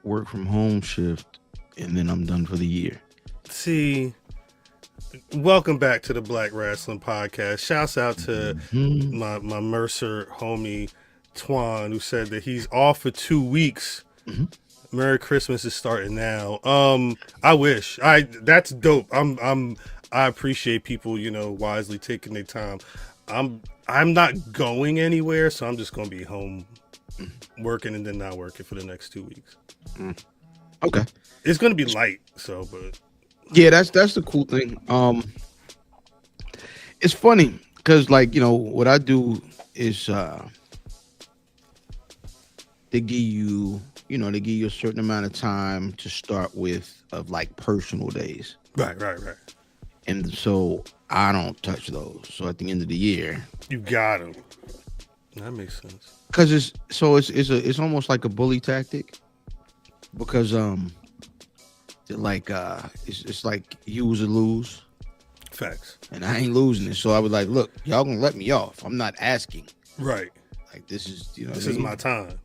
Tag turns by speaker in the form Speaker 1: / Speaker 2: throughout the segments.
Speaker 1: work from home shift, and then I'm done for the year.
Speaker 2: See, welcome back to the Black Rasslin Podcast. Shouts out to my Mercer homie Twan, who said that he's off for 2 weeks. Merry Christmas is starting now. I wish. That's dope. I appreciate people, wisely taking their time. I'm not going anywhere, so I'm just gonna be home working and then not working for the next 2 weeks.
Speaker 1: Okay.
Speaker 2: It's gonna be light, but
Speaker 1: yeah, that's the cool thing. It's funny because what I do is they give you a certain amount of time to start with of like personal days.
Speaker 2: Right.
Speaker 1: And so I don't touch those. So at the end of the year,
Speaker 2: you got them. That makes sense.
Speaker 1: Because it's almost like a bully tactic. Because it's like use or lose.
Speaker 2: Facts.
Speaker 1: And I ain't losing it. So I was like, look, y'all gonna let me off. I'm not asking.
Speaker 2: Right.
Speaker 1: Like this is
Speaker 2: this is my time.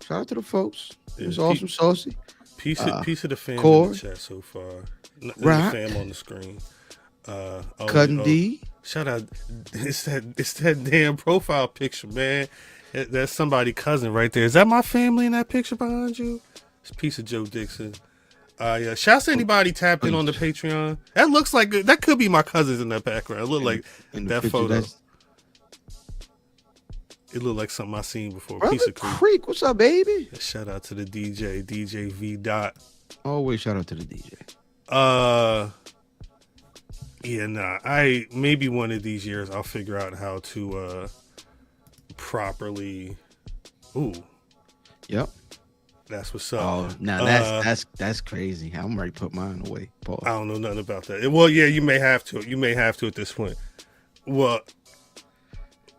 Speaker 1: Shout out to the folks. It was awesome, saucy.
Speaker 2: Piece of the fam
Speaker 1: Core.
Speaker 2: in the chat so far.
Speaker 1: Right.
Speaker 2: The fam on the screen.
Speaker 1: Cutting D.
Speaker 2: Shout out. It's that damn profile picture, man. That's somebody's cousin right there. Is that my family in that picture behind you? It's a piece of Joe Dixon. Yeah. Shouts to anybody tapped in on the Patreon. That looks like that could be my cousins in that background. It looked like in that photo. It looked like something I seen before.
Speaker 1: Brother
Speaker 2: Piece of
Speaker 1: Creek, what's up, baby?
Speaker 2: Shout out to the DJ V Dot.
Speaker 1: Always shout out to the DJ.
Speaker 2: Yeah, nah. Maybe one of these years I'll figure out how to properly. Ooh.
Speaker 1: Yep.
Speaker 2: That's what's up.
Speaker 1: Oh, now that's crazy. I'm ready to put mine away. Pause.
Speaker 2: I don't know nothing about that. Well, yeah, you may have to. You may have to at this point. Well,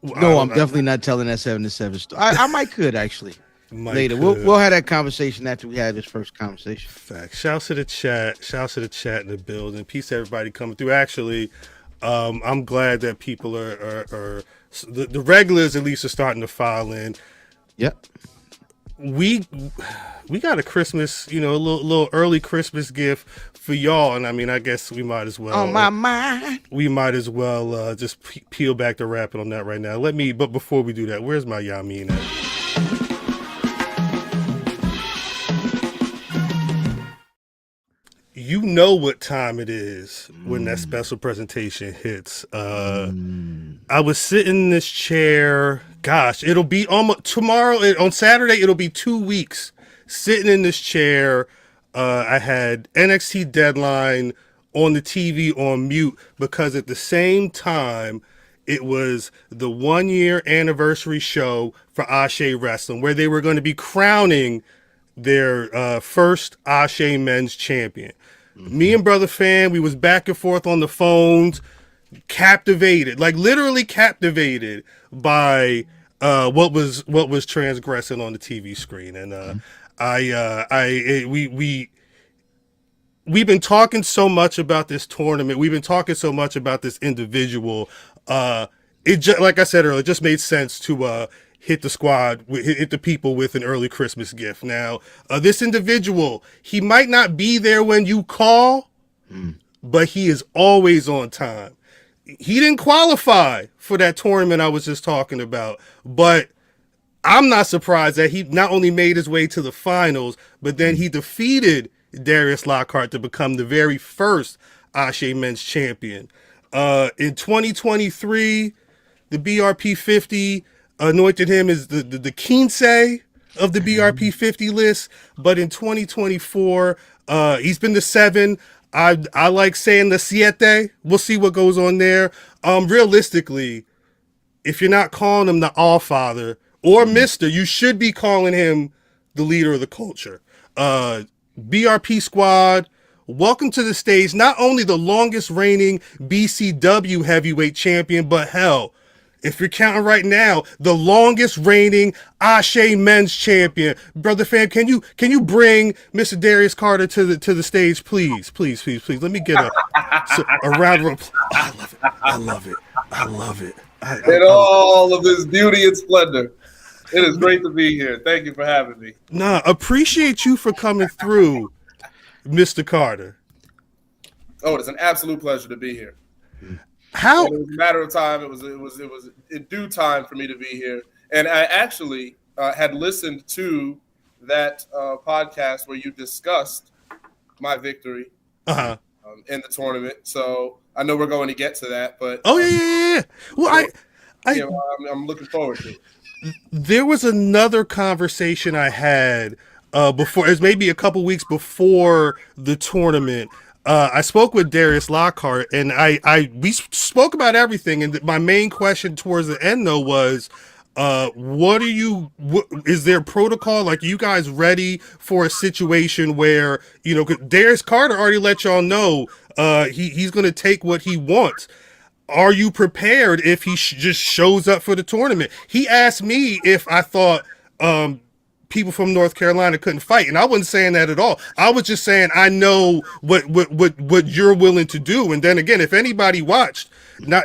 Speaker 1: no, I'm definitely not telling that 7 to 7 story. I might could actually later. We'll have that conversation after we have this first conversation.
Speaker 2: Facts. Shouts to the chat. Shouts to the chat in the building. Peace to everybody coming through. Actually, I'm glad that people are the regulars at least are starting to file in.
Speaker 1: Yep.
Speaker 2: We got a Christmas, a little early Christmas gift for y'all, and I mean, I guess we might as well.
Speaker 1: On my mind.
Speaker 2: We might as well just peel back the wrapping on that right now. But before we do that, where's my Yamin at? You know what time it is when that special presentation hits. I was sitting in this chair. Gosh, it'll be almost tomorrow. On Saturday, it'll be 2 weeks sitting in this chair. I had NXT Deadline on the TV on mute because at the same time, it was the 1 year anniversary show for Ashe Wrestling, where they were going to be crowning their first Ashe men's champion. Me and Brother Fan, we was back and forth on the phones, captivated, like literally captivated by what was transgressing on the TV screen. And we've been talking so much about this tournament. We've been talking so much about this individual. Like I said earlier, it just made sense to hit the squad, hit the people with an early Christmas gift. Now, this individual, he might not be there when you call, but he is always on time. He didn't qualify for that tournament I was just talking about, but I'm not surprised that he not only made his way to the finals, but then he defeated Darius Lockhart to become the very first Ashe men's champion. In 2023, the BRP 50 anointed him as the Kinsey of the BRP 50 list, but in 2024, he's been the 7. I like saying the 7. We'll see what goes on there. Realistically, if you're not calling him the All-Father or Mister, you should be calling him the leader of the culture. BRP squad, welcome to the stage. Not only the longest reigning BCW heavyweight champion, but hell, if you're counting right now, the longest reigning Ashe men's champion. Brother Fam, can you bring Mr. Darius Carter to the stage, please? Let me get a round of applause. I love it.
Speaker 3: In all of his beauty and splendor. It is great to be here. Thank you for having me.
Speaker 2: Nah, appreciate you for coming through, Mr. Carter.
Speaker 3: Oh, it's an absolute pleasure to be here.
Speaker 2: How?
Speaker 3: And it was a matter of time. It was in due time for me to be here. And I actually had listened to that podcast where you discussed my victory in the tournament. So I know we're going to get to that. But
Speaker 2: yeah. Well,
Speaker 3: I'm looking forward to it.
Speaker 2: There was another conversation I had before. It was maybe a couple weeks before the tournament. I spoke with Darius Lockhart, and we spoke about everything. And my main question towards the end, though, was, is there protocol? Like, are you guys ready for a situation where, Darius Carter already let y'all know he's going to take what he wants. Are you prepared if he just shows up for the tournament? He asked me if I thought people from North Carolina couldn't fight, and I wasn't saying that at all. I was just saying I know what you're willing to do. And then again, if anybody watched, now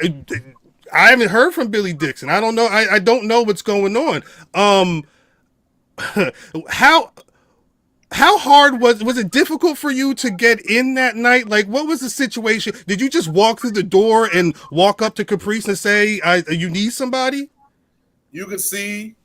Speaker 2: I haven't heard from Billy Dixon. I don't know. I don't know what's going on. How hard was it difficult for you to get in that night? Like, what was the situation? Did you just walk through the door and walk up to Caprice and say, you need somebody?
Speaker 3: You could see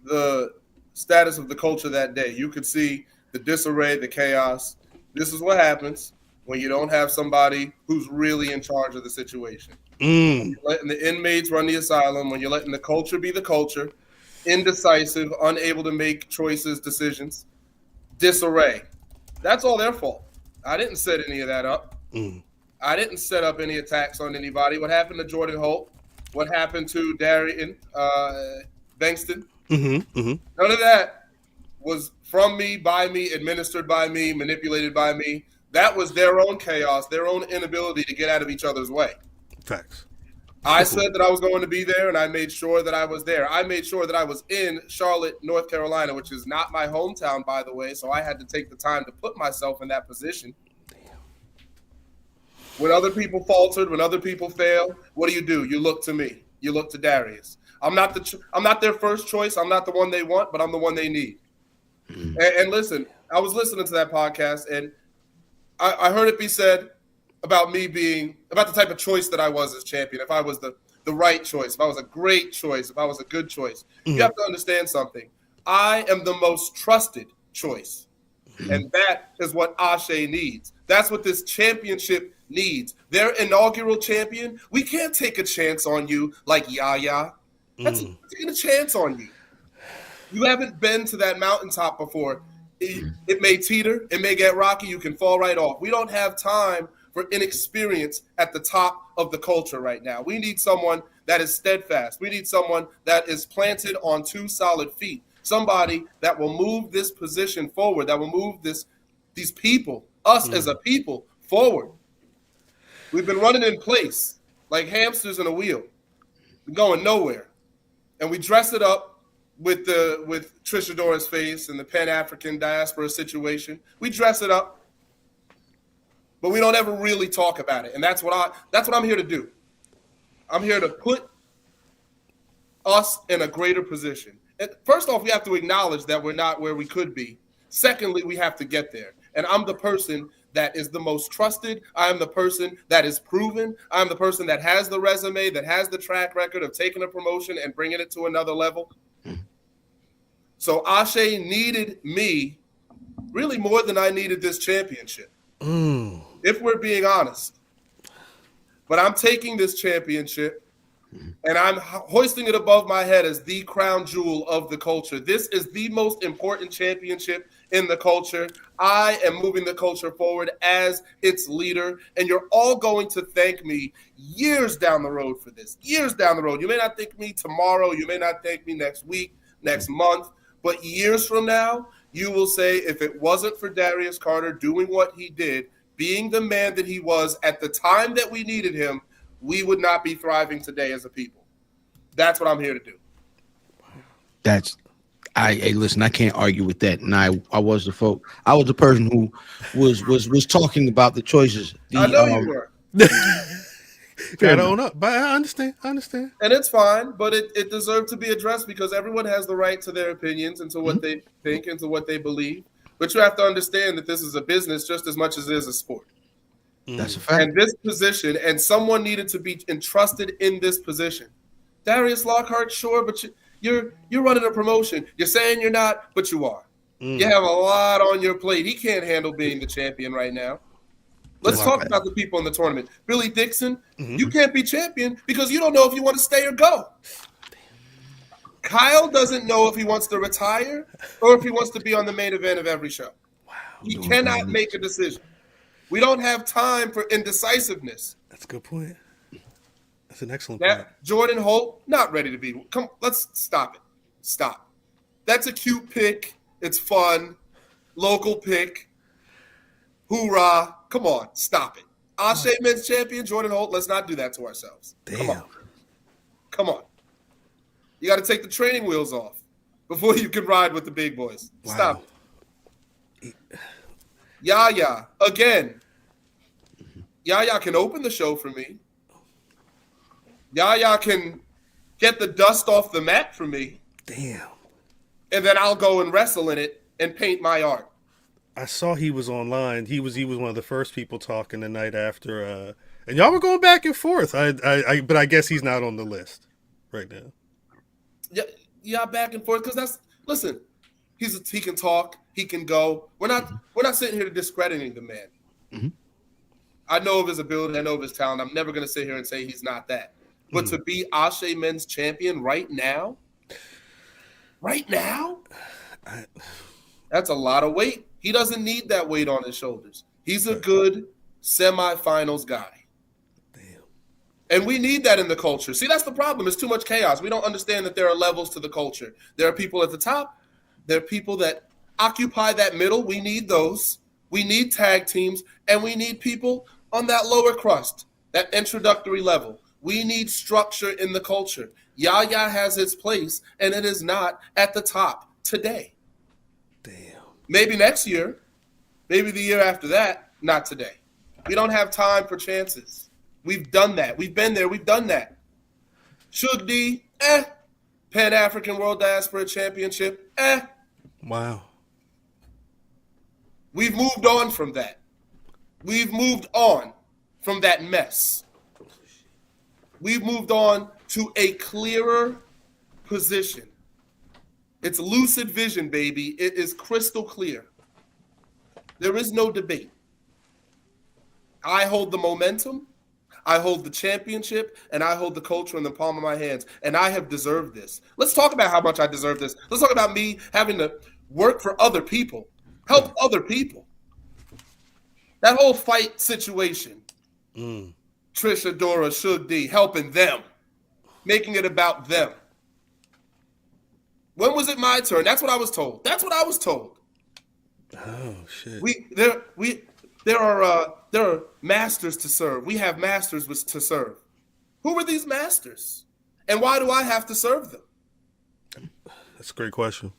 Speaker 3: the status of the culture that day. You could see the disarray, the chaos. This is what happens when you don't have somebody who's really in charge of the situation. When you're letting the inmates run the asylum, when you're letting the culture be the culture, indecisive, unable to make choices, decisions, disarray. That's all their fault. I didn't set any of that up. I didn't set up any attacks on anybody. What happened to Jordan Holt? What happened to Darian Bankston? None of that was from me, by me, administered by me, manipulated by me. That was their own chaos, their own inability to get out of each other's way.
Speaker 2: Facts.
Speaker 3: I said that I was going to be there, and I made sure that I was there. I made sure that I was in Charlotte, North Carolina, which is not my hometown, by the way, so I had to take the time to put myself in that position. When other people faltered, when other people failed, what do? You look to me. You look to Darius. I'm not their first choice. I'm not the one they want, but I'm the one they need. And listen, I was listening to that podcast, and I heard it be said about me being about the type of choice that I was as champion. If I was the right choice, if I was a great choice, if I was a good choice, you have to understand something. I am the most trusted choice, and that is what Ashe needs. That's what this championship needs. Their inaugural champion. We can't take a chance on you like Yaya. That's taking a chance on you. You haven't been to that mountaintop before. It may teeter. It may get rocky. You can fall right off. We don't have time for inexperience at the top of the culture right now. We need someone that is steadfast. We need someone that is planted on two solid feet. Somebody that will move this position forward, that will move these people, us as a people, forward. We've been running in place like hamsters in a wheel. We're going nowhere. And we dress it up with Trisha Dora's face and the Pan-African diaspora situation. We dress it up, but we don't ever really talk about it. And that's what I'm here to do. I'm here to put us in a greater position. And first off, we have to acknowledge that we're not where we could be. Secondly, we have to get there. And I'm the person that is the most trusted. I am the person that is proven. I am the person that has the resume, that has the track record of taking a promotion and bringing it to another level. So Ashe needed me really more than I needed this championship, if we're being honest. But I'm taking this championship and I'm hoisting it above my head as the crown jewel of the culture. This is the most important championship in the culture. I am moving the culture forward as its leader, and you're all going to thank me years down the road for this. Years down the road. You may not thank me tomorrow. You may not thank me next week, next month, but years from now, you will say, if it wasn't for Darius Carter doing what he did, being the man that he was at the time that we needed him, we would not be thriving today as a people. That's what I'm here to do.
Speaker 1: Hey, listen, I can't argue with that. And I was the person who was talking about the choices.
Speaker 3: I know you were.
Speaker 2: Gotta own up. But I understand.
Speaker 3: And it's fine, but it deserved to be addressed because everyone has the right to their opinions and to what they think and to what they believe. But you have to understand that this is a business just as much as it is a sport.
Speaker 1: That's a fact.
Speaker 3: And this position, and someone needed to be entrusted in this position. Darius Lockhart, sure, but you're running a promotion. You're saying you're not, but you are. You have a lot on your plate. He can't handle being the champion right now. Let's talk about the people in the tournament. Billy Dixon, you can't be champion because you don't know if you want to stay or go. Kyle doesn't know if he wants to retire or if he wants to be on the main event of every show. Wow. He cannot make a decision. We don't have time for indecisiveness.
Speaker 2: That's a good point. That's an excellent point.
Speaker 3: Jordan Holt, not ready to be. Let's stop it. Stop. That's a cute pick. It's fun. Local pick. Hoorah. Come on. Stop it. Ashe men's champion, Jordan Holt. Let's not do that to ourselves.
Speaker 2: Damn.
Speaker 3: Come on. You got to take the training wheels off before you can ride with the big boys. Wow. Stop it. Yaya, again. Yaya can open the show for me. Yaya can get the dust off the mat for me.
Speaker 2: Damn.
Speaker 3: And then I'll go and wrestle in it and paint my art.
Speaker 2: I saw he was online. He was one of the first people talking the night after. And y'all were going back and forth. But I guess he's not on the list right now.
Speaker 3: Yeah, back and forth because listen. He can talk. He can go. We're not sitting here discrediting the man. Mm-hmm. I know of his ability. I know of his talent. I'm never going to sit here and say he's not that. But to be Ashe men's champion right now, that's a lot of weight. He doesn't need that weight on his shoulders. He's a good semifinals guy.
Speaker 2: Damn.
Speaker 3: And we need that in the culture. See, that's the problem. It's too much chaos. We don't understand that there are levels to the culture. There are people at the top. There are people that occupy that middle. We need those. We need tag teams. And we need people on that lower crust, that introductory level. We need structure in the culture. Yaya has its place, and it is not at the top today.
Speaker 2: Damn.
Speaker 3: Maybe next year, maybe the year after that, not today. We don't have time for chances. We've done that. We've been there. We've done that. Shug D, Pan-African World Diaspora Championship,
Speaker 2: Wow.
Speaker 3: We've moved on from that. We've moved on from that mess. We've moved on to a clearer position. It's lucid vision, baby. It is crystal clear. There is no debate. I hold the momentum, I hold the championship, and I hold the culture in the palm of my hands, and I have deserved this. Let's talk about how much I deserve this. Let's talk about me having to work for other people, help other people. That whole fight situation. Trisha, Dora, Shug D, helping them, making it about them. When was it my turn? That's what I was told.
Speaker 2: Oh shit.
Speaker 3: There are masters to serve. We have masters to serve. Who are these masters? And why do I have to serve them?
Speaker 2: That's a great question.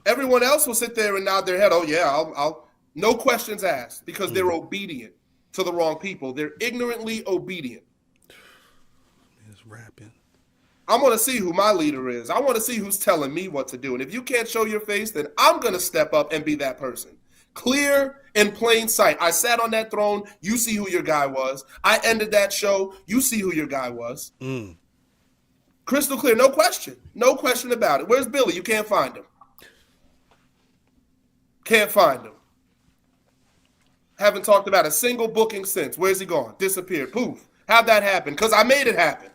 Speaker 3: Everyone else will sit there and nod their head. Oh yeah, I'll no questions asked because they're obedient to the wrong people. They're ignorantly obedient.
Speaker 2: He's rapping.
Speaker 3: I want to see who my leader is. I want to see who's telling me what to do. And if you can't show your face, then I'm going to step up and be that person. Clear in plain sight. I sat on that throne. You see who your guy was. I ended that show. You see who your guy was. Crystal clear. No question. No question about it. Where's Billy? You can't find him. Can't find him. Haven't talked about a single booking since. Where's he gone? Disappeared. Poof. How'd that happen? Because I made it happen.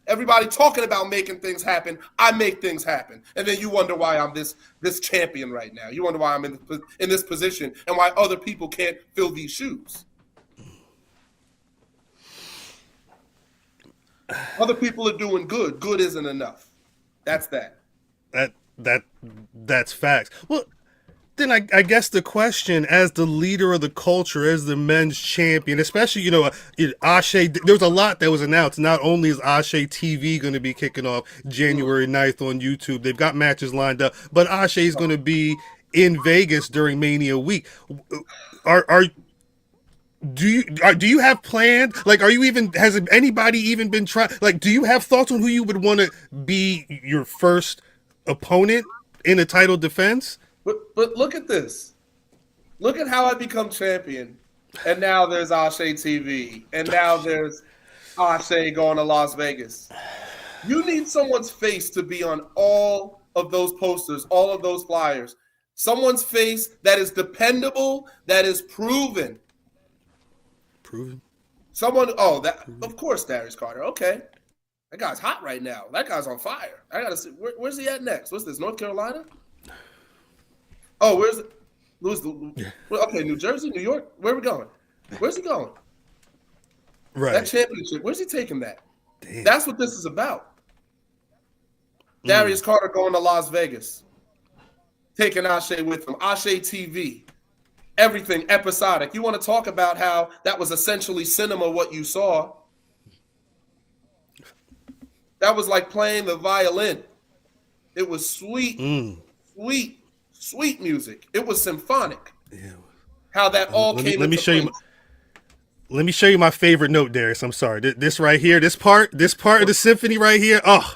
Speaker 3: Everybody talking about making things happen. I make things happen. And then you wonder why I'm this champion right now. You wonder why I'm in this position and why other people can't fill these shoes. Other people are doing good. Good isn't enough. That's that.
Speaker 2: That's facts. Well, then I guess the question, as the leader of the culture, as the men's champion, especially, Ashe, there was a lot that was announced. Not only is Ashe TV going to be kicking off January 9th on YouTube, they've got matches lined up, but Ashe is going to be in Vegas during Mania week. do you have planned? Like, has anybody even been trying? Like, do you have thoughts on who you would want to be your first opponent in a title defense?
Speaker 3: But look at this. Look at how I become champion. And now there's Ashe TV. And now there's Ashe going to Las Vegas. You need someone's face to be on all of those posters, all of those flyers. Someone's face that is dependable, that is proven. Someone, of course, Darius Carter. Okay. That guy's hot right now. That guy's on fire. I got to see. Where's he at next? What's this, North Carolina? Oh, where's it? Okay, New Jersey, New York. Where are we going? Where's he going?
Speaker 2: Right.
Speaker 3: That championship. Where's he taking that?
Speaker 2: Damn.
Speaker 3: That's what this is about. Darius Carter going to Las Vegas. Taking Ashe with him. Ashe TV. Everything episodic. You want to talk about how that was essentially cinema, what you saw. That was like playing the violin. It was sweet, sweet music. It was symphonic.
Speaker 2: Yeah.
Speaker 3: How that all came
Speaker 2: let me
Speaker 3: into
Speaker 2: show
Speaker 3: place.
Speaker 2: you. Let me show you my favorite note, Darius. I'm sorry. This right here, this part of the symphony right here. Oh,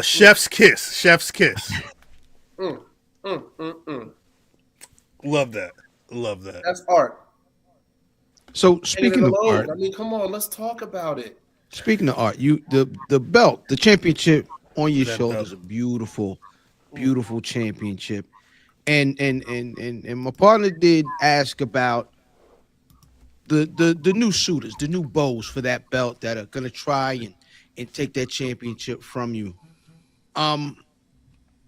Speaker 2: chef's kiss. Love that.
Speaker 3: That's art.
Speaker 1: So speaking of art,
Speaker 3: I mean, come on, let's talk about it.
Speaker 1: Speaking of art, the belt, the championship on your shoulder is a beautiful championship. And my partner did ask about the new suitors, the new bows for that belt that are gonna try and take that championship from you.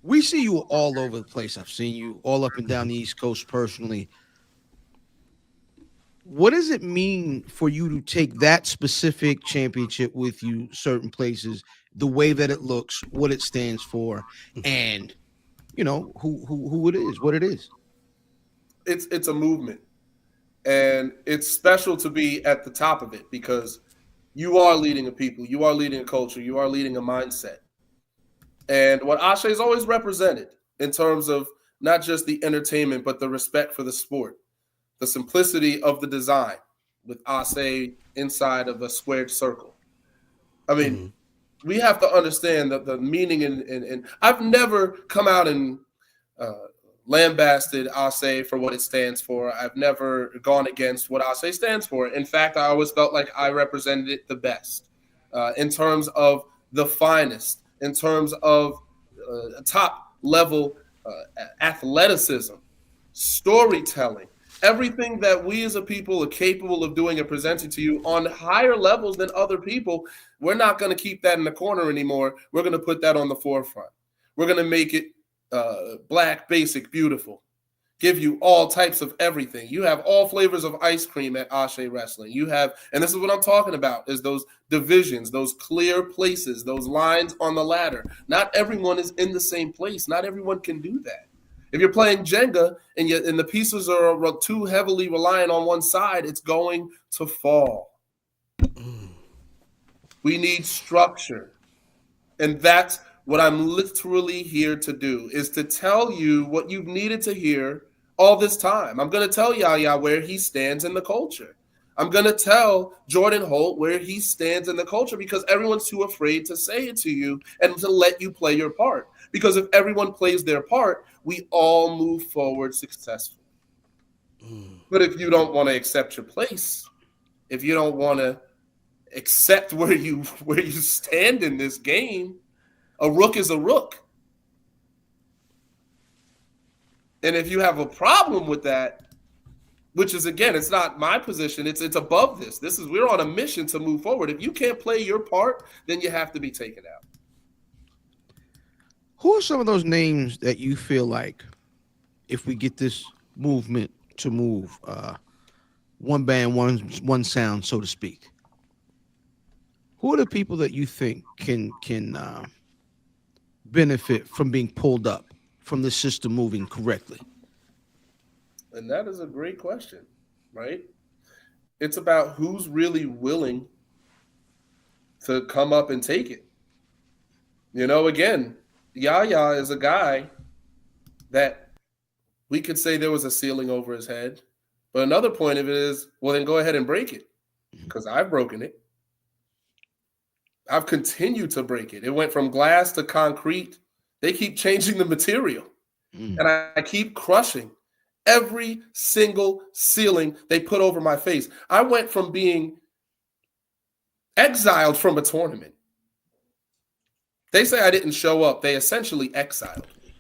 Speaker 1: We see you all over the place. I've seen you all up and down the East Coast personally. What does it mean for you to take that specific championship with you certain places, the way that it looks, what it stands for, and who it is, what it is?
Speaker 3: It's a movement, and it's special to be at the top of it because you are leading a people, you are leading a culture, you are leading a mindset. And what Ashe has always represented in terms of not just the entertainment, but the respect for the sport, the simplicity of the design with Ashe inside of a squared circle. I mean, we have to understand that the meaning and I've never come out and lambasted Ashe for what it stands for. I've never gone against what Ashe stands for. In fact, I always felt like I represented it the best in terms of the finest, in terms of top level athleticism, storytelling, everything that we as a people are capable of doing and presenting to you on higher levels than other people. We're not going to keep that in the corner anymore. We're going to put that on the forefront. We're going to make it black, basic, beautiful. Give you all types of everything. You have all flavors of ice cream at Ashe Wrestling. You have, and this is what I'm talking about, is those divisions, those clear places, those lines on the ladder. Not everyone is in the same place. Not everyone can do that. If you're playing Jenga and the pieces are too heavily reliant on one side, it's going to fall. We need structure. And that's what I'm literally here to do, is to tell you what you've needed to hear all this time. I'm going to tell Yaya where he stands in the culture. I'm going to tell Jordan Holt where he stands in the culture because everyone's too afraid to say it to you and to let you play your part. Because if everyone plays their part, we all move forward successfully. But if you don't want to accept your place, if you don't want to accept where you stand in this game, a rook is a rook. And if you have a problem with that, which is, again, it's not my position, it's above this. We're on a mission to move forward. If you can't play your part, then you have to be taken out.
Speaker 1: Who are some of those names that you feel like, if we get this movement to move, one band, one sound, so to speak, who are the people that you think can benefit from being pulled up from the system moving correctly?
Speaker 3: And that is a great question, right? It's about who's really willing to come up and take it. Again, Yaya is a guy that we could say there was a ceiling over his head, But another point of it is, well, then go ahead and break it, because I've broken it. I've continued to break it. It went from glass to concrete. They keep changing the material. And I keep crushing every single ceiling they put over my face. I went from being exiled from a tournament. They say I didn't show up. They essentially exiled me.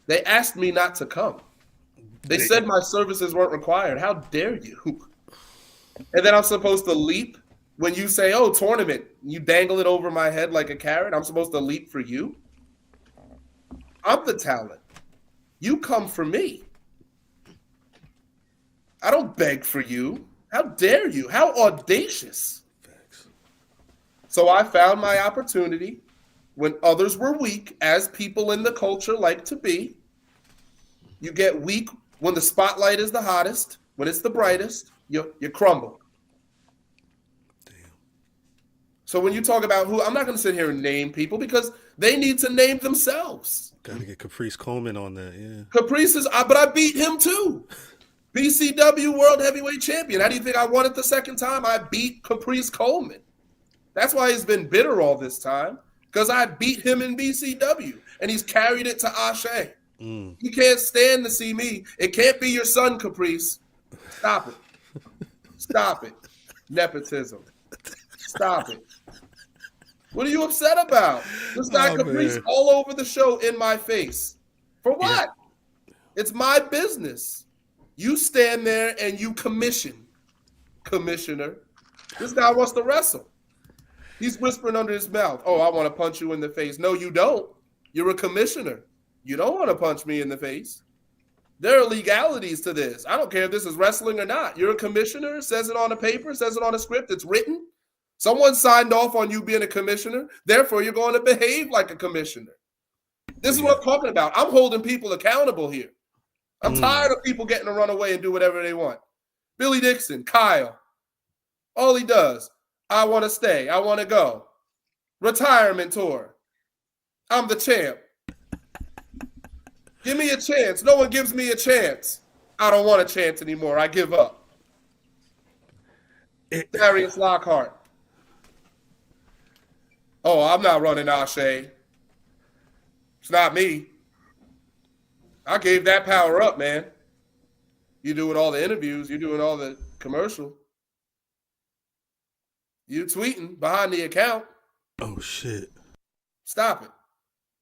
Speaker 3: They asked me not to come. They said my services weren't required. How dare you? And then I'm supposed to leap when you say, oh, tournament. You dangle it over my head like a carrot. I'm supposed to leap for you. I'm the talent. You come for me. I don't beg for you. How dare you? How audacious. So I found my opportunity when others were weak, as people in the culture like to be. You get weak when the spotlight is the hottest, when it's the brightest, you crumble. Damn. So when you talk about who, I'm not going to sit here and name people because they need to name themselves.
Speaker 2: Got to get Caprice Coleman on that, yeah.
Speaker 3: Caprice is, but I beat him too. BCW World Heavyweight Champion. How do you think I won it the second time? I beat Caprice Coleman. That's why he's been bitter all this time, because I beat him in BCW, and he's carried it to Ashe. He can't stand to see me. It can't be your son, Caprice. Stop it. Stop it. Nepotism. Stop it. What are you upset about? This guy Caprice all over the show in my face. For what? Yeah. It's my business. You stand there and you commissioner. This guy wants to wrestle. He's whispering under his mouth, oh, I want to punch you in the face. No, you don't. You're a commissioner. You don't want to punch me in the face. There are legalities to this. I don't care if this is wrestling or not. You're a commissioner. It says it on a paper. It says it on a script. It's written. Someone signed off on you being a commissioner. Therefore, you're going to behave like a commissioner. This is what I'm talking about. I'm holding people accountable here. I'm tired of people getting to run away and do whatever they want. Billy Dixon, Kyle, all he does, I want to stay. I want to go. Retirement tour. I'm the champ. Give me a chance. No one gives me a chance. I don't want a chance anymore. I give up. Darius Lockhart. Oh, I'm not running Ashe. It's not me. I gave that power up, man. You doing all the interviews. You're doing all the commercial. You tweeting behind the account.
Speaker 2: Oh, shit.
Speaker 3: Stop it.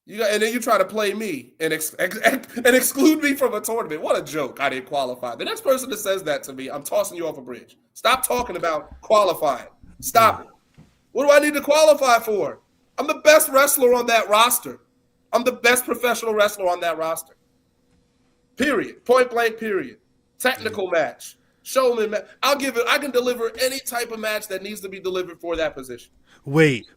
Speaker 3: And then you try to play me and exclude me from a tournament. What a joke. I didn't qualify. The next person that says that to me, I'm tossing you off a bridge. Stop talking about qualifying. Stop it. What do I need to qualify for? I'm the best wrestler on that roster. I'm the best professional wrestler on that roster. Period. Point blank, period. Technical match. Showman match. I can deliver any type of match that needs to be delivered for that position.
Speaker 2: Wait.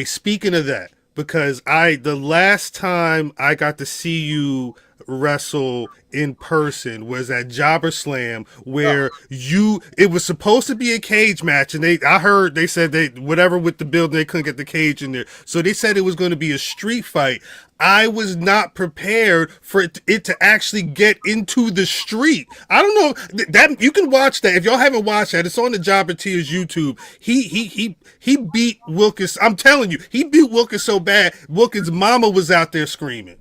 Speaker 2: Speaking of that, because the last time I got to see you wrestle in person was at Jobber Slam, where it was supposed to be a cage match, and I heard they said whatever with the building, they couldn't get the cage in there, so they said it was going to be a street fight. I was not prepared for it to actually get into the street. I don't know that you can watch that if y'all haven't watched that. It's on the Jobber Tears YouTube. He beat Wilkins. I'm telling you, he beat Wilkins so bad. Wilkins' mama was out there screaming.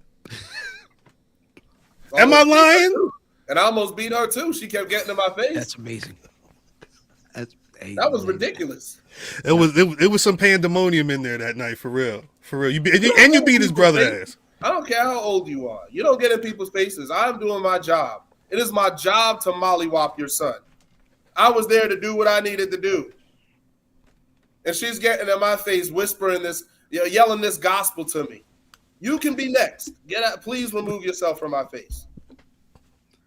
Speaker 2: Am I lying?
Speaker 3: And I almost beat her too. She kept getting in my face.
Speaker 1: That's amazing.
Speaker 3: That was ridiculous.
Speaker 2: It was some pandemonium in there that night, for real. You beat his brother ass.
Speaker 3: I don't care how old you are. You don't get in people's faces. I'm doing my job. It is my job to mollywop your son. I was there to do what I needed to do. And she's getting in my face, whispering this, yelling this gospel to me. You can be next. Get out. Please remove yourself from my face.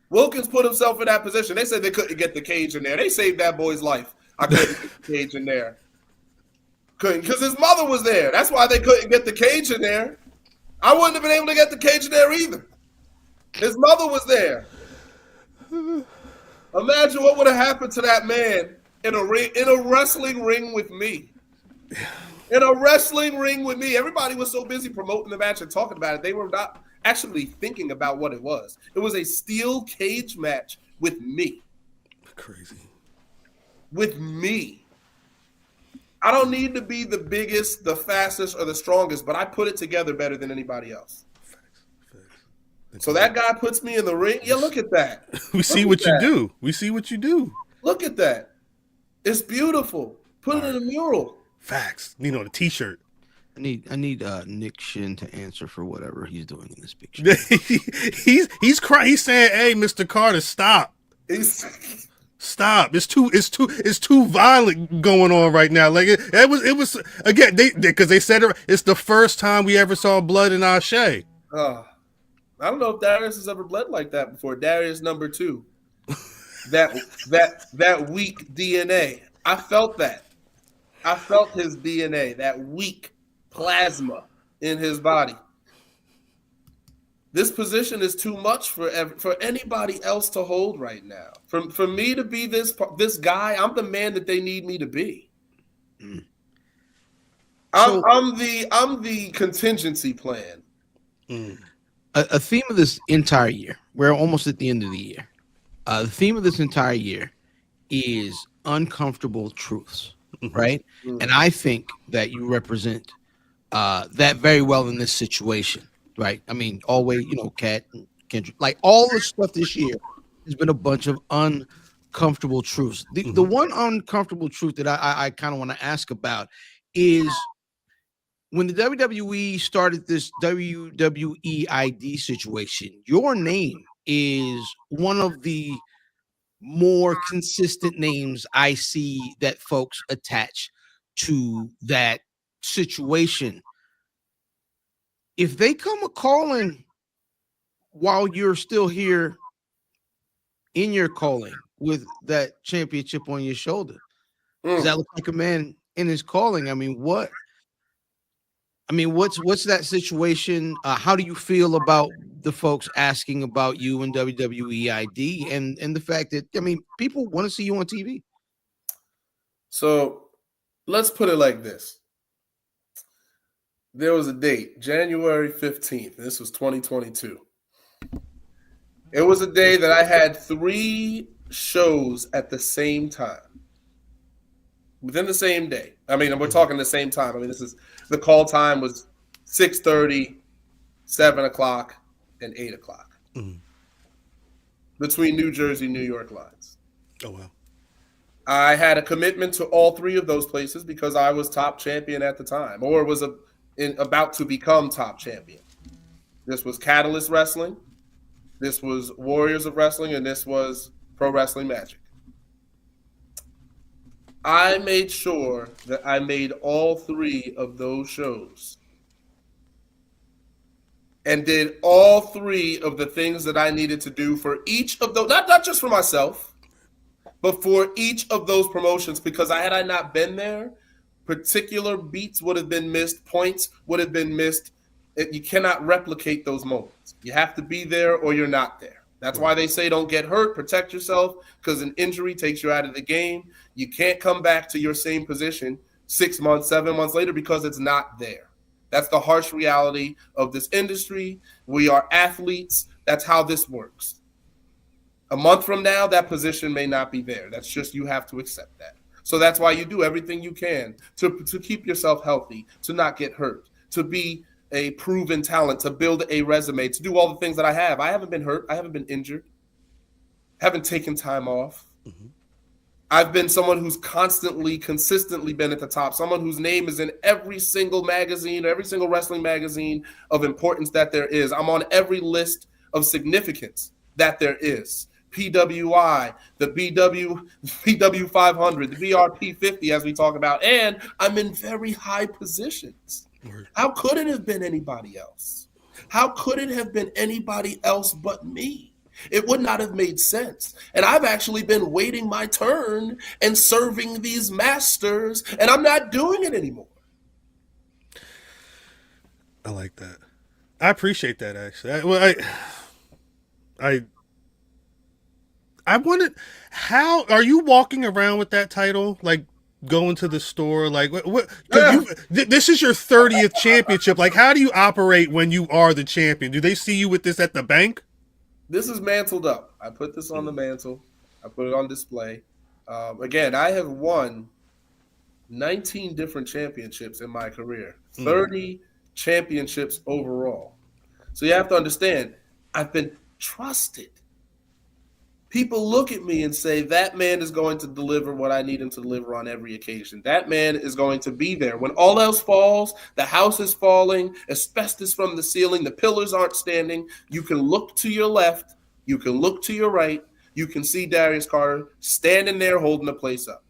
Speaker 3: Wilkins put himself in that position. They said they couldn't get the cage in there. They saved that boy's life. I couldn't get the cage in there. Couldn't, because his mother was there. That's why they couldn't get the cage in there. I wouldn't have been able to get the cage in there either. His mother was there. Imagine what would have happened to that man in a wrestling ring with me. In a wrestling ring with me. Everybody was so busy promoting the match and talking about it. They were not actually thinking about what it was. It was a steel cage match with me.
Speaker 2: Crazy.
Speaker 3: With me. I don't need to be the biggest, the fastest, or the strongest, but I put it together better than anybody else. So that guy puts me in the ring. Yeah, look at that.
Speaker 2: We see what you do. We see what you do.
Speaker 3: Look at that. It's beautiful. Put it in a mural.
Speaker 2: Facts. You know, the T-shirt.
Speaker 1: I need Nick Shin to answer for whatever he's doing in this picture.
Speaker 2: he's crying. He's saying, "Hey, Mr. Carter, stop. Stop. It's too violent going on right now." Like it was again. Because they said it's the first time we ever saw blood in our Shay.
Speaker 3: I don't know if Darius has ever bled like that before. Darius number 2. That weak DNA. I felt that. I felt his DNA, that weak plasma in his body. This position is too much for anybody else to hold right now. For me to be this guy, I'm the man that they need me to be. I'm the contingency plan.
Speaker 1: A theme of this entire year. We're almost at the end of the year. The theme of this entire year is uncomfortable truths, right? And I think that you represent that very well in this situation, right? I mean, always, Kat and Kendrick, like all the stuff this year has been a bunch of uncomfortable truths. The one uncomfortable truth that I kind of want to ask about is when the WWE started this WWE ID situation, your name is one of the more consistent names I see that folks attach to that situation. If they come a calling while you're still here in your calling with that championship on your shoulder, does that look like a man in his calling? I mean, what's that situation? How do you feel about the folks asking about you in WWE ID and the fact that, people want to see you on TV?
Speaker 3: So let's put it like this. There was a date, January 15th. This was 2022. It was a day that I had 3 shows at the same time. Within the same day. We're talking the same time. The call time was 6:30, 7 o'clock, and 8 o'clock. Between New Jersey, New York lines.
Speaker 2: Oh, wow. I
Speaker 3: had a commitment to all 3 of those places because I was top champion at the time, or was about to become top champion. This was Catalyst Wrestling, this was Warriors of Wrestling, and this was Pro Wrestling Magic. I made sure that I made all 3 of those shows and did all 3 of the things that I needed to do for each of those, not just for myself, but for each of those promotions, because had I not been there, particular beats would have been missed, points would have been missed. You cannot replicate those moments. You have to be there or you're not there. That's why they say don't get hurt, protect yourself, because an injury takes you out of the game. You can't come back to your same position 6 months, 7 months later because it's not there. That's the harsh reality of this industry. We are athletes. That's how this works. A month from now, that position may not be there. That's just, you have to accept that. So that's why you do everything you can to keep yourself healthy, to not get hurt, to be a proven talent, to build a resume, to do all the things that I have. I haven't been hurt. I haven't been injured. Haven't taken time off. I've been someone who's consistently been at the top, someone whose name is in every single magazine, every single wrestling magazine of importance that there is. I'm on every list of significance that there is. PWI, the PW 500, the BRP 50, as we talk about, and I'm in very high positions. How could it have been anybody else? How could it have been anybody else but me? It would not have made sense. And I've actually been waiting my turn and serving these masters, and I'm not doing it anymore.
Speaker 2: I like that. I appreciate that, actually. I wanted, how are you walking around with that title? Like going to the store? Like what? This is your 30th championship. Like, how do you operate when you are the champion? Do they see you with this at the bank?
Speaker 3: This is mantled up. I put this on the mantle. I put it on display. Again, I have won 19 different championships in my career, 30 championships overall. So you have to understand, I've been trusted. People look at me and say, that man is going to deliver what I need him to deliver on every occasion. That man is going to be there. When all else falls, the house is falling, asbestos from the ceiling, the pillars aren't standing, you can look to your left, you can look to your right, you can see Darius Carter standing there holding the place up,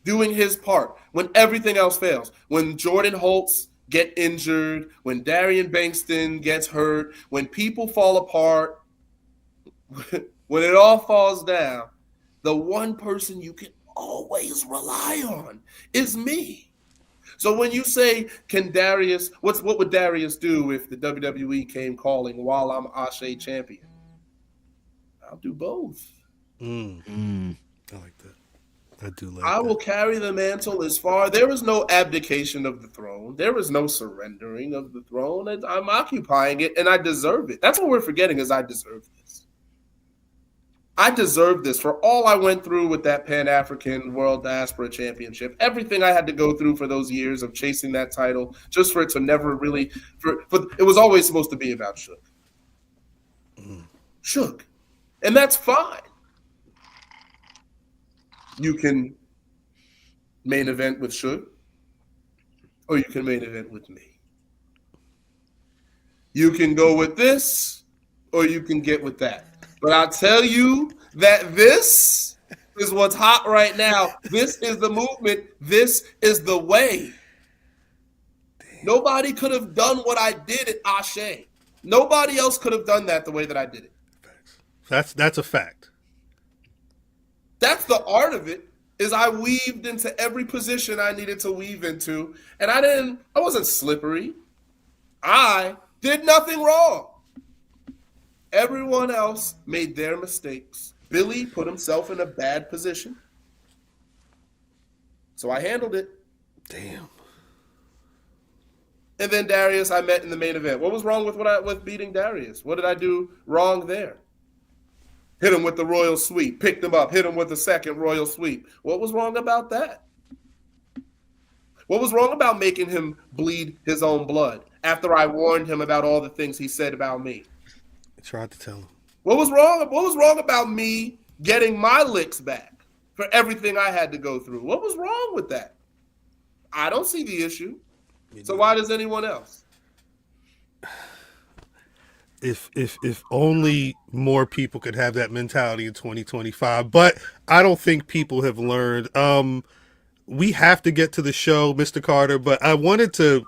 Speaker 3: doing his part when everything else fails. When Jordan Holtz get injured, when Darian Bankston gets hurt, when people fall apart, when it all falls down, the one person you can always rely on is me. So when you say, can Darius, what would Darius do if the WWE came calling while I'm Ashe champion? I'll do both.
Speaker 2: I like that. I do like
Speaker 3: I
Speaker 2: that.
Speaker 3: will carry the mantle as far. There is no abdication of the throne. There is no surrendering of the throne. I'm occupying it, and I deserve it. That's what we're forgetting is I deserve this. I deserve this for all I went through with that Pan-African World Diaspora Championship. Everything I had to go through for those years of chasing that title, just for it to never really it was always supposed to be about Shook. Shook. And that's fine. You can main event with Shook, or you can main event with me. You can go with this, or you can get with that. But I'll tell you that this is what's hot right now. This is the movement. This is the way. Damn. Nobody could have done what I did at Ashe. Nobody else could have done that the way that I did it.
Speaker 2: That's a fact.
Speaker 3: That's the art of it, is I weaved into every position I needed to weave into, and I wasn't slippery. I did nothing wrong. Everyone else made their mistakes. Billy put himself in a bad position. So I handled it.
Speaker 2: Damn.
Speaker 3: And then Darius I met in the main event. What was wrong with beating Darius? What did I do wrong there? Hit him with the royal sweep, picked him up, hit him with the second royal sweep. What was wrong about that? What was wrong about making him bleed his own blood after I warned him about all the things he said about me?
Speaker 2: I tried to tell him.
Speaker 3: What was wrong? What was wrong about me getting my licks back for everything I had to go through? What was wrong with that? I don't see the issue. So why does anyone else?
Speaker 2: If only more people could have that mentality in 2025, but I don't think people have learned. We have to get to the show, Mr. Carter, but I wanted to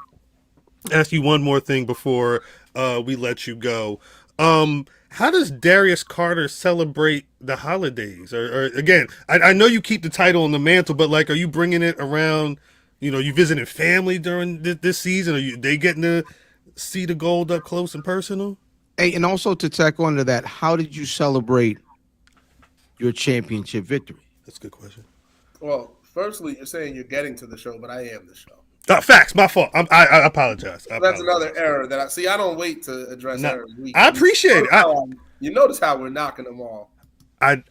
Speaker 2: ask you one more thing before we let you go. How does Darius Carter celebrate the holidays? Or again, I know you keep the title on the mantle, but like, are you bringing it around? You know, you visiting family during this season? Are they getting to see the gold up close and personal?
Speaker 1: Hey, and also to tack on to that, how did you celebrate your championship victory?
Speaker 2: That's a good question.
Speaker 3: Well, firstly, you're saying you're getting to the show, but I am the show.
Speaker 2: Facts, my fault. I apologize.
Speaker 3: That's another error that I see. I don't wait to address errors.
Speaker 2: I appreciate it.
Speaker 3: You notice how we're knocking them all.
Speaker 2: I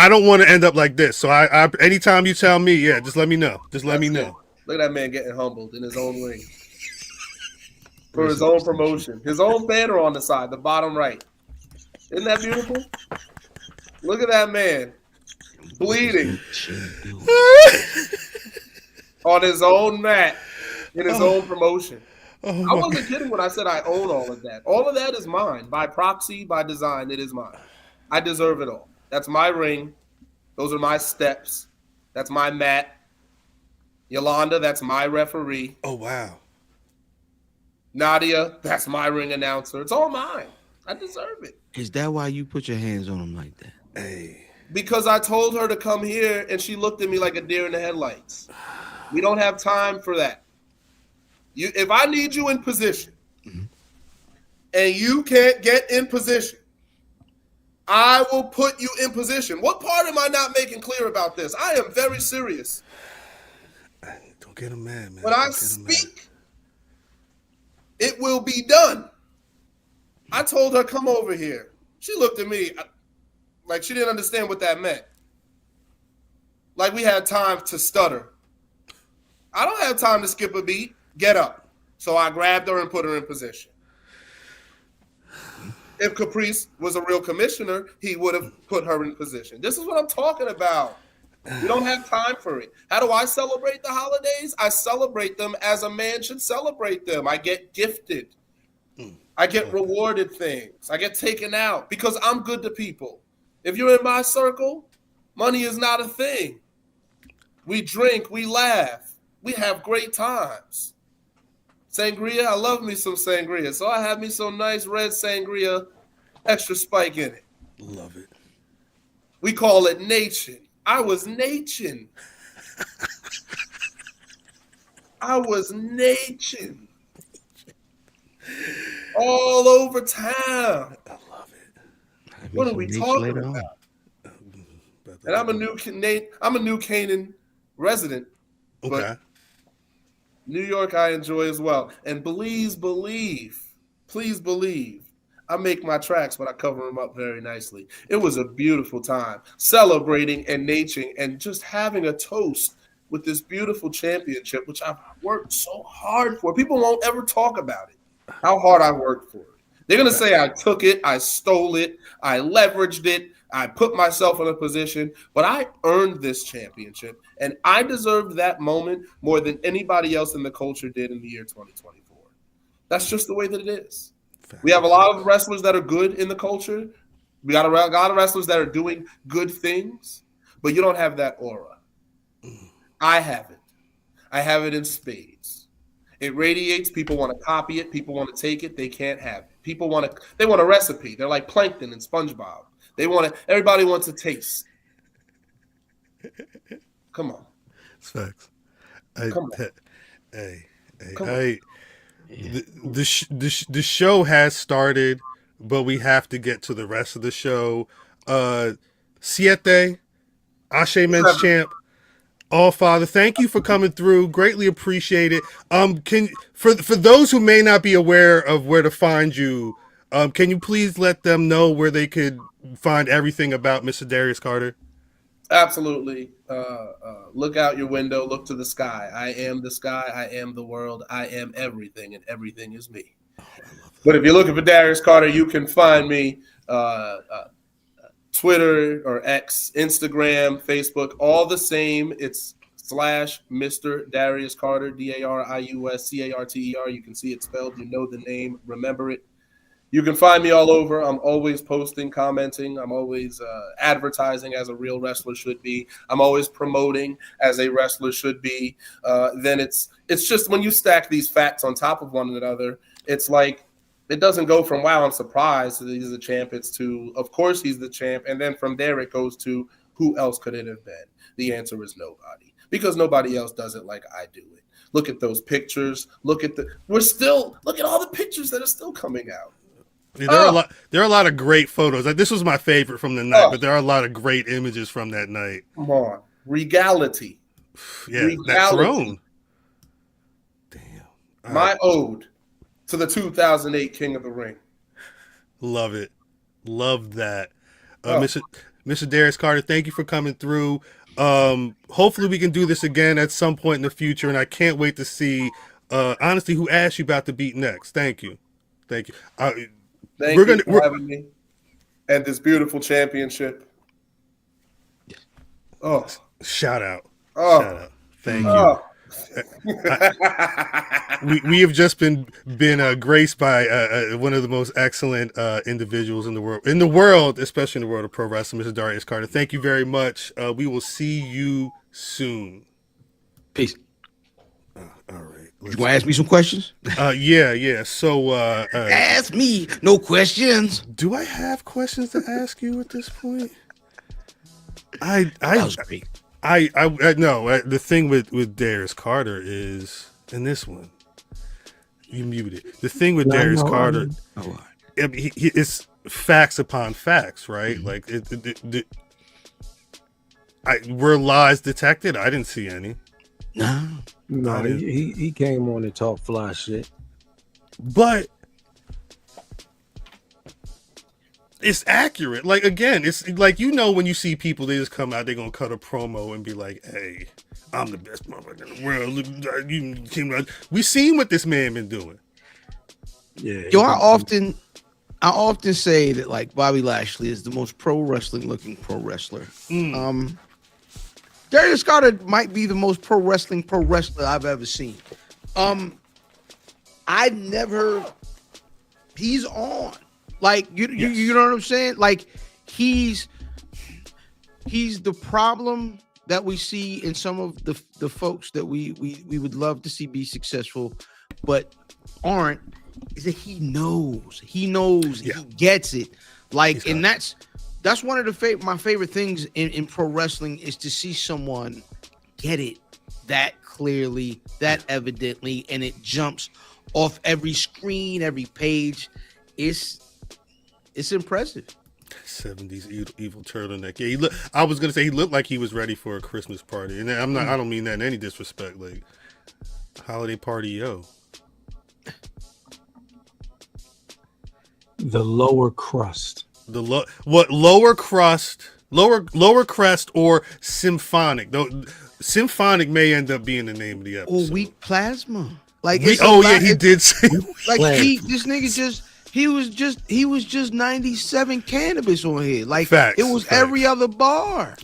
Speaker 2: don't want to end up like this. So I anytime you tell me, yeah, just let me know. Just let me know.
Speaker 3: Look at that man getting humbled in his own ring. For his own promotion. His own banner on the side, the bottom right. Isn't that beautiful? Look at that man bleeding on his own mat in his own promotion. I wasn't kidding when I said I own all of that. All of that is mine. By proxy, by design, it is mine. I deserve it all. That's my ring. Those are my steps. That's my mat. Yolanda, that's my referee.
Speaker 2: Oh, wow.
Speaker 3: Nadia, that's my ring announcer. It's all mine. I deserve it.
Speaker 1: Is that why you put your hands on him like that?
Speaker 2: Hey.
Speaker 3: Because I told her to come here, and she looked at me like a deer in the headlights. We don't have time for that. If I need you in position, and you can't get in position, I will put you in position. What part am I not making clear about this? I am very serious.
Speaker 2: Don't get him mad, man.
Speaker 3: When I speak, it will be done. I told her, come over here. She looked at me like she didn't understand what that meant. Like we had time to stutter. I don't have time to skip a beat. Get up. So I grabbed her and put her in position. If Caprice was a real commissioner, he would have put her in position. This is what I'm talking about. We don't have time for it. How do I celebrate the holidays? I celebrate them as a man should celebrate them. I get gifted. I get rewarded things. I get taken out because I'm good to people. If you're in my circle, money is not a thing. We drink, we laugh, we have great times. Sangria, I love me some sangria. So I have me some nice red sangria, extra spike in it.
Speaker 2: Love it.
Speaker 3: We call it nation. I was nation. I was nation. All over town.
Speaker 2: I love it.
Speaker 3: What are we talking about? And I'm a New Canaan resident.
Speaker 2: Okay.
Speaker 3: But New York I enjoy as well. And please believe, I make my tracks, but I cover them up very nicely. It was a beautiful time celebrating and nature and just having a toast with this beautiful championship, which I've worked so hard for. People won't ever talk about it, how hard I worked for it. They're going to say I took it, I stole it, I leveraged it, I put myself in a position, but I earned this championship, and I deserved that moment more than anybody else in the culture did in the year 2024. That's just the way that it is. We have a lot of wrestlers that are good in the culture. We got a lot of wrestlers that are doing good things, but you don't have that aura. I have it. I have it in spades. It radiates. People want to copy it. People want to take it. They can't have it. They want a recipe. They're like Plankton and SpongeBob. Everybody wants a taste. Come on.
Speaker 2: It's facts.
Speaker 3: Come on.
Speaker 2: The show has started, but we have to get to the rest of the show. Siete, Ashe Men's Champ, All Father, thank you for coming through. Greatly appreciate it. For those who may not be aware of where to find you, can you please let them know where they could find everything about Mr. Darius Carter?
Speaker 3: Absolutely. Look out your window. Look to the sky. I am the sky. I am the world. I am everything, and everything is me. But if you're looking for Darius Carter, you can find me Twitter or X, Instagram, Facebook, all the same. It's /Mr. Darius Carter, DARIUSCARTER. You can see it spelled. You know the name. Remember it. You can find me all over. I'm always posting, commenting. I'm always advertising as a real wrestler should be. I'm always promoting as a wrestler should be. Then it's just when you stack these facts on top of one another, it's like it doesn't go from, wow, I'm surprised that he's the champ. It's to, of course, he's the champ. And then from there, it goes to who else could it have been? The answer is nobody, because nobody else does it like I do it. Look at those pictures. Look at all the pictures that are still coming out.
Speaker 2: Yeah, there are a lot of great photos. Like, this was my favorite from the night, but there are a lot of great images from that night.
Speaker 3: Come on. Regality.
Speaker 2: Yeah, that throne. Damn.
Speaker 3: My ode to the 2008 King of the Ring.
Speaker 2: Love it. Love that. Mr. Darius Carter, thank you for coming through. Hopefully we can do this again at some point in the future, and I can't wait to see, honestly, who asked you about to beat next. Thank you. Thank you.
Speaker 3: Thank you for having me and this beautiful championship. Oh,
Speaker 2: shout out!
Speaker 3: Oh,
Speaker 2: shout out! Thank you. We have just been graced by one of the most excellent individuals in the world, especially in the world of pro wrestling, Mr. Darius Carter. Thank you very much. We will see you soon.
Speaker 1: Peace.
Speaker 2: All right.
Speaker 1: You want to ask me some questions?
Speaker 2: Yeah. So
Speaker 1: ask me no questions.
Speaker 2: Do I have questions to ask you at this point?
Speaker 1: That was great.
Speaker 2: No. The thing with Darius Carter is, and this one, you muted. The thing with Darius Carter, it's facts upon facts, right?
Speaker 1: Mm-hmm.
Speaker 2: Like were lies detected? I didn't see any.
Speaker 4: No, he came on and talked fly shit.
Speaker 2: But It's accurate. Like, again, it's like, when you see people, they just come out, they're gonna cut a promo and be like, "Hey, I'm the best motherfucker in the world." We seen what this man been doing.
Speaker 4: Yeah.
Speaker 1: Yo, I often say that like Bobby Lashley is the most pro wrestling looking pro wrestler. Darius Carter might be the most pro wrestler I've ever seen. He's on. Like you know what I'm saying? Like he's the problem that we see in some of the folks that we would love to see be successful, but aren't. Is that he knows, he gets it. Like, and that's one of my favorite things in pro wrestling is to see someone get it that clearly, that evidently, and it jumps off every screen, every page. It's impressive.
Speaker 2: 70s evil turtleneck. Yeah, I was gonna say he looked like he was ready for a Christmas party, and I don't mean that in any disrespect. Like holiday party, yo.
Speaker 4: The lower crust.
Speaker 2: Lower crust, lower crest, or symphonic. Though symphonic may end up being the name of the episode.
Speaker 1: Or weak plasma. Like
Speaker 2: he did say
Speaker 1: like this nigga he was just 97 cannabis on here. Like
Speaker 2: facts,
Speaker 1: it was
Speaker 2: facts.
Speaker 1: every other bar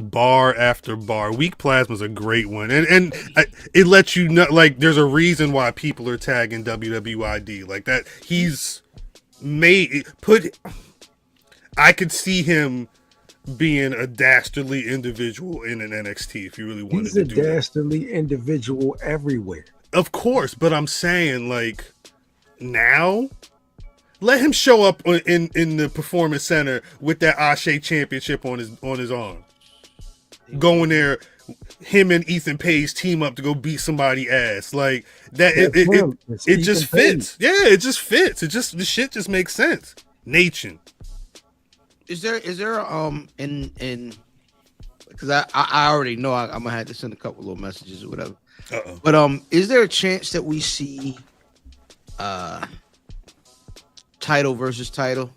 Speaker 2: after bar. Weak plasma's a great one, and it lets you know like there's a reason why people are tagging WWID like that. He's I could see him being a dastardly individual in an NXT if you really wanted to do that.
Speaker 4: He's a dastardly individual everywhere.
Speaker 2: Of course, but I'm saying like now, let him show up in the Performance Center with that Ashe Championship on his arm. Going there, him and Ethan Page team up to go beat somebody ass like that. It just fits. Yeah, it just fits. The shit just makes sense. Nation.
Speaker 1: Is there in because I already know I'm gonna have to send a couple little messages or whatever. But is there a chance that we see title versus title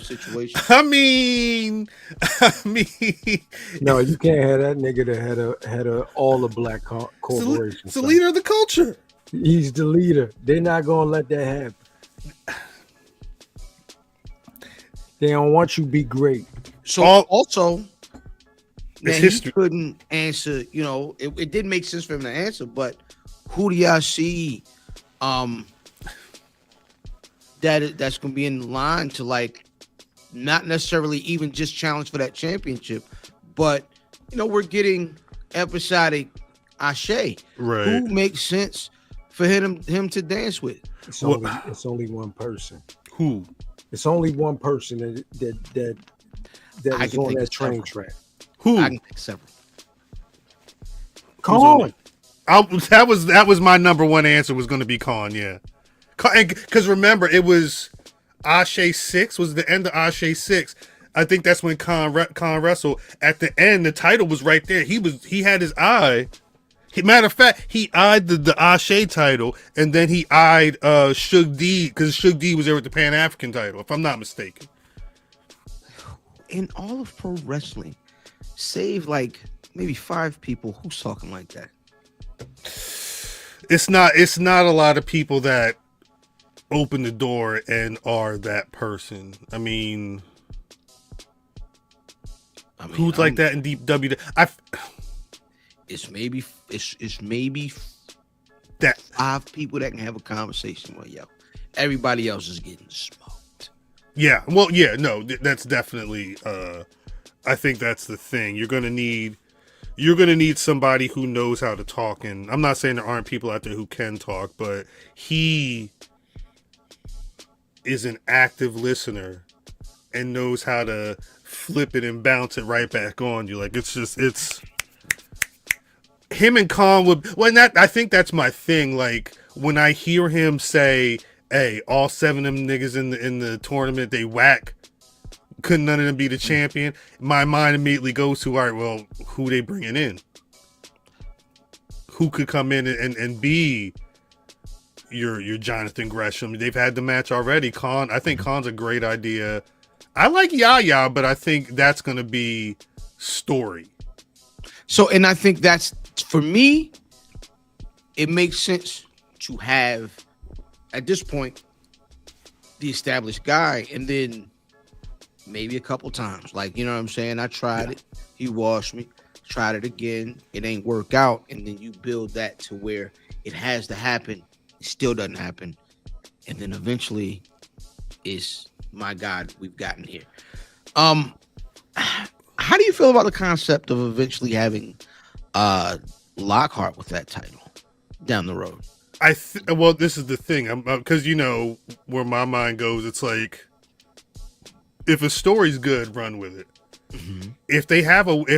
Speaker 1: situation?
Speaker 2: I mean,
Speaker 4: no, you can't have that nigga that had a all the black corporation.
Speaker 2: It's the leader of the culture.
Speaker 4: He's the leader. They're not gonna let that happen. They don't want you to be great.
Speaker 1: So also, man, he couldn't answer. You know, it didn't make sense for him to answer. But who do y'all see? That's gonna be in line to like, not necessarily even just challenge for that championship, but we're getting episodic Ashe.
Speaker 2: Right.
Speaker 1: Who makes sense for him to dance with?
Speaker 4: It's only one person.
Speaker 2: Who?
Speaker 4: It's only one person that is on that train track.
Speaker 2: Who?
Speaker 1: I can think several.
Speaker 4: Khan.
Speaker 2: That was my number one answer was going to be Khan. Yeah, because remember it was Ashe 6 was the end of Ashe 6. I think that's when Khan wrestled. At the end, the title was right there. He had his eye. Matter of fact, he eyed the Ashe title, and then he eyed Shug D, because Shug D was there with the Pan African title, if I'm not mistaken.
Speaker 1: In all of pro wrestling, save like maybe 5 people who's talking like that.
Speaker 2: It's not a lot of people that open the door and are that person. I mean who's like that in deep WWE?
Speaker 1: It's maybe
Speaker 2: that
Speaker 1: 5 people that can have a conversation with everybody else is getting smoked.
Speaker 2: Yeah, well, yeah, no, that's definitely. I think that's the thing. You're gonna need somebody who knows how to talk, and I'm not saying there aren't people out there who can talk, but he is an active listener and knows how to flip it and bounce it right back on you. Like it's. Him and Khan I think that's my thing. Like when I hear him say, "Hey, all 7 of them niggas in the tournament, they whack. Couldn't none of them be the champion?" My mind immediately goes to, all right, well, who they bringing in? Who could come in and be your Jonathan Gresham? They've had the match already. I think Khan's a great idea. I like Yaya, but I think that's going to be story.
Speaker 1: So, and I think that's, for me, it makes sense to have, at this point, the established guy, and then maybe a couple times. Like, you know what I'm saying? I tried it. He washed me. Tried it again. It ain't work out. And then you build that to where it has to happen. It still doesn't happen. And then eventually is, my God, we've gotten here. How do you feel about the concept of eventually having Lockhart with that title down the road?
Speaker 2: Well, this is the thing, because you know where my mind goes. It's like, if a story's good, run with it. Mm-hmm. If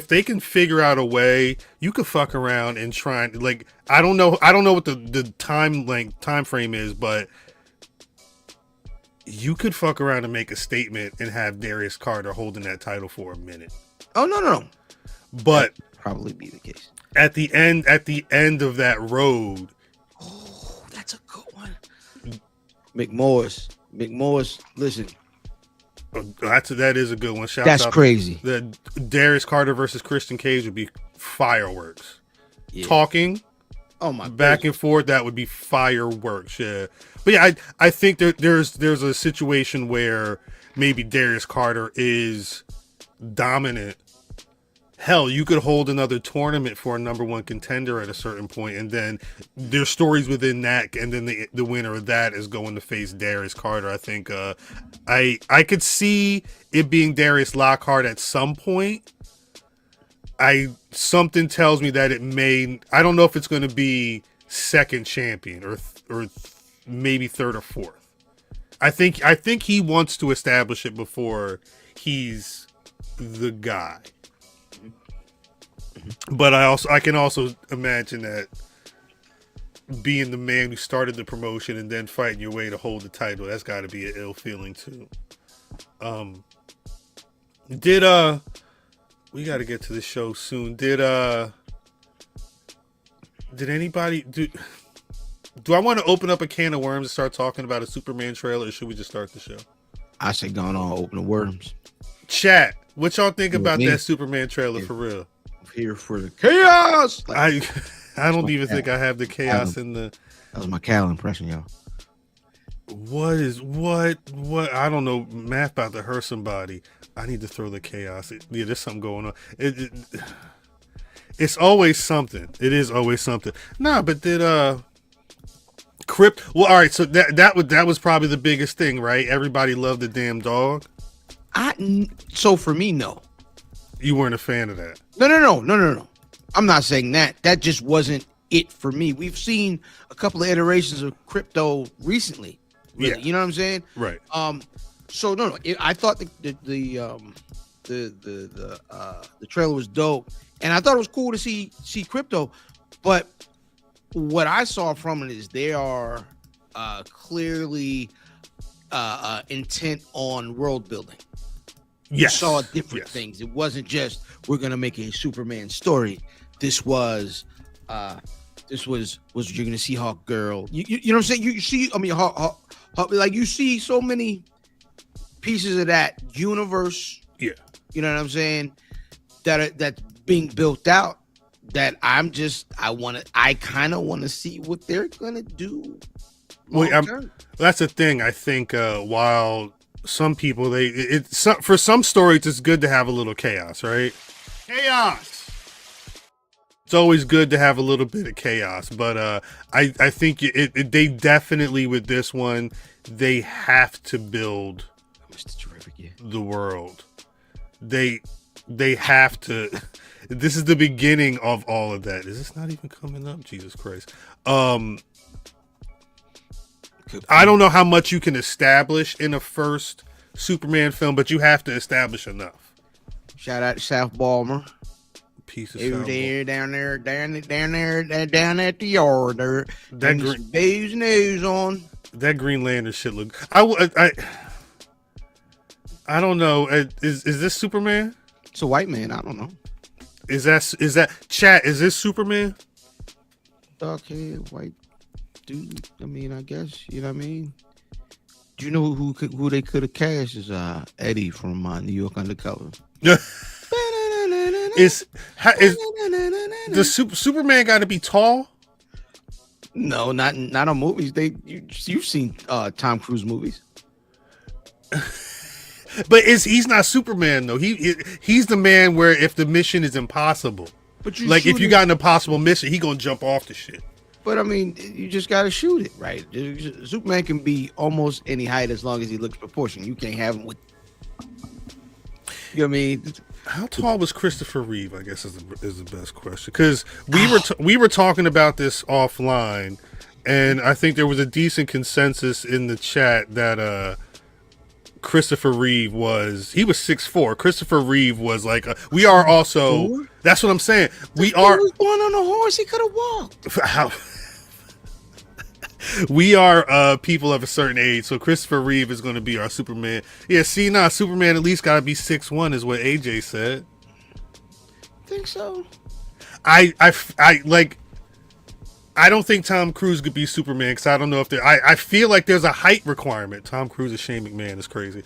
Speaker 2: they can figure out a way, you could fuck around and try and, like, I don't know what the time frame is, but you could fuck around and make a statement and have Darius Carter holding that title for a minute.
Speaker 1: Oh no.
Speaker 2: But
Speaker 1: that'd probably be the case. At
Speaker 2: the end of that road.
Speaker 1: Oh, that's a good one. McMorris, listen.
Speaker 2: That is a good one.
Speaker 1: That's crazy.
Speaker 2: The Darius Carter versus Christian Cage would be fireworks.
Speaker 1: Yeah.
Speaker 2: Talking, back and forth, that would be fireworks. Yeah, but yeah, I think there's a situation where maybe Darius Carter is dominant. Hell, you could hold another tournament for a number one contender at a certain point, and then there's stories within that, and then the winner of that is going to face Darius Carter. I think I could see it being Darius Lockhart at some point. Something tells me that it may. I don't know if it's going to be second champion or maybe third or fourth. I think he wants to establish it before he's the guy. But I can also imagine that being the man who started the promotion and then fighting your way to hold the title, that's got to be an ill feeling too. We got to get to the show soon. Did anybody do I want to open up a can of worms and start talking about a Superman trailer, or should we just start the show?
Speaker 1: I say go on, open the worms.
Speaker 2: Chat, what y'all think about that Superman trailer for real?
Speaker 1: Here for the chaos.
Speaker 2: I don't even think I have the chaos in the.
Speaker 1: That was my Cal impression, y'all.
Speaker 2: What? I don't know. Math about to hurt somebody. I need to throw the chaos. There's something going on. It's always something. It is always something. Nah, but did Crypt? Well, all right. So that was probably the biggest thing, right? Everybody loved the damn dog.
Speaker 1: So for me, no.
Speaker 2: You weren't a fan of that.
Speaker 1: No. I'm not saying that. That just wasn't it for me. We've seen a couple of iterations of Crypto recently. Really, yeah. You know what I'm saying?
Speaker 2: Right.
Speaker 1: So no. I thought the trailer was dope, and I thought it was cool to see Crypto. But what I saw from it is they are clearly intent on world building. You saw different things. It wasn't just we're gonna make a Superman story. This was what you're gonna see Hawk Girl. You know what I'm saying? You see, I mean, Hawk, like you see so many pieces of that universe. Yeah. You know what I'm saying? That's being built out. That I kind of want to see what they're gonna do.
Speaker 2: That's the thing. I think while some people for some stories it's good to have a little chaos, right? Chaos. It's always good to have a little bit of chaos, but I think they definitely, with this one, they have to build the world. They have to. This is the beginning of all of that. Is this not even coming up? Jesus Christ. I don't know how much you can establish in a first Superman film, but you have to establish enough.
Speaker 1: Shout out to South Balmer.
Speaker 2: Piece of
Speaker 1: South down there at the yard there. That green booze news on.
Speaker 2: That Green Lantern shit look. I don't know. Is this Superman?
Speaker 1: It's a white man. I don't know.
Speaker 2: Is that chat? Is this Superman?
Speaker 1: Dark hair, white dude. I mean, I guess, you know what I mean? Do you know who they could have cast is Eddie from New York Undercover.
Speaker 2: Is the Superman got to be tall?
Speaker 1: No, not on movies. You've seen Tom Cruise movies.
Speaker 2: But he's not Superman though. He's the man where if the mission is impossible,
Speaker 1: but
Speaker 2: like if you got an impossible mission, he gonna jump off the shit.
Speaker 1: But I mean, you just gotta shoot it right. Superman can be almost any height as long as he looks proportional. You can't have him with. You know what I mean?
Speaker 2: How tall was Christopher Reeve? I guess is the best question, because we were talking about this offline, and I think there was a decent consensus in the chat that Christopher Reeve was 6'4". Christopher Reeve was like we are also. 6'4"? That's what I'm saying. We are
Speaker 1: going on a horse. He could have walked.
Speaker 2: How? We are people of a certain age, so Christopher Reeve is going to be our Superman. Yeah, see, Superman at least got to be 6'1", is what AJ said.
Speaker 1: Think so?
Speaker 2: I don't think Tom Cruise could be Superman because I don't know if I feel like there's a height requirement. Tom Cruise is Shane McMahon is crazy.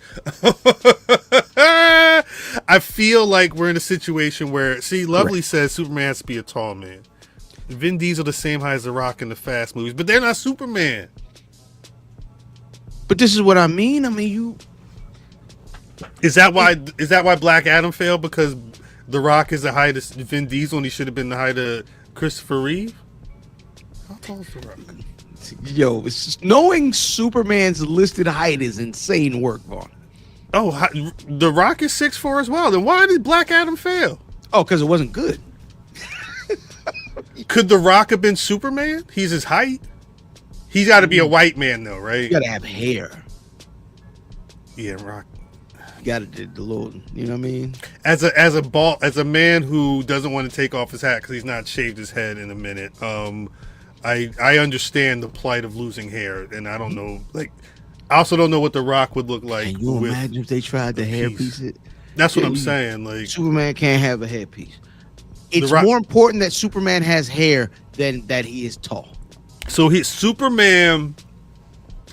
Speaker 2: I feel like we're in a situation where Lovely says Superman has to be a tall man. Vin Diesel the same height as The Rock in the Fast movies, but they're not Superman.
Speaker 1: But this is what I mean. I mean, you.
Speaker 2: Is that why Black Adam failed? Because The Rock is the height of Vin Diesel and he should have been the height of Christopher Reeve? How tall is The Rock?
Speaker 1: Yo, knowing Superman's listed height is insane work, Vaughn.
Speaker 2: Oh, The Rock is 6'4" as well. Then why did Black Adam fail?
Speaker 1: Oh, because it wasn't good.
Speaker 2: Could The Rock have been Superman? He's his height. He's got to be a white man, though, right?
Speaker 1: You got to have hair.
Speaker 2: Yeah, Rock.
Speaker 1: You got to do the little, you know what I mean?
Speaker 2: As a man who doesn't want to take off his hat because he's not shaved his head in a minute. I understand the plight of losing hair, and I don't know. Like, I also don't know what The Rock would look like.
Speaker 1: Can you imagine if they tried to hairpiece it?
Speaker 2: That's what I'm saying. Like,
Speaker 1: Superman can't have a hairpiece. It's more important that Superman has hair than that he is tall.
Speaker 2: So Superman,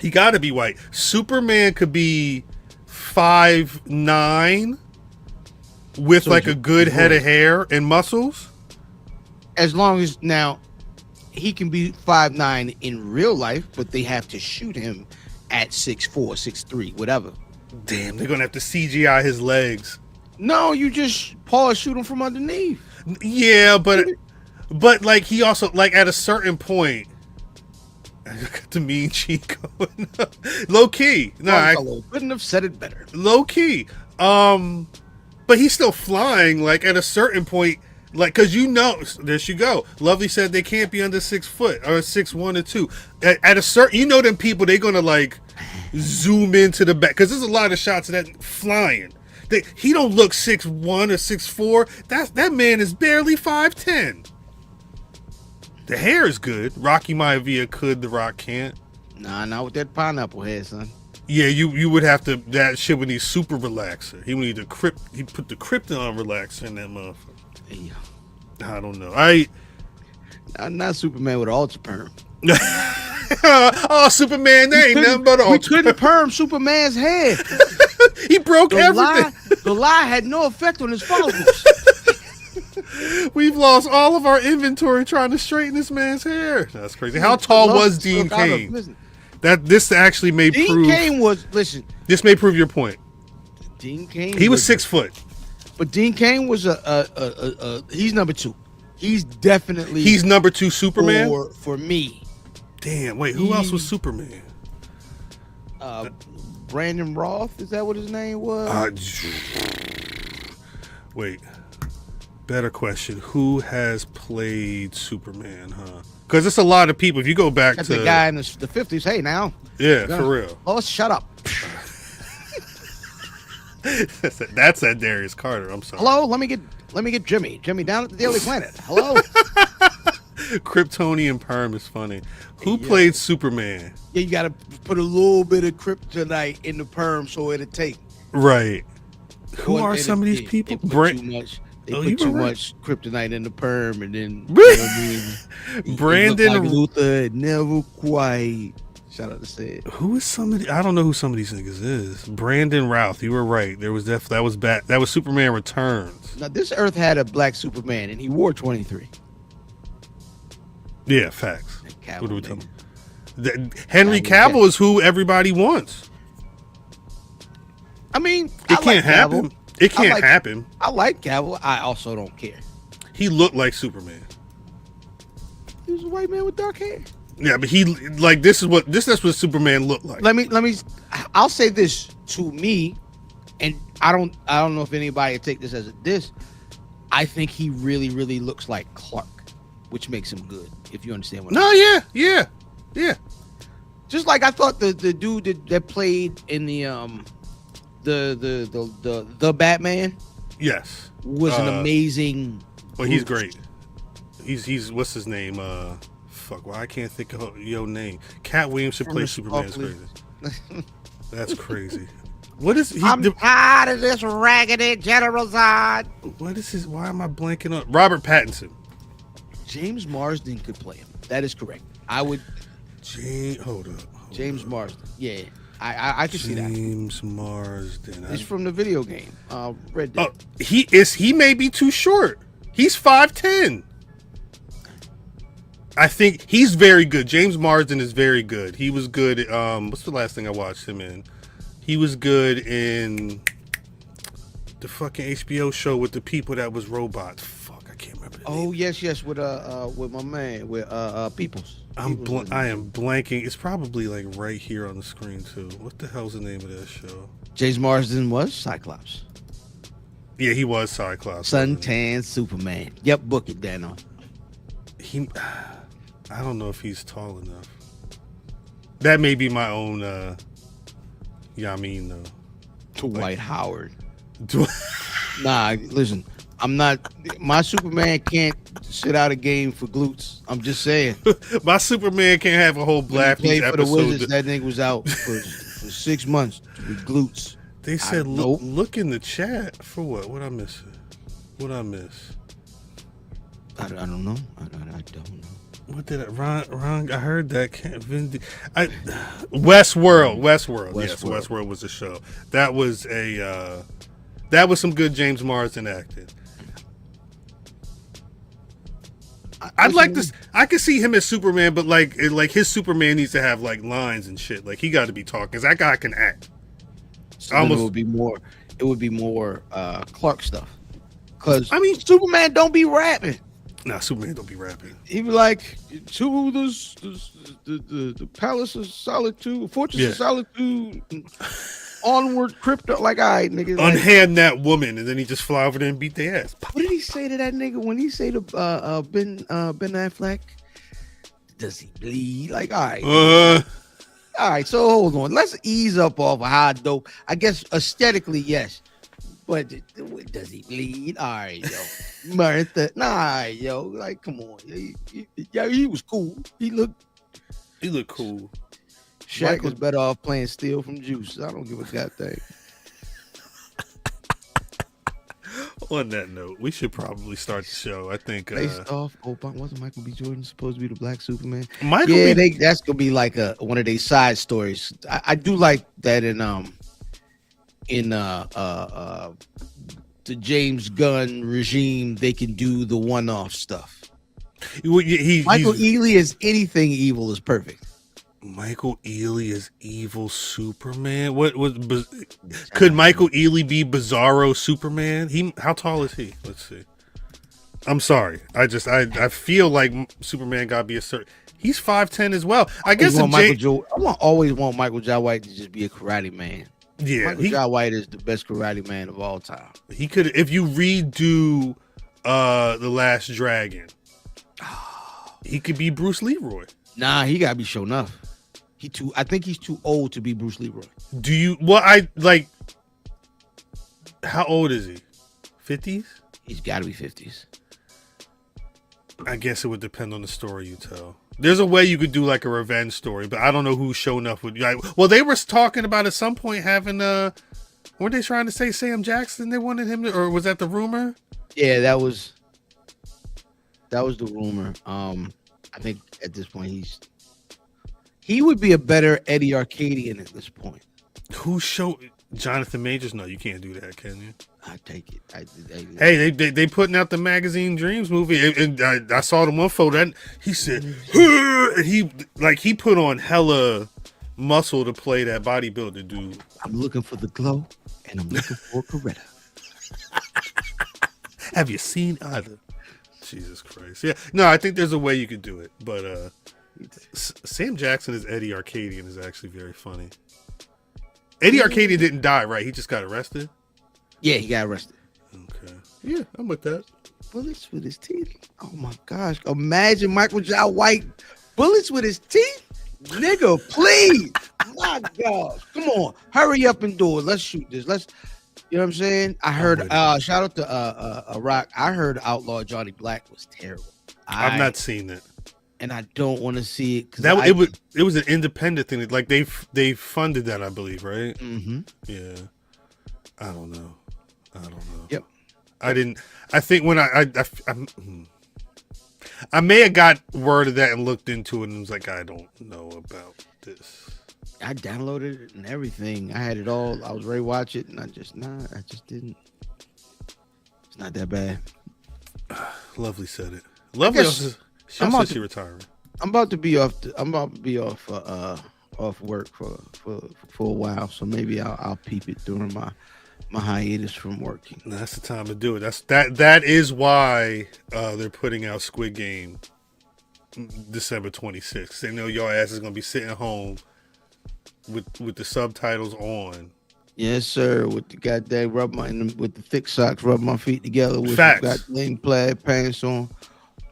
Speaker 2: he got to be white. Superman could be 5'9" with like a good head of hair and muscles.
Speaker 1: As long as now he can be 5'9" in real life, but they have to shoot him at 6'4", 6'3", whatever.
Speaker 2: Damn, they're gonna have to CGI his legs.
Speaker 1: No, you just shoot him from underneath.
Speaker 2: Yeah, but like he also like at a certain point. I got the mean cheek going up. Low key. No, I
Speaker 1: couldn't have said it better.
Speaker 2: Low key. But he's still flying. Like at a certain point, like because there she go. Lovely said they can't be under 6 foot or 6'1" or 2. At a certain, them people they're gonna like zoom into the back because there's a lot of shots of that flying. He don't look 6'1" or 6'4". That man is barely 5'10". The hair is good. Rocky Maivia could. The Rock can't.
Speaker 1: Nah, not with that pineapple head, son.
Speaker 2: Yeah, you would have to. That shit would need super relaxer. He would need he put the Krypton relaxer in that motherfucker.
Speaker 1: Yeah.
Speaker 2: I don't know.
Speaker 1: Not Superman with ultra perm.
Speaker 2: Oh, Superman, they ain't nothing but
Speaker 1: we couldn't perm Superman's head.
Speaker 2: He broke everything.
Speaker 1: The lie had no effect on his follicles.
Speaker 2: We've lost all of our inventory trying to straighten this man's hair. That's crazy. How tall was Dean Cain? This actually may prove.
Speaker 1: Dean Cain was
Speaker 2: This may prove your point.
Speaker 1: Dean Cain.
Speaker 2: He was 6 foot.
Speaker 1: But Dean Cain was he's number 2. He's
Speaker 2: number 2 Superman
Speaker 1: for me.
Speaker 2: Damn, wait, who else was Superman?
Speaker 1: Brandon Roth, is that what his name was?
Speaker 2: Wait, better question. Who has played Superman, huh? Because it's a lot of people. If you go back
Speaker 1: That's
Speaker 2: to
Speaker 1: the guy in the 50s. Hey, now.
Speaker 2: Yeah, for real.
Speaker 1: Oh, shut up.
Speaker 2: That's that Darius Carter. I'm sorry.
Speaker 1: Hello, let me get Jimmy. Jimmy down at the Daily Planet. Hello.
Speaker 2: Kryptonian perm is funny. Who played Superman?
Speaker 1: Yeah, you got to put a little bit of kryptonite in the perm so it'll take.
Speaker 2: Right. Who are some of these people?
Speaker 1: They put too much kryptonite in the perm, and then you know what I mean?
Speaker 2: Brandon
Speaker 1: Luther never quite Shout out to Sid.
Speaker 2: Who is somebody? I don't know who some of these niggas is. Brandon Routh. You were right. There was that was bad. That was Superman Returns.
Speaker 1: Now this Earth had a black Superman, and he wore 23.
Speaker 2: Yeah, facts.
Speaker 1: Cavill,
Speaker 2: What are we talking about? Henry Cavill is who everybody wants.
Speaker 1: I mean,
Speaker 2: it can't happen.
Speaker 1: Cavill.
Speaker 2: It can't happen.
Speaker 1: I like Cavill. I also don't care.
Speaker 2: He looked like Superman.
Speaker 1: He was a white man with dark hair.
Speaker 2: Yeah, but he like this is what Superman looked like.
Speaker 1: Let me. I'll say this to me, and I don't know if anybody would take this as a diss. I think he really, really looks like Clark, which makes him good. If you understand what.
Speaker 2: Yeah.
Speaker 1: Just like I thought the dude that played in the Batman.
Speaker 2: Yes.
Speaker 1: Was an amazing.
Speaker 2: Well, he's great. He's what's his name? Fuck. Well, I can't think of your name. Cat Williams should play Superman. Is crazy. That's crazy. What is he?
Speaker 1: I'm tired of this raggedy General Zod.
Speaker 2: What is his? Why am I blanking on Robert Pattinson?
Speaker 1: James Marsden could play him. That is correct. I would.
Speaker 2: Hold up.
Speaker 1: James Marsden. Yeah, I can see that.
Speaker 2: James Marsden.
Speaker 1: He's from the video game. Red Dead.
Speaker 2: Oh, he may be too short. He's 5'10". I think he's very good. James Marsden is very good. He was good at, what's the last thing I watched him in? He was good in the fucking HBO show with the people that was robots. Fuck, I can't remember.
Speaker 1: Yes, with my man, with Peoples.
Speaker 2: I am blanking. It's probably like right here on the screen too. What the hell's the name of that show?
Speaker 1: James Marsden was Cyclops.
Speaker 2: Yeah, he was Cyclops.
Speaker 1: Suntan Superman. Yep, book it, Dano.
Speaker 2: I don't know if he's tall enough. That may be my own Yamin though.
Speaker 1: Dwight Howard. Nah, listen. I'm not. My Superman can't sit out a game for glutes. I'm just saying.
Speaker 2: My Superman can't have a whole Black
Speaker 1: episode. For the Wizards, that nigga was out for 6 months with glutes.
Speaker 2: They said, look in the chat for what? What I miss?
Speaker 1: I don't know. I don't know.
Speaker 2: What did Ron? I heard that. Westworld. Yes, Westworld was a show. That was some good James Marsden acting. I'd like this. I could see him as Superman, but like his Superman needs to have like lines and shit. Like he got to be talking. Cause that guy can act.
Speaker 1: So it would be more Clark stuff. Cause I mean, Superman don't be rapping.
Speaker 2: Nah, Superman don't be rapping.
Speaker 1: He be like, to the Palace of Solitude, Fortress of Solitude, onward crypto. Like, all right, nigga.
Speaker 2: Unhand that woman, and then he just fly over there and beat their ass.
Speaker 1: What did he say to that nigga when he say to Ben Affleck? Does he bleed? Like, all right. All right, so hold on. Let's ease up off of how dope. I guess aesthetically, yes. But does he bleed? All right, yo. Martha. Nah, yo. Like, come on. He was cool. He looked
Speaker 2: cool.
Speaker 1: Shaq was better off playing Steel from Juice. I don't give a goddamn.
Speaker 2: On that note, we should probably start the show. I think
Speaker 1: based off wasn't Michael B. Jordan supposed to be the Black Superman? That's gonna be like one of their side stories. I do like that in the James Gunn regime, they can do the one-off stuff. Michael Ealy as anything evil is perfect.
Speaker 2: Michael Ealy is evil Superman. Could Michael Ealy be Bizarro Superman? How tall is he? Let's see. I'm sorry. I feel like Superman gotta be a certain. He's 5'10" as well. I guess
Speaker 1: I always want Michael Jai White to just be a karate man.
Speaker 2: Yeah,
Speaker 1: Michael Jai White is the best karate man of all time. He
Speaker 2: could, if you redo The Last Dragon, he could be Bruce Leroy.
Speaker 1: Nah, he gotta be show enough. I think he's too old to be Bruce Leroy.
Speaker 2: How old is he? 50s?
Speaker 1: He's gotta be 50s.
Speaker 2: I guess it would depend on the story you tell. There's a way you could do like a revenge story, but I don't know who show enough would. Well, they were talking about at some point having weren't they trying to say Sam Jackson? They wanted him to, or was that the rumor?
Speaker 1: Yeah, that was the rumor. I think at this point He would be a better Eddie Arcadian at this point.
Speaker 2: Who showed Jonathan Majors? No, you can't do that, can you?
Speaker 1: I take it.
Speaker 2: Hey, they putting out the Magazine Dreams movie, and I saw the one photo and he said, and he put on hella muscle to play that bodybuilder dude.
Speaker 1: I'm looking for the glow, and I'm looking for Coretta.
Speaker 2: Have you seen either? Jesus Christ! Yeah, no, I think there's a way you could do it, but Sam Jackson as Eddie Arcadian is actually very funny. Eddie Arcadian didn't die, right? He just got arrested.
Speaker 1: Yeah, he got arrested.
Speaker 2: Okay. Yeah, I'm with that.
Speaker 1: Bullets with his teeth. Oh my gosh! Imagine Michael J. White bullets with his teeth, nigga. Please, my gosh! Come on, hurry up and do it. Let's shoot this. Let's. You know what I'm saying? I heard. Shout out to Rock. I heard Outlaw Johnny Black was terrible.
Speaker 2: I've not seen it,
Speaker 1: and I don't want to see it because
Speaker 2: it was an independent thing. Like they funded that, I believe, right?
Speaker 1: Mm-hmm.
Speaker 2: Yeah. I don't know.
Speaker 1: Yep.
Speaker 2: I didn't. I think when I may have got word of that and looked into it and was like, I don't know about this.
Speaker 1: I downloaded it and everything. I had it all. I was ready to watch it, and I just didn't. It's not that bad.
Speaker 2: Lovely said it. Lovely. She retiring.
Speaker 1: I'm about to be off. Off work for a while, so maybe I'll peep it during my hiatus from working.
Speaker 2: That's the time to do it. That is why they're putting out Squid Game December 26th. They know your ass is gonna be sitting home with the subtitles on.
Speaker 1: Yes, sir. With the goddamn with the thick socks, rub my feet together with
Speaker 2: Facts.
Speaker 1: the goddamn plaid pants on,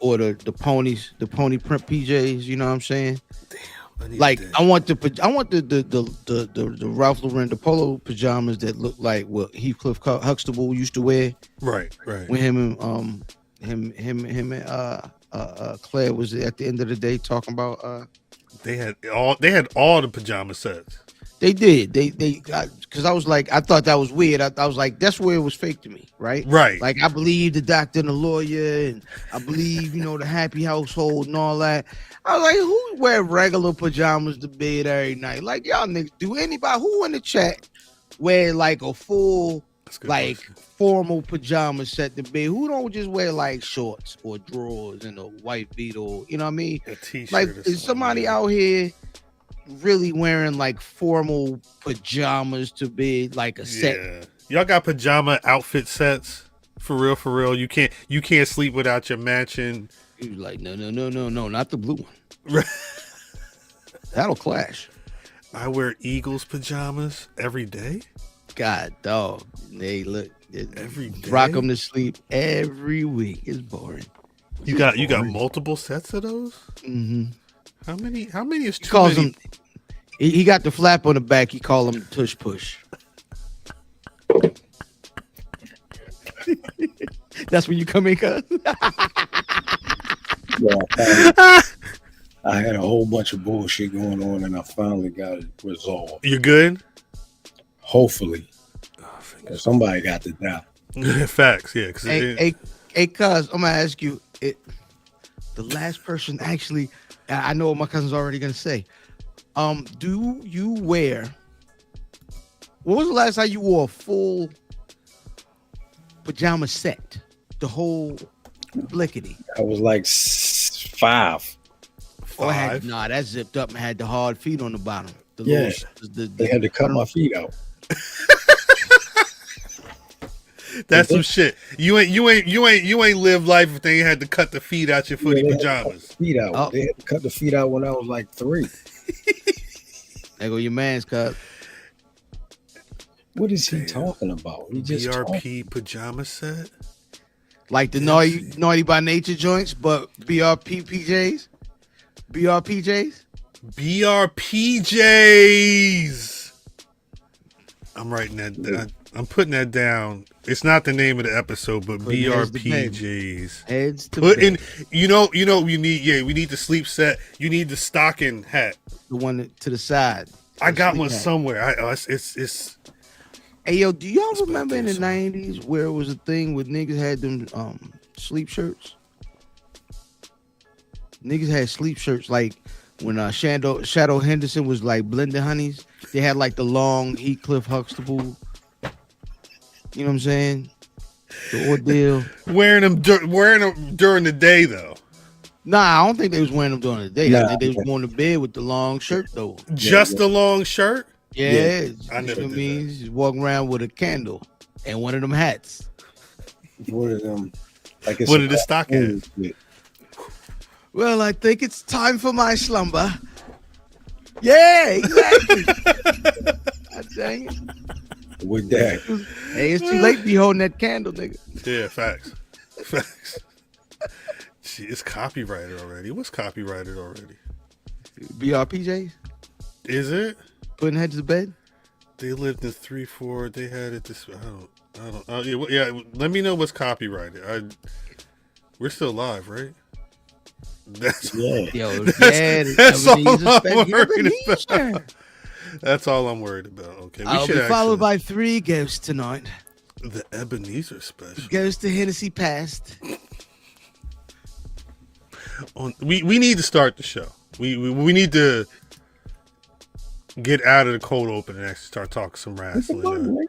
Speaker 1: or the pony print PJs. You know what I'm saying? Damn. Like I want the Ralph Lauren, the polo pajamas that look like what Heathcliff Huxtable used to wear.
Speaker 2: Right.
Speaker 1: When him and Claire was at the end of the day talking about.
Speaker 2: They had all the pajama sets.
Speaker 1: They did. They because I was like, I thought that was weird. I was like, that's where it was fake to me, right?
Speaker 2: Right.
Speaker 1: Like I believe the doctor and the lawyer, and I believe the happy household and all that. I was like, who wear regular pajamas to bed every night? Like y'all niggas, do anybody who in the chat wear like a full like formal pajama set to bed? Who don't just wear like shorts or drawers and a white beetle? You know what I mean?
Speaker 2: A t-shirt.
Speaker 1: Like is somebody out here really wearing like formal pajamas to bed, like a set?
Speaker 2: Yeah. Y'all got pajama outfit sets for real. You can't sleep without your matching.
Speaker 1: He was like, no, not the blue one. That'll clash.
Speaker 2: I wear Eagles pajamas every day.
Speaker 1: God, dog. They look
Speaker 2: every day.
Speaker 1: Rock them to sleep every week. It's boring.
Speaker 2: You got multiple sets of those?
Speaker 1: Mm-hmm.
Speaker 2: How many is too
Speaker 1: calls
Speaker 2: many?
Speaker 1: Them, he got the flap on the back. He call them tush push. That's when you come in, cuz.
Speaker 4: I had a whole bunch of bullshit going on, and I finally got it resolved.
Speaker 2: You good?
Speaker 4: Hopefully. Somebody got the doubt.
Speaker 2: Facts, yeah.
Speaker 1: Hey, cuz, I'm gonna ask you. The last person actually, I know what my cousin's already gonna say. Do you wear? When was the last time you wore a full pajama set? The whole blickety.
Speaker 4: I was like 5.
Speaker 1: Nah, that zipped up and had the hard feet on the bottom.
Speaker 4: They had to cut my feet out.
Speaker 2: That's some shit. You ain't live life if they ain't had to cut the feet out your footy pajamas.
Speaker 4: Feet out. Oh. They had to cut the feet out when I was like 3.
Speaker 1: There go your man's cut.
Speaker 4: What is he talking about? He just
Speaker 2: BRP pajama set?
Speaker 1: Like the naughty by nature joints, but BRP PJs? BRPJs?
Speaker 2: BRPJs. I'm writing that. I'm putting that down. It's not the name of the episode, but BRPJs.
Speaker 1: Heads to
Speaker 2: put
Speaker 1: bed.
Speaker 2: in. You know. We need. Yeah, we need the sleep set. You need the stocking hat.
Speaker 1: The one to the side.
Speaker 2: I got one somewhere. It's.
Speaker 1: Hey yo, do y'all remember in the 90s where it was a thing where niggas had them sleep shirts? Niggas had sleep shirts like when Shadow Henderson was like blending honeys, they had like the long Heathcliff Huxtable. You know what I'm saying? The ordeal.
Speaker 2: Wearing them during the day though.
Speaker 1: Nah, I don't think they was wearing them during the day.
Speaker 4: Nah.
Speaker 1: I think they was going to bed with the long shirt though.
Speaker 2: Just the long shirt.
Speaker 1: Yeah,
Speaker 2: I never did that.
Speaker 1: Just walking around with a candle and one of them hats.
Speaker 4: One of them. Like
Speaker 2: One of the stock hats.
Speaker 1: Well, I think it's time for my slumber. Yeah, exactly. God dang it.
Speaker 4: With that.
Speaker 1: Hey, it's too late to be holding that candle, nigga.
Speaker 2: Yeah, facts. Facts. Gee, it's copyrighted already. What's copyrighted already?
Speaker 1: BRPJs?
Speaker 2: Is it?
Speaker 1: Putting heads to bed?
Speaker 2: They lived in 3-4. They had it this. I don't. Yeah. Let me know what's copyrighted. We're still live, right? That's
Speaker 1: Yo,
Speaker 2: that's all I'm worried about. That's all I'm worried about. Okay,
Speaker 1: I'll be followed by 3 ghosts tonight.
Speaker 2: The Ebenezer special.
Speaker 1: Goes to Hennessy Past.
Speaker 2: We need to start the show. We need to get out of the cold open and actually start talking some wrestling.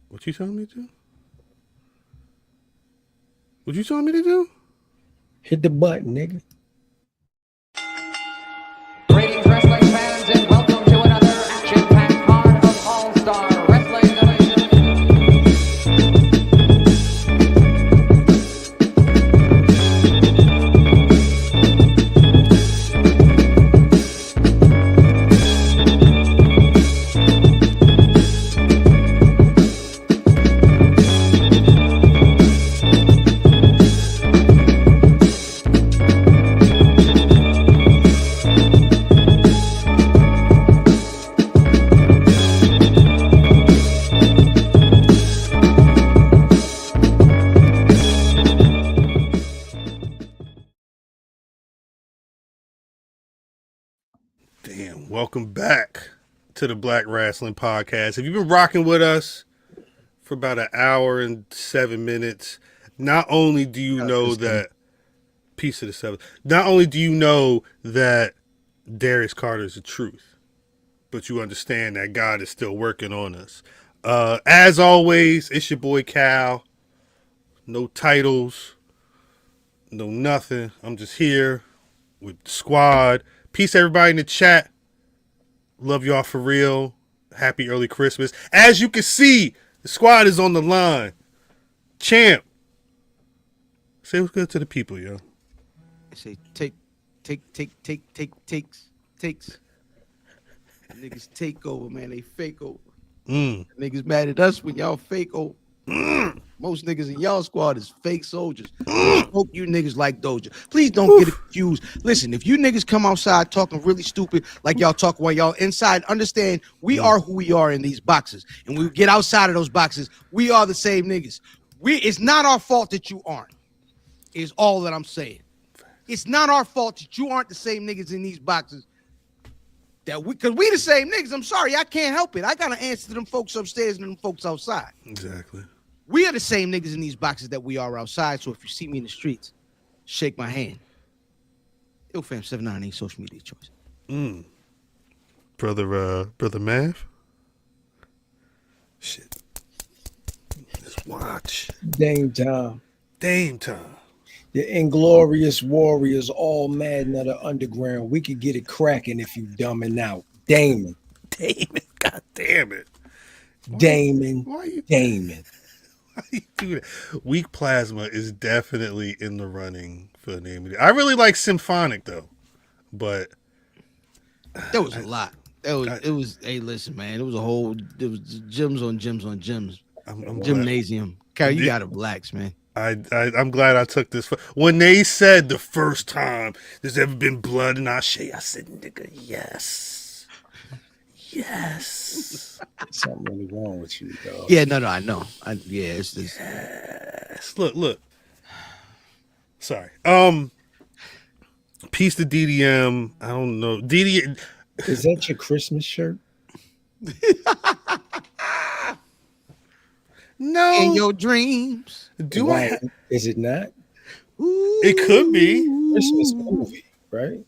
Speaker 2: What you telling me to do? What you telling me to do?
Speaker 4: Hit the button, nigga.
Speaker 5: Greetings, wrestling fans, and welcome to another action-packed card of All-Star Wrestling.
Speaker 2: Welcome back to the Black Rasslin Podcast. If you've been rocking with us for about an hour and 7 minutes, not only do you know that piece of the 7, not only do you know that Darius Carter is the truth, but you understand that God is still working on us. As always, it's your boy Cal. No titles, no nothing. I'm just here with the squad. Peace, everybody in the chat. Love y'all for real. Happy early Christmas. As you can see, the squad is on the line. Champ, say what's good to the people, yo.
Speaker 1: I say takes. Niggas take over, man. They fake over. Niggas mad at us when y'all fake over. Most niggas in y'all squad is fake soldiers. Smoke you niggas like Doja. Please don't get it confused. Listen, if you niggas come outside talking really stupid like y'all talk while y'all inside, understand we are who we are in these boxes. And when we get outside of those boxes, we are the same niggas. It's not our fault that you aren't, is all that I'm saying. It's not our fault that you aren't the same niggas in these boxes. Because we the same niggas. I'm sorry, I can't help it. I got to answer to them folks upstairs and them folks outside.
Speaker 2: Exactly.
Speaker 1: We are the same niggas in these boxes that we are outside. So if you see me in the streets, shake my hand. IlFam79 social media choice.
Speaker 2: Brother Mav. Shit. Just watch.
Speaker 4: Dame time. The Inglorious Warriors, all Madden of the Underground. We could get it cracking if you dumbing out. Damon.
Speaker 2: God damn it.
Speaker 4: Damon.
Speaker 2: Why you do that? Weak Plasma is definitely in the running for the name of it. I really like Symphonic though, but
Speaker 1: there was a lot. It was. Hey, listen, man. It was gyms on gyms.
Speaker 2: I'm
Speaker 1: Gymnasium. Carl, you gotta relax, man.
Speaker 2: I'm glad I took this. When they said the first time there's ever been blood in our shade, I said, nigga, yes.
Speaker 4: Something really wrong with you, dog.
Speaker 1: Yeah, no, I know. It's just.
Speaker 2: Yes. Look. Sorry. Peace to DDM. I don't know. DDM.
Speaker 4: Is that your Christmas shirt?
Speaker 2: No.
Speaker 1: In your dreams.
Speaker 2: Do I?
Speaker 4: Is it not?
Speaker 2: It could be.
Speaker 4: Christmas movie. right?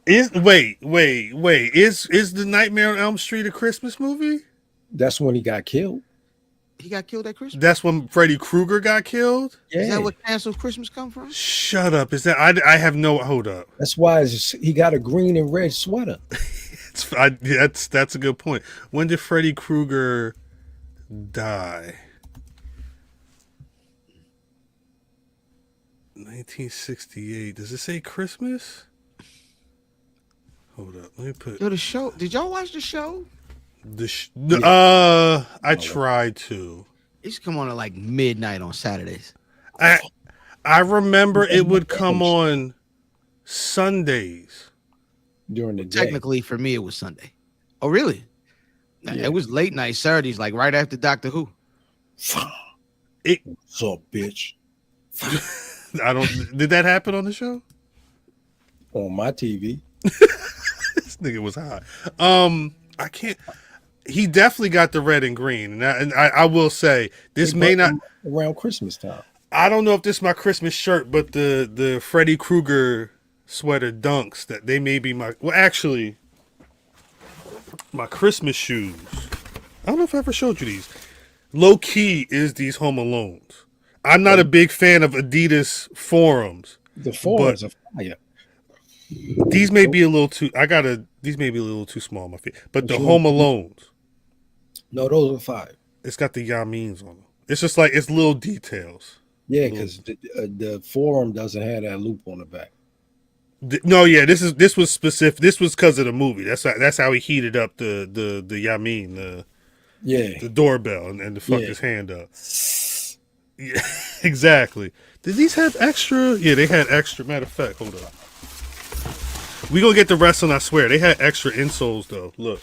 Speaker 2: Is wait. Is the Nightmare on Elm Street a Christmas movie?
Speaker 4: That's when he got killed.
Speaker 1: He got killed at Christmas.
Speaker 2: That's when Freddy Krueger got killed?
Speaker 4: Yeah,
Speaker 1: Is that what canceled Christmas come from?
Speaker 2: Shut up. Is that I have no hold up.
Speaker 4: that's why he got a green and red sweater.
Speaker 2: That's a good point. When did Freddy Krueger die? 1968. Does it say Christmas? Hold up. Let me put
Speaker 1: Yo, the show. Did y'all watch the show?
Speaker 2: I tried to.
Speaker 1: It used to come on at like midnight on Saturdays.
Speaker 2: I remember it would come on Sundays.
Speaker 4: During the day.
Speaker 1: Technically, for me, it was Sunday. Oh, really?
Speaker 4: Yeah.
Speaker 1: It was late night Saturdays, like right after Doctor Who.
Speaker 4: What's up, bitch?
Speaker 2: Did that happen on the show?
Speaker 4: On my TV.
Speaker 2: This nigga was hot. I can't. He definitely got the red and green, and I will say this may not
Speaker 4: around Christmas time.
Speaker 2: I don't know if this is my Christmas shirt, but the Freddy Krueger sweater dunks that they may be actually my Christmas shoes. I don't know if I ever showed you these. Low key is these Home Alones. I'm not a big fan of Adidas forums.
Speaker 4: The forums are fire.
Speaker 2: These may be a little too. These may be a little too small on my feet. But the Home Alones.
Speaker 4: No, those are fire.
Speaker 2: It's got the Yamins on them. It's just like it's little details.
Speaker 4: Yeah, because the forum doesn't have that loop on the back.
Speaker 2: No, yeah, this was specific. This was because of the movie. That's how he heated up the Yamin, the doorbell, and to fuck his hand up. Yeah, exactly. Did these have extra? Yeah, they had extra. Matter of fact, hold up. We gonna get the wrestling. I swear they had extra insoles though. Look.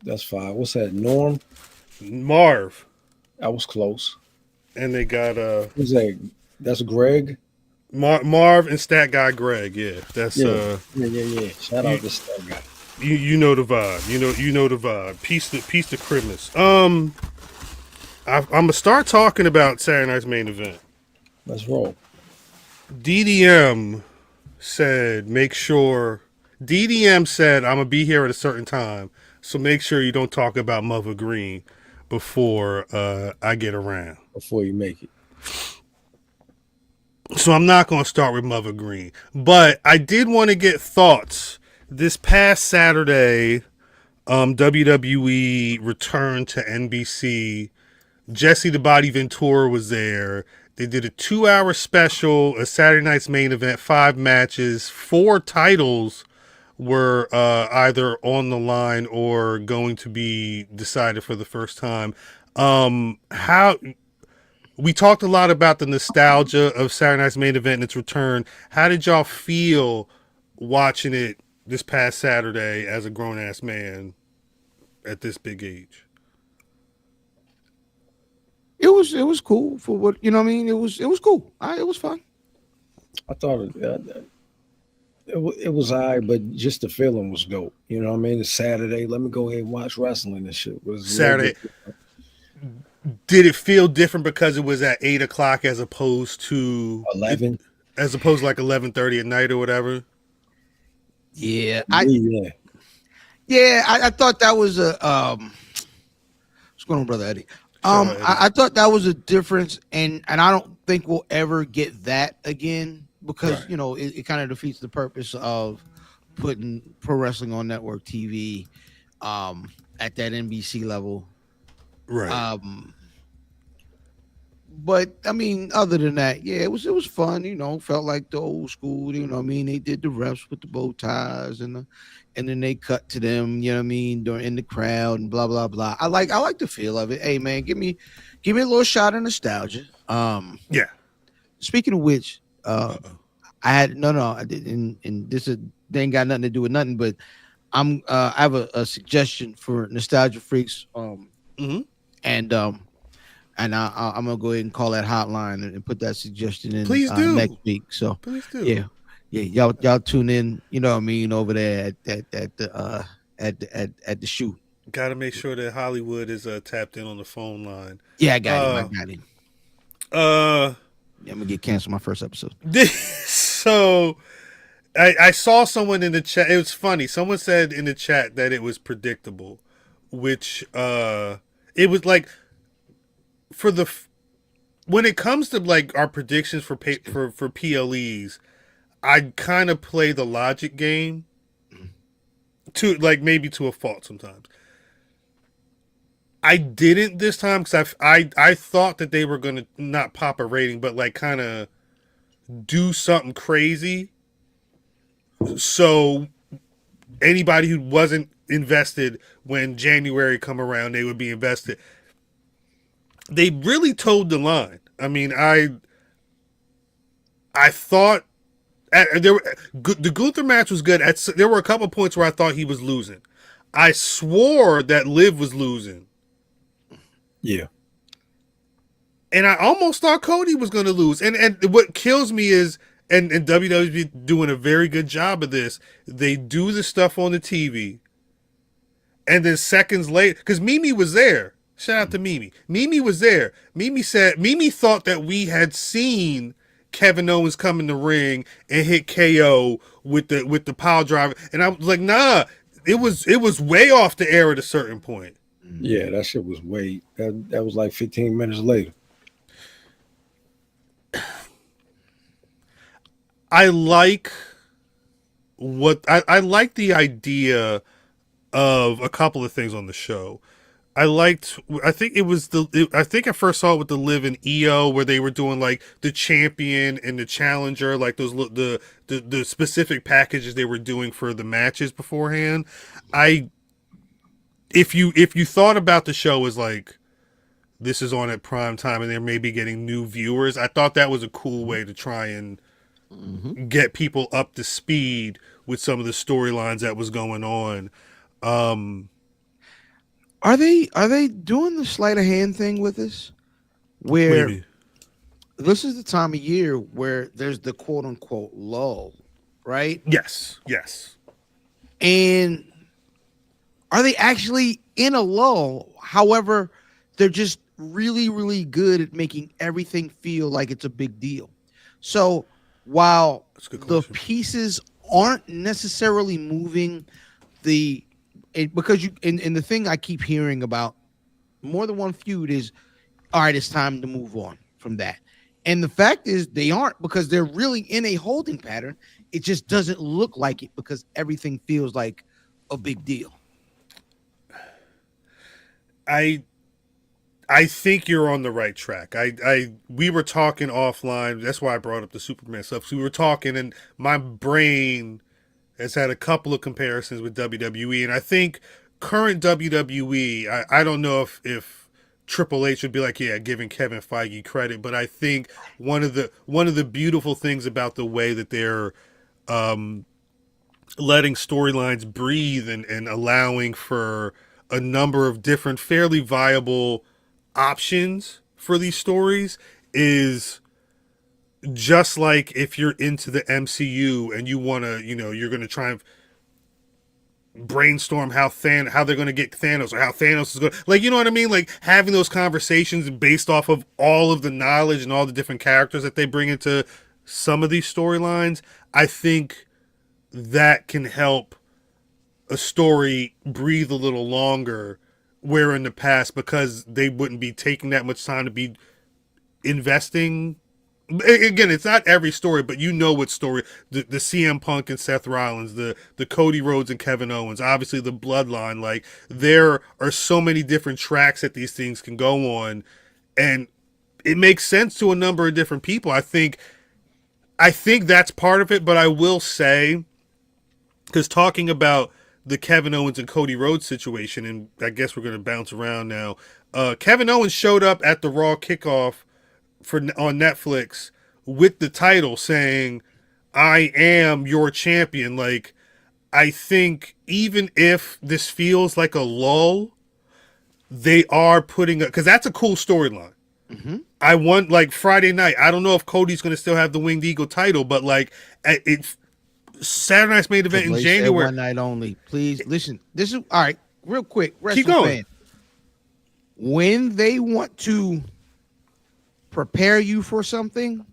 Speaker 4: That's fine. What's that? Norm?
Speaker 2: Marv.
Speaker 4: That was close.
Speaker 2: And they got
Speaker 4: who's that? That's Greg.
Speaker 2: Marv and Stat Guy Greg. Yeah, that's
Speaker 4: yeah. Shout out to Stat Guy.
Speaker 2: You know the vibe. You know the vibe. Peace to Christmas. I'm gonna start talking about Saturday night's main event.
Speaker 4: Let's roll.
Speaker 2: DDM said, DDM said, I'm gonna be here at a certain time, so make sure you don't talk about Mother Green before I get around.
Speaker 4: Before you make it.
Speaker 2: So I'm not gonna start with Mother Green, but I did want to get thoughts. This past Saturday, WWE returned to NBC. Jesse the Body Ventura was there. They did a 2-hour special, a Saturday night's main event, 5 matches, 4 titles were either on the line or going to be decided for the first time. We talked a lot about the nostalgia of Saturday night's main event and its return. How did y'all feel watching it this past Saturday as a grown-ass man at this big age?
Speaker 1: It was cool for what, you know what I mean? It was cool. It was fun.
Speaker 4: I thought it was all right, but just the feeling was dope. You know what I mean? It's Saturday. Let me go ahead and watch wrestling and shit. It was
Speaker 2: Saturday. Did it feel different because it was at 8 o'clock as opposed to
Speaker 4: 11?
Speaker 2: As opposed to like 11:30 at night or whatever?
Speaker 1: Yeah. I thought that was a what's going on, brother Eddie? I thought that was a difference, and I don't think we'll ever get that again because
Speaker 2: right.
Speaker 1: You know it kind of defeats the purpose of putting pro wrestling on network TV at that NBC level.
Speaker 2: Right.
Speaker 1: But I mean, other than that, yeah, it was fun. You know, felt like the old school. You know, what I mean, they did the refs with the bow ties and then they cut to them. You know, what I mean, during in the crowd and blah blah blah. I like the feel of it. Hey man, give me a little shot of nostalgia.
Speaker 2: Yeah.
Speaker 1: Speaking of which, I didn't, and this they ain't got nothing to do with nothing. But I have a suggestion for nostalgia freaks. And I'm gonna go ahead and call that hotline and put that suggestion in.
Speaker 2: Please do
Speaker 1: next week. So
Speaker 2: please do.
Speaker 1: Yeah. Y'all tune in. You know what I mean over there at the shoot.
Speaker 2: Got to make sure that Hollywood is tapped in on the phone line.
Speaker 1: Yeah, I got him.
Speaker 2: Yeah,
Speaker 1: I'm gonna get canceled my first episode.
Speaker 2: So I saw someone in the chat. It was funny. Someone said in the chat that it was predictable, which it was like for the when it comes to like our predictions for PLEs, I kind of play the logic game to like maybe to a fault sometimes. I didn't this time because I thought that they were gonna not pop a rating, but like kind of do something crazy. So anybody who wasn't invested when January come around, they would be invested. They really towed the line. I mean, I thought the Gunther match was good. There were a couple points where I thought he was losing. I swore that Liv was losing.
Speaker 4: Yeah.
Speaker 2: And I almost thought Cody was going to lose. And what kills me is, and WWE doing a very good job of this, they do the stuff on the TV. And then seconds later, because Mimi was there. Shout out to Mimi. Mimi was there. Mimi thought that we had seen Kevin Owens come in the ring and hit KO with the pile driver. And I was like, nah, it was way off the air at a certain point.
Speaker 4: Yeah, that shit was that was like 15 minutes later.
Speaker 2: I like I like the idea of a couple of things on the show. I think I first saw it with the Liv and EO where they were doing like the champion and the challenger, like those the specific packages they were doing for the matches beforehand. If you thought about the show as like this is on at prime time and they're maybe getting new viewers, I thought that was a cool way to try and get people up to speed with some of the storylines that was going on.
Speaker 1: Are they doing the sleight of hand thing with this? Where
Speaker 2: Maybe.
Speaker 1: This is the time of year where there's the quote unquote lull, right?
Speaker 2: Yes.
Speaker 1: And are they actually in a lull? However, they're just really, really good at making everything feel like it's a big deal. So while the pieces aren't necessarily moving because and the thing I keep hearing about more than one feud is, all right, it's time to move on from that. And the fact is they aren't, because they're really in a holding pattern. It just doesn't look like it because everything feels like a big deal.
Speaker 2: I think you're on the right track. We were talking offline. That's why I brought up the Superman stuff. So we were talking, and my brain has had a couple of comparisons with WWE, and I think current WWE. I don't know if Triple H would be like, yeah, giving Kevin Feige credit, but I think one of the beautiful things about the way that they're letting storylines breathe and allowing for a number of different fairly viable options for these stories is just like if you're into the MCU and you want to, you're going to try and brainstorm how they're going to get Thanos, or how Thanos is going to, like, you know what I mean? Like having those conversations based off of all of the knowledge and all the different characters that they bring into some of these storylines. I think that can help a story breathe a little longer, where in the past, because they wouldn't be taking that much time to be investing. Again, it's not every story, but what story, the CM Punk and Seth Rollins, the Cody Rhodes and Kevin Owens, obviously the Bloodline, like there are so many different tracks that these things can go on, and it makes sense to a number of different people. I think that's part of it, but I will say, because talking about the Kevin Owens and Cody Rhodes situation, and I guess we're going to bounce around now. Kevin Owens showed up at the Raw kickoff on Netflix with the title saying, "I am your champion." Like, I think even if this feels like a lull, they are putting because that's a cool storyline. Mm-hmm. I want, like, Friday night. I don't know if Cody's going to still have the Winged Eagle title, but like it's Saturday night's main event in January.
Speaker 1: One night only. Please listen. This is all right. Real quick.
Speaker 2: Keep going.
Speaker 1: Fan. When they want to prepare you for something,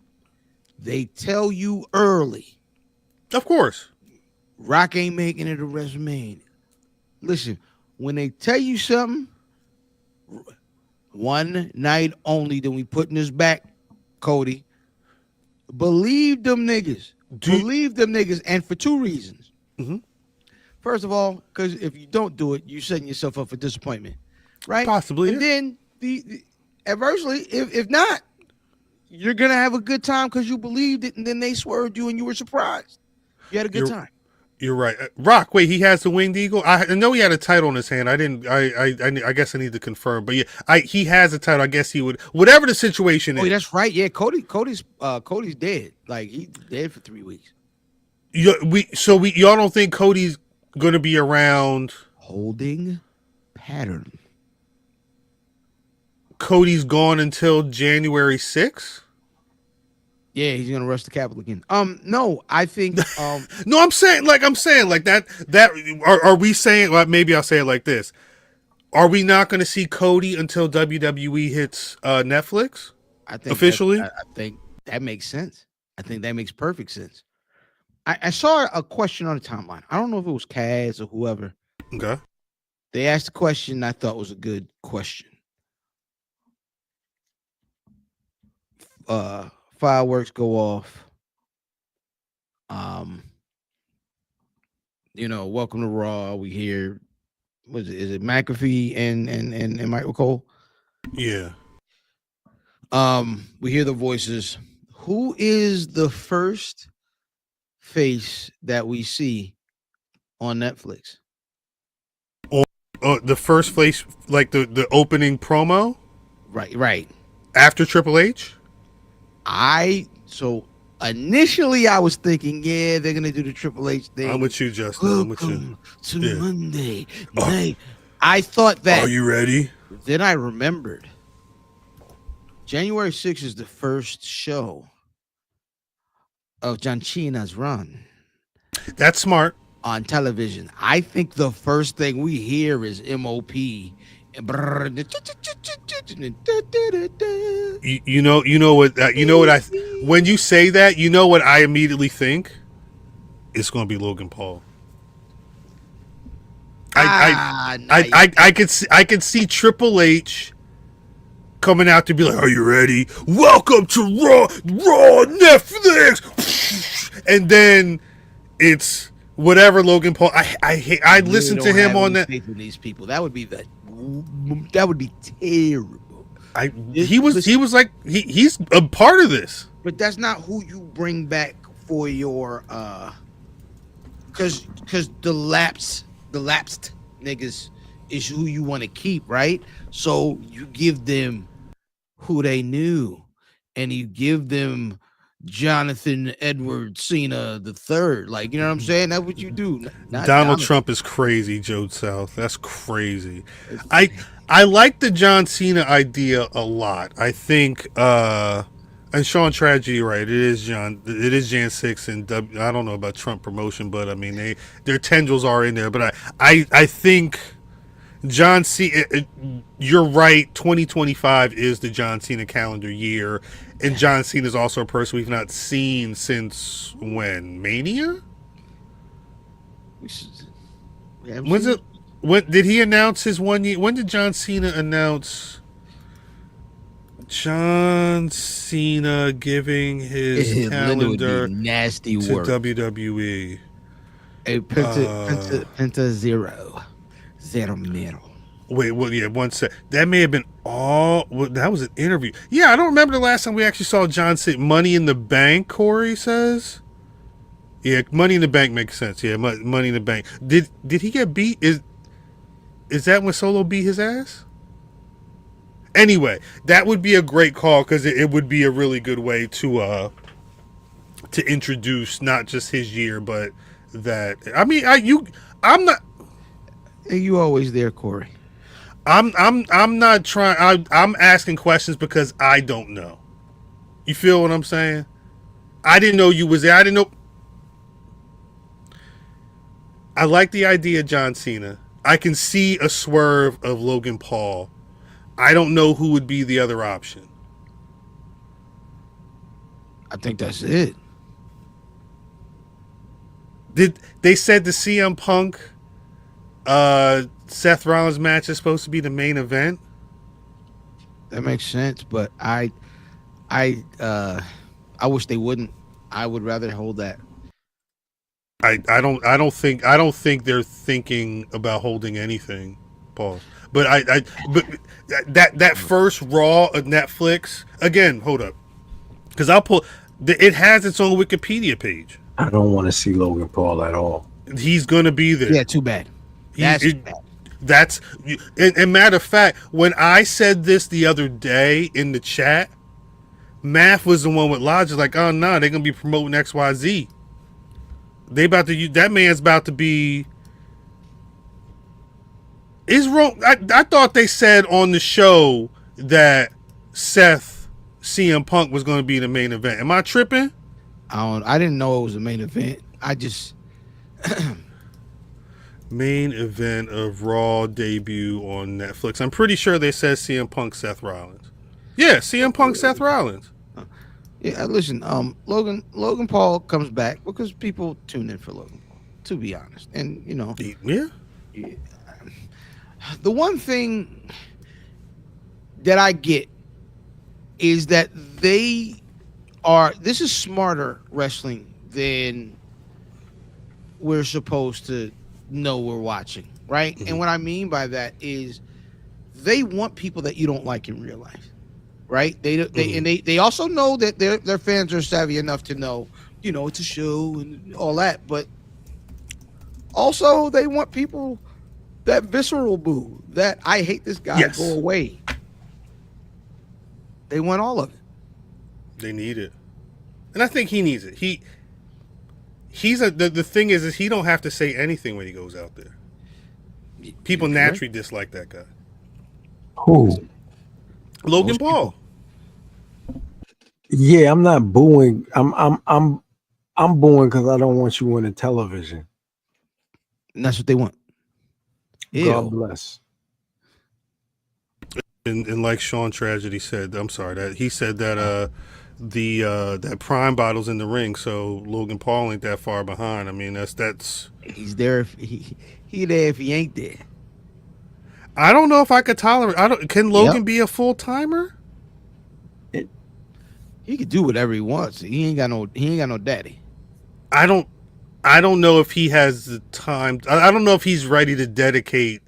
Speaker 1: they tell you early,
Speaker 2: Of course.
Speaker 1: Rock ain't making it to WrestleMania. Listen, when they tell you something, one night only, then we putting this back, Cody. Believe them niggas. Believe them niggas, and for two reasons.
Speaker 2: Mhm.
Speaker 1: First of all, because if you don't do it, you're setting yourself up for disappointment, right?
Speaker 2: Possibly.
Speaker 1: And then the adversely, if not, you're gonna have a good time because you believed it, and then they swerved you, and you were surprised. You had a good time.
Speaker 2: You're right. Rock, wait, he has the Winged Eagle? I know he had a title in his hand. I guess I need to confirm. But yeah, he has a title. I guess he would, whatever the situation is.
Speaker 1: Oh, that's right. Yeah, Cody's dead. Like, he's dead for 3 weeks.
Speaker 2: Y'all don't think Cody's going to be around?
Speaker 1: Holding pattern.
Speaker 2: Cody's gone until January 6th?
Speaker 1: Yeah, he's gonna rush the Capitol again. No, I think
Speaker 2: No, I'm saying like that are we saying, well, maybe I'll say it like this. Are we not going to see Cody until WWE hits Netflix?
Speaker 1: I think
Speaker 2: officially?
Speaker 1: I think that makes sense. I think that makes perfect sense. I saw a question on the timeline. I don't know if it was Kaz or whoever.
Speaker 2: Okay.
Speaker 1: They asked a question I thought was a good question. Fireworks go off. Welcome to Raw. We hear, is it McAfee and Michael Cole?
Speaker 2: Yeah.
Speaker 1: We hear the voices. Who is the first face that we see on Netflix?
Speaker 2: The first face, like the opening promo?
Speaker 1: Right.
Speaker 2: After Triple H?
Speaker 1: So initially I was thinking, yeah, they're gonna do the Triple H thing.
Speaker 2: I'm with you, Justin. I'm with you.
Speaker 1: To Monday night. I thought that.
Speaker 2: Are you ready?
Speaker 1: Then I remembered. January 6th is the first show of John Cena's run.
Speaker 2: That's smart.
Speaker 1: On television. I think the first thing we hear is MOP.
Speaker 2: You know what when you say that, you know what I immediately think? It's going to be Logan Paul. I could see Triple H coming out to be like, "Are you ready? Welcome to Raw Netflix," and then it's whatever Logan Paul. I listened to him on that.
Speaker 1: Faith in these people, that would be terrible.
Speaker 2: He's a part of this,
Speaker 1: but that's not who you bring back for your because the lapsed niggas is who you want to keep, right? So you give them who they knew, and you give them Jonathan Edward Cena the third. Like, you know what I'm saying? That's what you do.
Speaker 2: Donald Trump is crazy, Joe South. That's crazy. I like the John Cena idea a lot. I think and Sean Tragedy, right? It is Jan 6 and I don't know about Trump promotion, but I mean their tendrils are in there. But I think John Cena, you're right. 2025 is the John Cena calendar year, and John Cena is also a person we've not seen since when? Mania? When's it? When did he announce his 1 year? When did John Cena announce? John Cena giving his calendar
Speaker 1: nasty
Speaker 2: to
Speaker 1: work.
Speaker 2: WWE.
Speaker 1: A Penta zero middle.
Speaker 2: Wait, well, yeah, one sec. That may have been that was an interview. Yeah, I don't remember the last time we actually saw John Cena. Money in the Bank, Corey says. Yeah, Money in the Bank makes sense. Yeah, Money in the Bank. Did he get beat? Is that when Solo beat his ass? Anyway, that would be a great call because it would be a really good way to introduce not just his year, but that. I mean, I'm not.
Speaker 1: You always there, Corey.
Speaker 2: I'm not trying. I'm asking questions because I don't know. You feel what I'm saying? I didn't know you was there. I didn't know. I like the idea of John Cena. I can see a swerve of Logan Paul. I don't know who would be the other option.
Speaker 1: I think that's it.
Speaker 2: Did they said the CM Punk Seth Rollins match is supposed to be the main event?
Speaker 1: That makes sense, but I wish they wouldn't. I would rather hold that.
Speaker 2: I don't think they're thinking about holding anything, Paul. But but that first Raw of Netflix again. Hold up, because I'll pull. It has its own Wikipedia page.
Speaker 4: I don't want to see Logan Paul at all.
Speaker 2: He's gonna be there.
Speaker 1: Yeah, too bad. That's
Speaker 2: And matter of fact, when I said this the other day in the chat, Math was the one with Logic like, oh no, they're gonna be promoting XYZ. They about to use that man's about to be. Is wrong. I thought they said on the show that Seth CM Punk was going to be the main event. Am I tripping?
Speaker 1: I didn't know it was the main event. I just
Speaker 2: main event of Raw debut on Netflix. I'm pretty sure they said CM Punk Seth Rollins. Yeah, CM Punk Seth Rollins.
Speaker 1: Yeah, listen, Logan Paul comes back because people tune in for Logan Paul, to be honest. And
Speaker 2: Yeah.
Speaker 1: The one thing that I get is that this is smarter wrestling than we're supposed to know we're watching, right?
Speaker 2: Mm-hmm.
Speaker 1: And what I mean by that is they want people that you don't like in real life, right? They also know that their fans are savvy enough to know, it's a show and all that, but also they want people that visceral boo, that I hate this guy,
Speaker 2: yes.
Speaker 1: Go away. They want all of it.
Speaker 2: They need it, and I think he needs it. The thing is he don't have to say anything when he goes out there. People naturally dislike that guy.
Speaker 4: Who?
Speaker 2: Logan Paul.
Speaker 4: Yeah, I'm not booing. I'm booing because I don't want you on the television.
Speaker 1: And that's what they want.
Speaker 4: God bless.
Speaker 2: And like Sean Tragedy said, I'm sorry that he said that that Prime bottle's in the ring, so Logan Paul ain't that far behind. I mean that's
Speaker 1: he's there if he there if he ain't there.
Speaker 2: I don't know if I could tolerate. Can Logan be a full timer?
Speaker 1: He could do whatever he wants. He ain't got no daddy.
Speaker 2: I don't know if he has the time. I don't know if he's ready to dedicate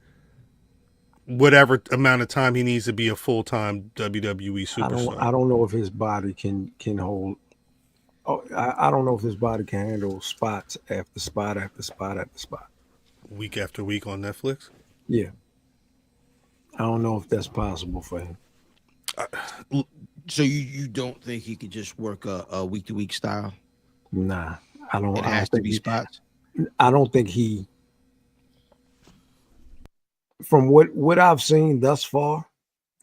Speaker 2: whatever amount of time he needs to be a full-time WWE superstar.
Speaker 4: I don't know if his body can hold. Oh, I don't know if his body can handle spots after spot after spot after spot.
Speaker 2: Week after week on Netflix?
Speaker 4: Yeah. I don't know if that's possible for him.
Speaker 1: So you don't think he could just work a week-to-week style?
Speaker 4: Nah. I don't.
Speaker 1: It has to be spots.
Speaker 4: I don't think he. From what I've seen thus far,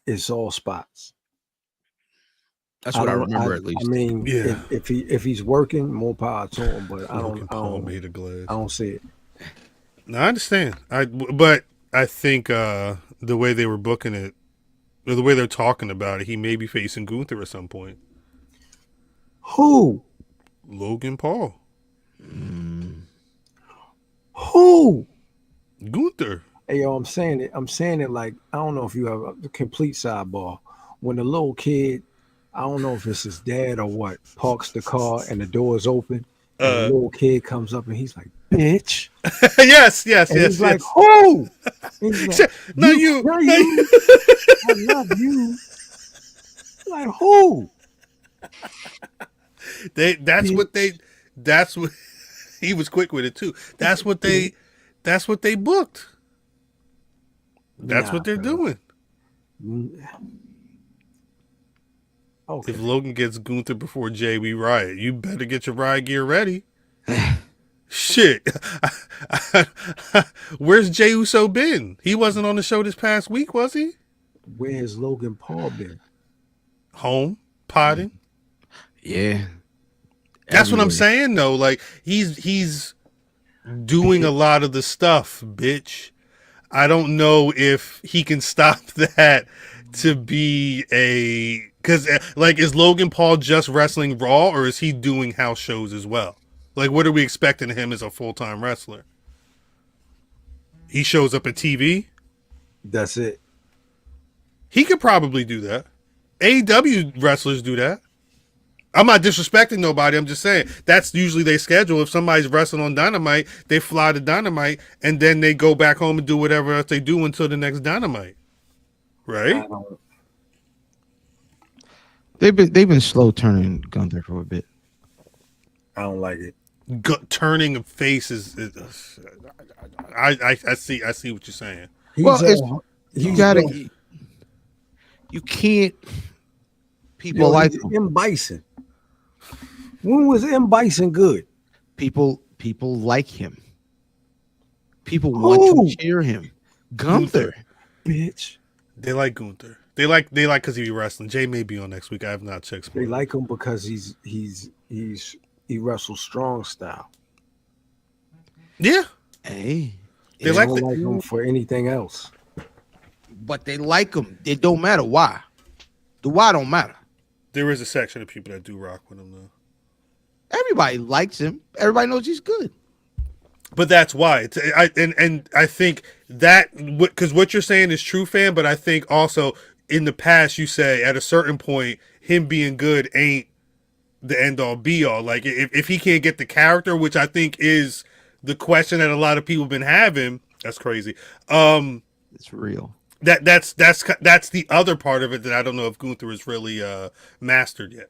Speaker 4: it's all spots.
Speaker 1: That's what I remember at least.
Speaker 4: I mean,
Speaker 2: yeah.
Speaker 4: if he's working, more power to him. But I don't
Speaker 2: made a glass.
Speaker 4: I don't see it.
Speaker 2: No, I understand. But I think the way they were booking it, or the way they're talking about it, he may be facing Gunther at some point.
Speaker 4: Who?
Speaker 2: Logan Paul.
Speaker 4: Who?
Speaker 2: Gunther.
Speaker 4: Hey, yo, I'm saying it like, I don't know if you have a complete sidebar. When the little kid, I don't know if it's his dad or what, parks the car and the door is open, and the little kid comes up and he's like, bitch.
Speaker 2: yes.
Speaker 4: And he's like, who? He's like,
Speaker 2: no, you.
Speaker 4: I love you. Like, who?
Speaker 2: That's what he was quick with it too. That's what they booked. That's what they're doing.
Speaker 4: Okay.
Speaker 2: If Logan gets Gunther before Jay, we riot. You better get your riot gear ready. Shit. Where's Jay Uso been? He wasn't on the show this past week, was he?
Speaker 4: Where has Logan Paul been?
Speaker 2: Home, potting.
Speaker 1: Yeah.
Speaker 2: That's what I'm saying, though. Like, he's doing a lot of the stuff, bitch. I don't know if he can stop that to be Because like, is Logan Paul just wrestling Raw, or is he doing house shows as well? Like, what are we expecting of him as a full-time wrestler? He shows up at TV.
Speaker 4: That's it.
Speaker 2: He could probably do that. AEW wrestlers do that. I'm not disrespecting nobody. I'm just saying that's usually their schedule. If somebody's wrestling on Dynamite, they fly to Dynamite and then they go back home and do whatever else they do until the next Dynamite. Right?
Speaker 1: They've been slow turning Gunther for a bit.
Speaker 4: I don't like it.
Speaker 2: Turning a face is I see what you're saying.
Speaker 1: You gotta. You can't. People like him.
Speaker 4: M. Bison. When was M. Bison good?
Speaker 1: People like him. People want to cheer him. Gunther.
Speaker 4: Bitch.
Speaker 2: They like Gunther. They like because he be wrestling. Jay may be on next week. I have not checked.
Speaker 4: They like him because he wrestles strong style.
Speaker 2: Yeah.
Speaker 1: Hey.
Speaker 2: They
Speaker 4: like him for anything else.
Speaker 1: But they like him. It don't matter why. The why don't matter.
Speaker 2: There is a section of people that do rock with him though.
Speaker 1: Everybody likes him. Everybody knows he's good.
Speaker 2: But that's why. I think that because what you're saying is true, fan. But I think also in the past you say at a certain point him being good ain't the end all be all. Like if he can't get the character, which I think is the question that a lot of people have been having. That's crazy.
Speaker 1: It's real.
Speaker 2: That's the other part of it that I don't know if Gunther is really mastered yet.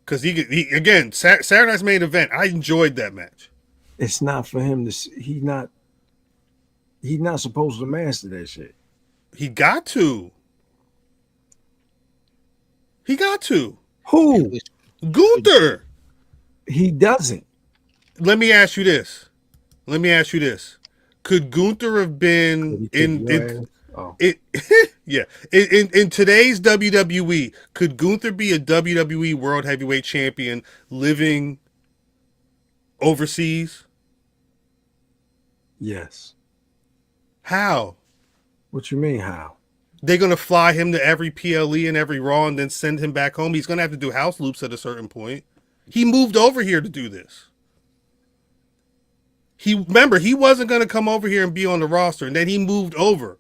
Speaker 2: Because he again, Saturday Night's main event, I enjoyed that match. It's
Speaker 4: not for him to. He's not supposed to master that shit.
Speaker 2: He got to.
Speaker 4: Who?
Speaker 2: Gunther.
Speaker 4: He doesn't.
Speaker 2: Let me ask you this. Could Gunther have been in today's WWE? Could Gunther be a WWE World Heavyweight Champion living overseas?
Speaker 4: Yes.
Speaker 2: How?
Speaker 4: What you mean how?
Speaker 2: They're gonna fly him to every PLE and every Raw and then send him back home. He's gonna have to do house loops at a certain point. He moved over here to do this. He wasn't going to come over here and be on the roster, and then he moved over.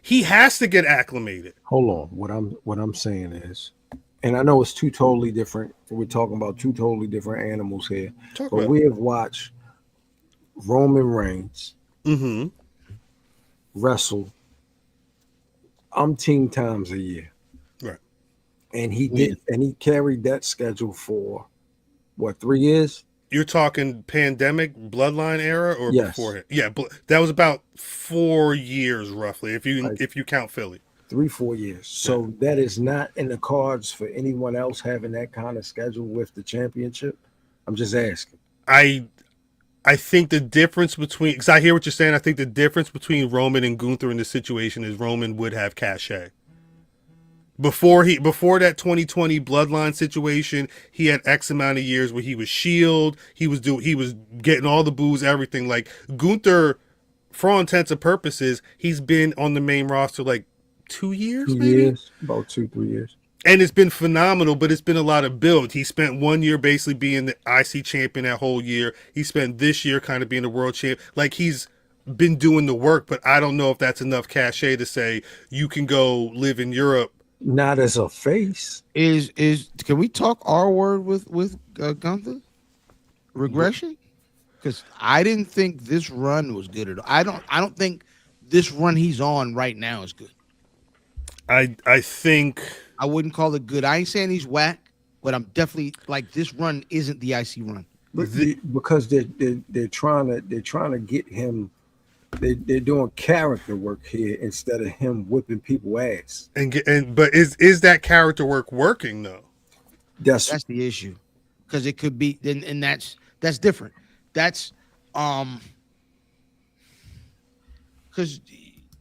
Speaker 2: He has to get acclimated.
Speaker 4: Hold on. What I'm saying is, and I know it's two totally different. We're talking about two totally different animals here. But we have watched Roman Reigns wrestle umpteen times a year.
Speaker 2: Right.
Speaker 4: And he carried that schedule for what, 3 years?
Speaker 2: You're talking pandemic bloodline era or
Speaker 4: yes.
Speaker 2: Beforehand? Yeah, that was about 4 years roughly, if you count Philly.
Speaker 4: 3-4 years. So that is not in the cards for anyone else having that kind of schedule with the championship. I'm just asking.
Speaker 2: I think the difference between, because I hear what you're saying, I think the difference between Roman and Gunther in this situation is Roman would have cachet. Before that 2020 bloodline situation, he had X amount of years where he was Shield, he was getting all the booze, everything. Like Gunther, for all intents and purposes, he's been on the main roster like 2 years,
Speaker 4: about 2-3 years.
Speaker 2: And it's been phenomenal, but it's been a lot of build. He spent 1 year basically being the IC champion that whole year. He spent this year kind of being the world champ. Like he's been doing the work, but I don't know if that's enough cachet to say you can go live in Europe.
Speaker 4: Not as a face.
Speaker 1: Can we talk R word with Gunther? Regression? Because I didn't think this run was good at all. I don't think this run he's on right now is good.
Speaker 2: I think
Speaker 1: I wouldn't call it good. I ain't saying he's whack, but I'm definitely like this run isn't the IC run.
Speaker 4: Because they're trying to get him. They're doing character work here instead of him whipping people ass.
Speaker 2: But is that character work working though?
Speaker 1: That's the issue, because it could be, and that's different. That's because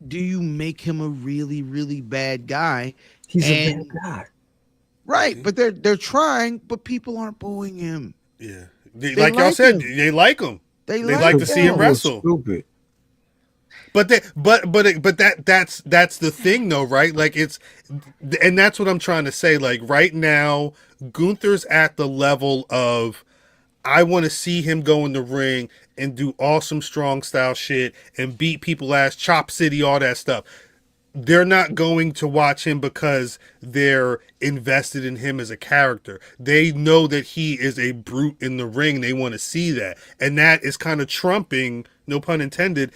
Speaker 1: do you make him a really really bad guy?
Speaker 4: He's a bad guy,
Speaker 1: right? But they're trying, but people aren't booing him.
Speaker 2: Yeah, like y'all said, they like him. They like to see him wrestle.
Speaker 4: Stupid.
Speaker 2: But that's the thing though, right? Like and that's what I'm trying to say. Like right now, Gunther's at the level of I want to see him go in the ring and do awesome strong style shit and beat people ass, Chop City, all that stuff. They're not going to watch him because they're invested in him as a character. They know that he is a brute in the ring. They want to see that. And that is kind of trumping, no pun intended,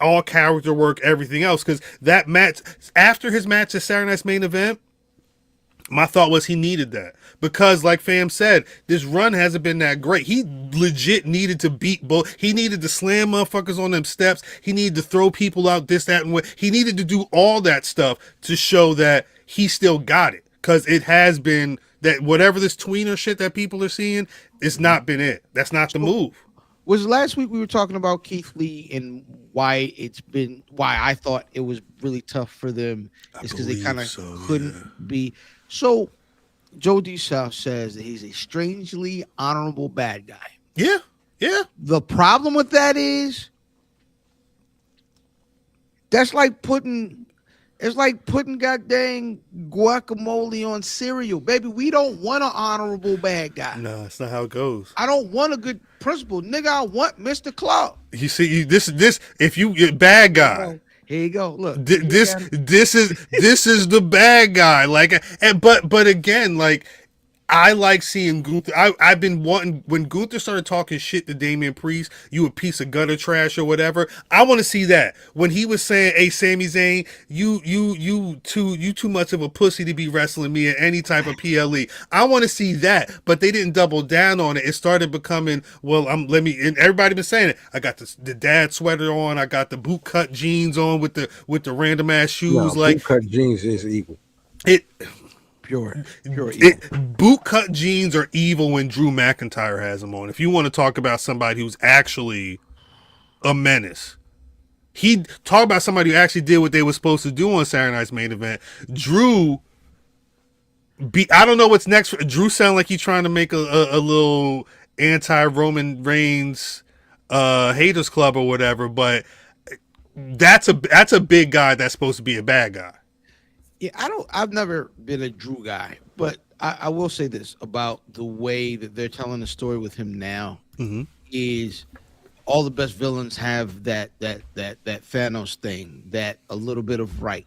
Speaker 2: all character work, everything else. Because that match, after his match at Saturday Night's Main Event, my thought was he needed that. Because, like Fam said, this run hasn't been that great. He legit needed to beat both. He needed to slam motherfuckers on them steps. He needed to throw people out this, that, and what. He needed to do all that stuff to show that he still got it. Because it has been that whatever this tweener shit that people are seeing, it's not been it. That's not the move.
Speaker 1: Was last week we were talking about Keith Lee and why I thought it was really tough for them is because they kind of couldn't be. So Joe D. South says that he's a strangely honorable bad guy.
Speaker 2: Yeah, yeah.
Speaker 1: The problem with that is it's like putting goddamn guacamole on cereal. Baby, we don't want an honorable bad guy.
Speaker 2: No, that's not how it goes.
Speaker 1: I don't want a good principal. Nigga, I want Mr. Claw.
Speaker 2: You see, this if you get bad guy.
Speaker 1: Here you go. Look,
Speaker 2: this is the bad guy. Like, but again, like I like seeing Gunther. I've been wanting when Gunther started talking shit to Damian Priest, you a piece of gutter trash or whatever. I want to see that when he was saying, "Hey, Sami Zayn, you too much of a pussy to be wrestling me at any type of PLE." I want to see that, but they didn't double down on it. It started becoming, well, and everybody been saying it. I got the dad sweater on. I got the boot cut jeans on with the random ass shoes.
Speaker 4: No,
Speaker 2: like
Speaker 4: boot cut jeans is evil.
Speaker 1: Pure evil.
Speaker 2: Boot cut jeans are evil when Drew McIntyre has them on. If you want to talk about somebody who's actually a menace, he talk about somebody who actually did what they were supposed to do on Saturday Night's Main Event. Drew, I don't know what's next. Drew sound like he's trying to make a little anti-Roman Reigns haters club or whatever, but that's a big guy that's supposed to be a bad guy.
Speaker 1: Yeah, I've never been a Drew guy, but I will say this about the way that they're telling the story with him now is all the best villains have that Thanos thing, that a little bit of right.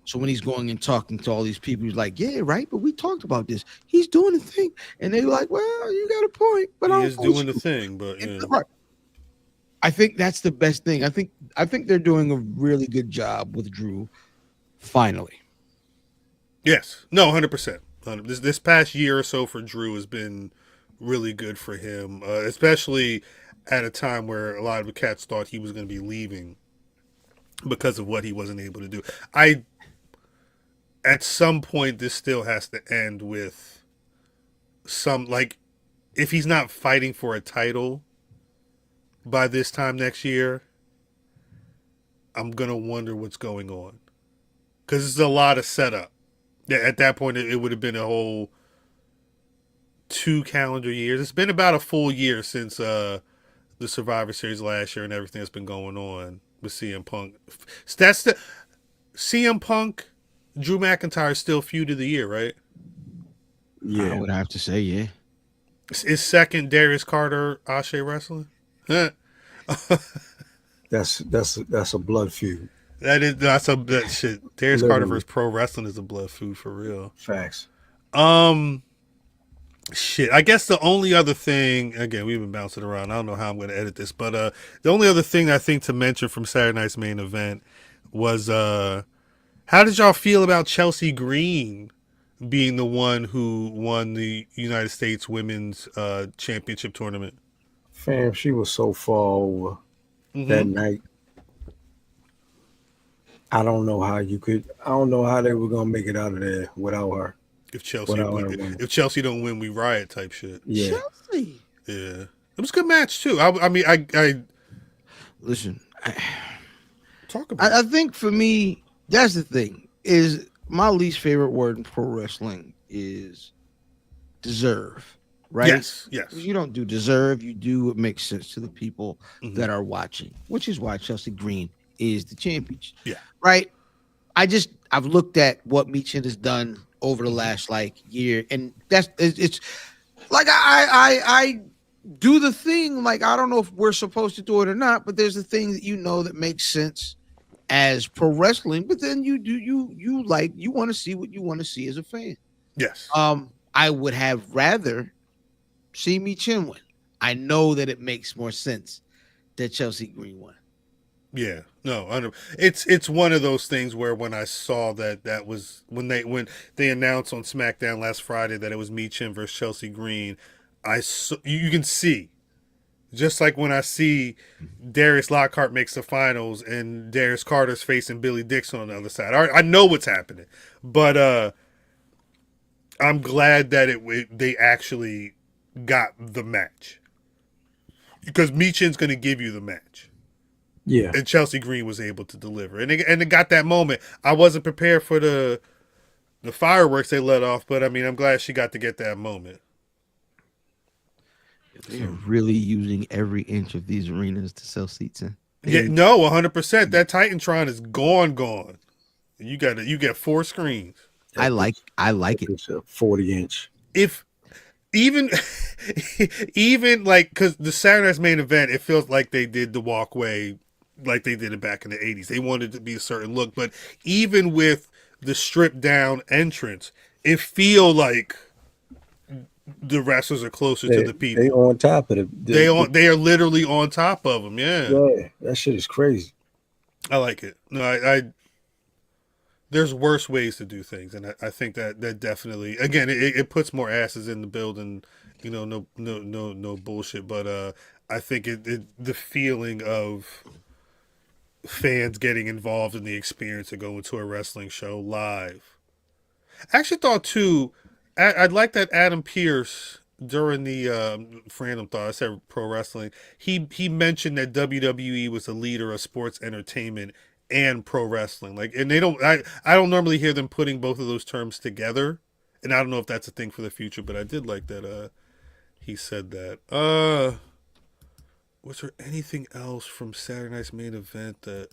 Speaker 1: So when he's going and talking to all these people, he's like, yeah, right, but we talked about this. He's doing the thing. And they're like, well, you got a point. But
Speaker 2: he is doing the thing, but yeah.
Speaker 1: Right. I think that's the best thing. I think they're doing a really good job with Drew. Finally.
Speaker 2: Yes. No, 100%. This past year or so for Drew has been really good for him, especially at a time where a lot of the cats thought he was going to be leaving because of what he wasn't able to do. At some point, this still has to end with some, like, if he's not fighting for a title by this time next year, I'm going to wonder what's going on. Because it's a lot of setup. At that point, it would have been a whole 2 calendar years. It's been about a full year since the Survivor Series last year and everything that's been going on with CM Punk. That's the CM Punk, Drew McIntyre is still feud of the year, right?
Speaker 4: Yeah,
Speaker 1: I would have to say, yeah.
Speaker 2: Is second Darius Carter, Ashe wrestling?
Speaker 4: that's a blood feud.
Speaker 2: That shit. Darius Carter versus pro wrestling is a blood food for real.
Speaker 4: Facts.
Speaker 2: Shit. I guess the only other thing, again, we've been bouncing around. I don't know how I'm going to edit this, but the only other thing I think to mention from Saturday Night's Main Event was how did y'all feel about Chelsea Green being the one who won the United States Women's Championship tournament?
Speaker 4: Fam, she was so far over that night. I don't know how they were gonna make it out of there without her.
Speaker 2: If Chelsea don't win, we riot type shit.
Speaker 4: Yeah.
Speaker 1: Chelsea.
Speaker 2: Yeah. It was a good match too. I
Speaker 1: Listen.
Speaker 2: talk about
Speaker 1: I think for me, that's the thing. Is my least favorite word in pro wrestling is deserve. right?
Speaker 2: Yes, yes.
Speaker 1: You don't do deserve, you do what makes sense to the people
Speaker 2: Mhm.
Speaker 1: that are watching, which is why Chelsea Green is the champion.
Speaker 2: Yeah.
Speaker 1: Right. I've looked at what Meechin has done over the last like year, and it's like I do the thing, like I don't know if we're supposed to do it or not, but there's a thing that that makes sense as pro wrestling, but then you want to see what you want to see as a fan.
Speaker 2: Yes.
Speaker 1: I would have rather see Meechin win. I know that it makes more sense that Chelsea Green won.
Speaker 2: Yeah, no, it's one of those things where when I saw that was when they announced on SmackDown last Friday that it was Meechin versus Chelsea Green, you can see, just like when I see Darius Lockhart makes the finals and Darius Carter's facing Billy Dixon on the other side. I know what's happening, but I'm glad that they actually got the match, because Meechin's going to give you the match.
Speaker 4: Yeah.
Speaker 2: And Chelsea Green was able to deliver, and it got that moment. I wasn't prepared for the fireworks they let off, but I mean, I'm glad she got to get that moment.
Speaker 1: They're really using every inch of these arenas to sell seats in.
Speaker 2: Yeah, no, 100%. That Titantron is gone. You get 4 screens.
Speaker 1: I like it.
Speaker 4: It's a 40-inch.
Speaker 2: If even like, because the Saturday Night's Main Event, it feels like they did the walkway like they did it back in the 80s. They wanted it to be a certain look, but even with the stripped down entrance, it feel like the wrestlers are closer to the people.
Speaker 4: They on top of it.
Speaker 2: They are literally on top of them.
Speaker 4: Yeah, that shit is crazy.
Speaker 2: I like it. No, I there's worse ways to do things, and I think that definitely, again, it puts more asses in the building. No bullshit. But I think the feeling of fans getting involved in the experience of going to a wrestling show live. I actually thought too, I'd like that Adam Pearce during the Random Thought, I said pro wrestling, he mentioned that WWE was a leader of sports entertainment and pro wrestling. Like, and I don't normally hear them putting both of those terms together, and I don't know if that's a thing for the future, but I did like that he said that. Was there anything else from Saturday Night's Main Event that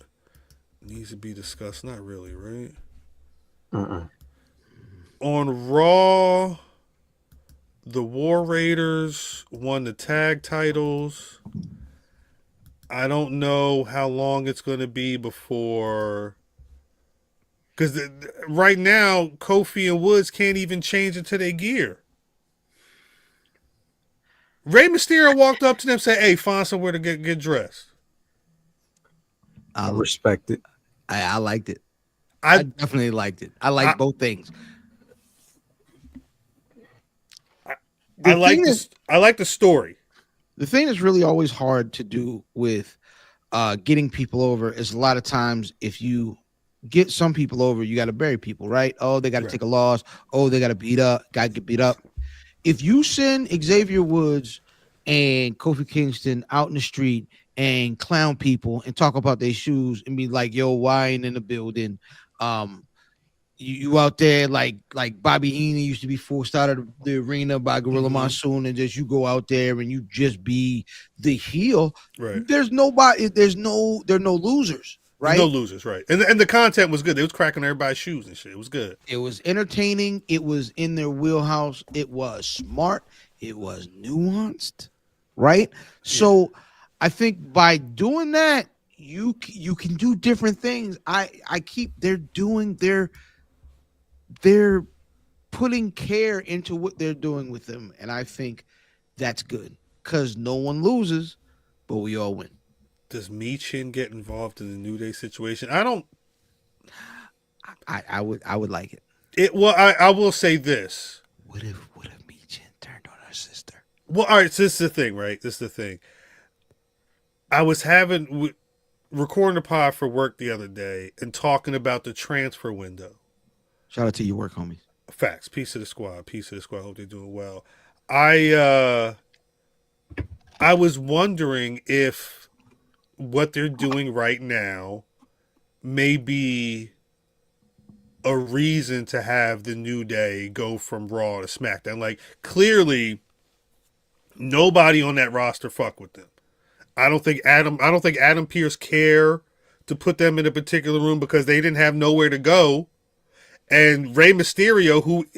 Speaker 2: needs to be discussed? Not really, right? On Raw, the War Raiders won the tag titles. I don't know how long it's going to be before... Because right now, Kofi and Woods can't even change into their gear. Rey Mysterio walked up to them and said, "Hey, find somewhere to get dressed."
Speaker 4: I respect it.
Speaker 1: I liked it. I definitely liked it. I like both things.
Speaker 2: I like the story.
Speaker 1: The thing that's really always hard to do with getting people over is a lot of times if you get some people over, you got to bury people, right? Oh, they got to take a loss. Oh, they got to get beat up. If you send Xavier Woods and Kofi Kingston out in the street and clown people and talk about their shoes and be like, "Yo, wine in the building," you out there like Bobby Heenan used to be forced out of the arena by Gorilla Monsoon, and just you go out there and you just be the heel.
Speaker 2: Right.
Speaker 1: There are no losers. Right?
Speaker 2: No losers, right? And the content was good. They was cracking everybody's shoes and shit. It was good.
Speaker 1: It was entertaining. It was in their wheelhouse. It was smart. It was nuanced, right? Yeah. So I think by doing that, you can do different things. They're putting care into what they're doing with them, and I think that's good because no one loses, but we all win.
Speaker 2: Does Meechin get involved in the New Day situation?
Speaker 1: I would like it.
Speaker 2: I will say this.
Speaker 1: What if Meechin turned on her sister?
Speaker 2: Well, all right, so this is the thing, right? This is the thing. I was recording a pod for work the other day and talking about the transfer window.
Speaker 1: Shout out to your work homies.
Speaker 2: Facts. Peace to the squad. Hope they're doing well. I was wondering if what they're doing right now may be a reason to have the New Day go from Raw to SmackDown. Like, clearly, Nobody on that roster fuck with them. I don't think Adam Pearce care to put them in a particular room because they didn't have nowhere to go. And Rey Mysterio,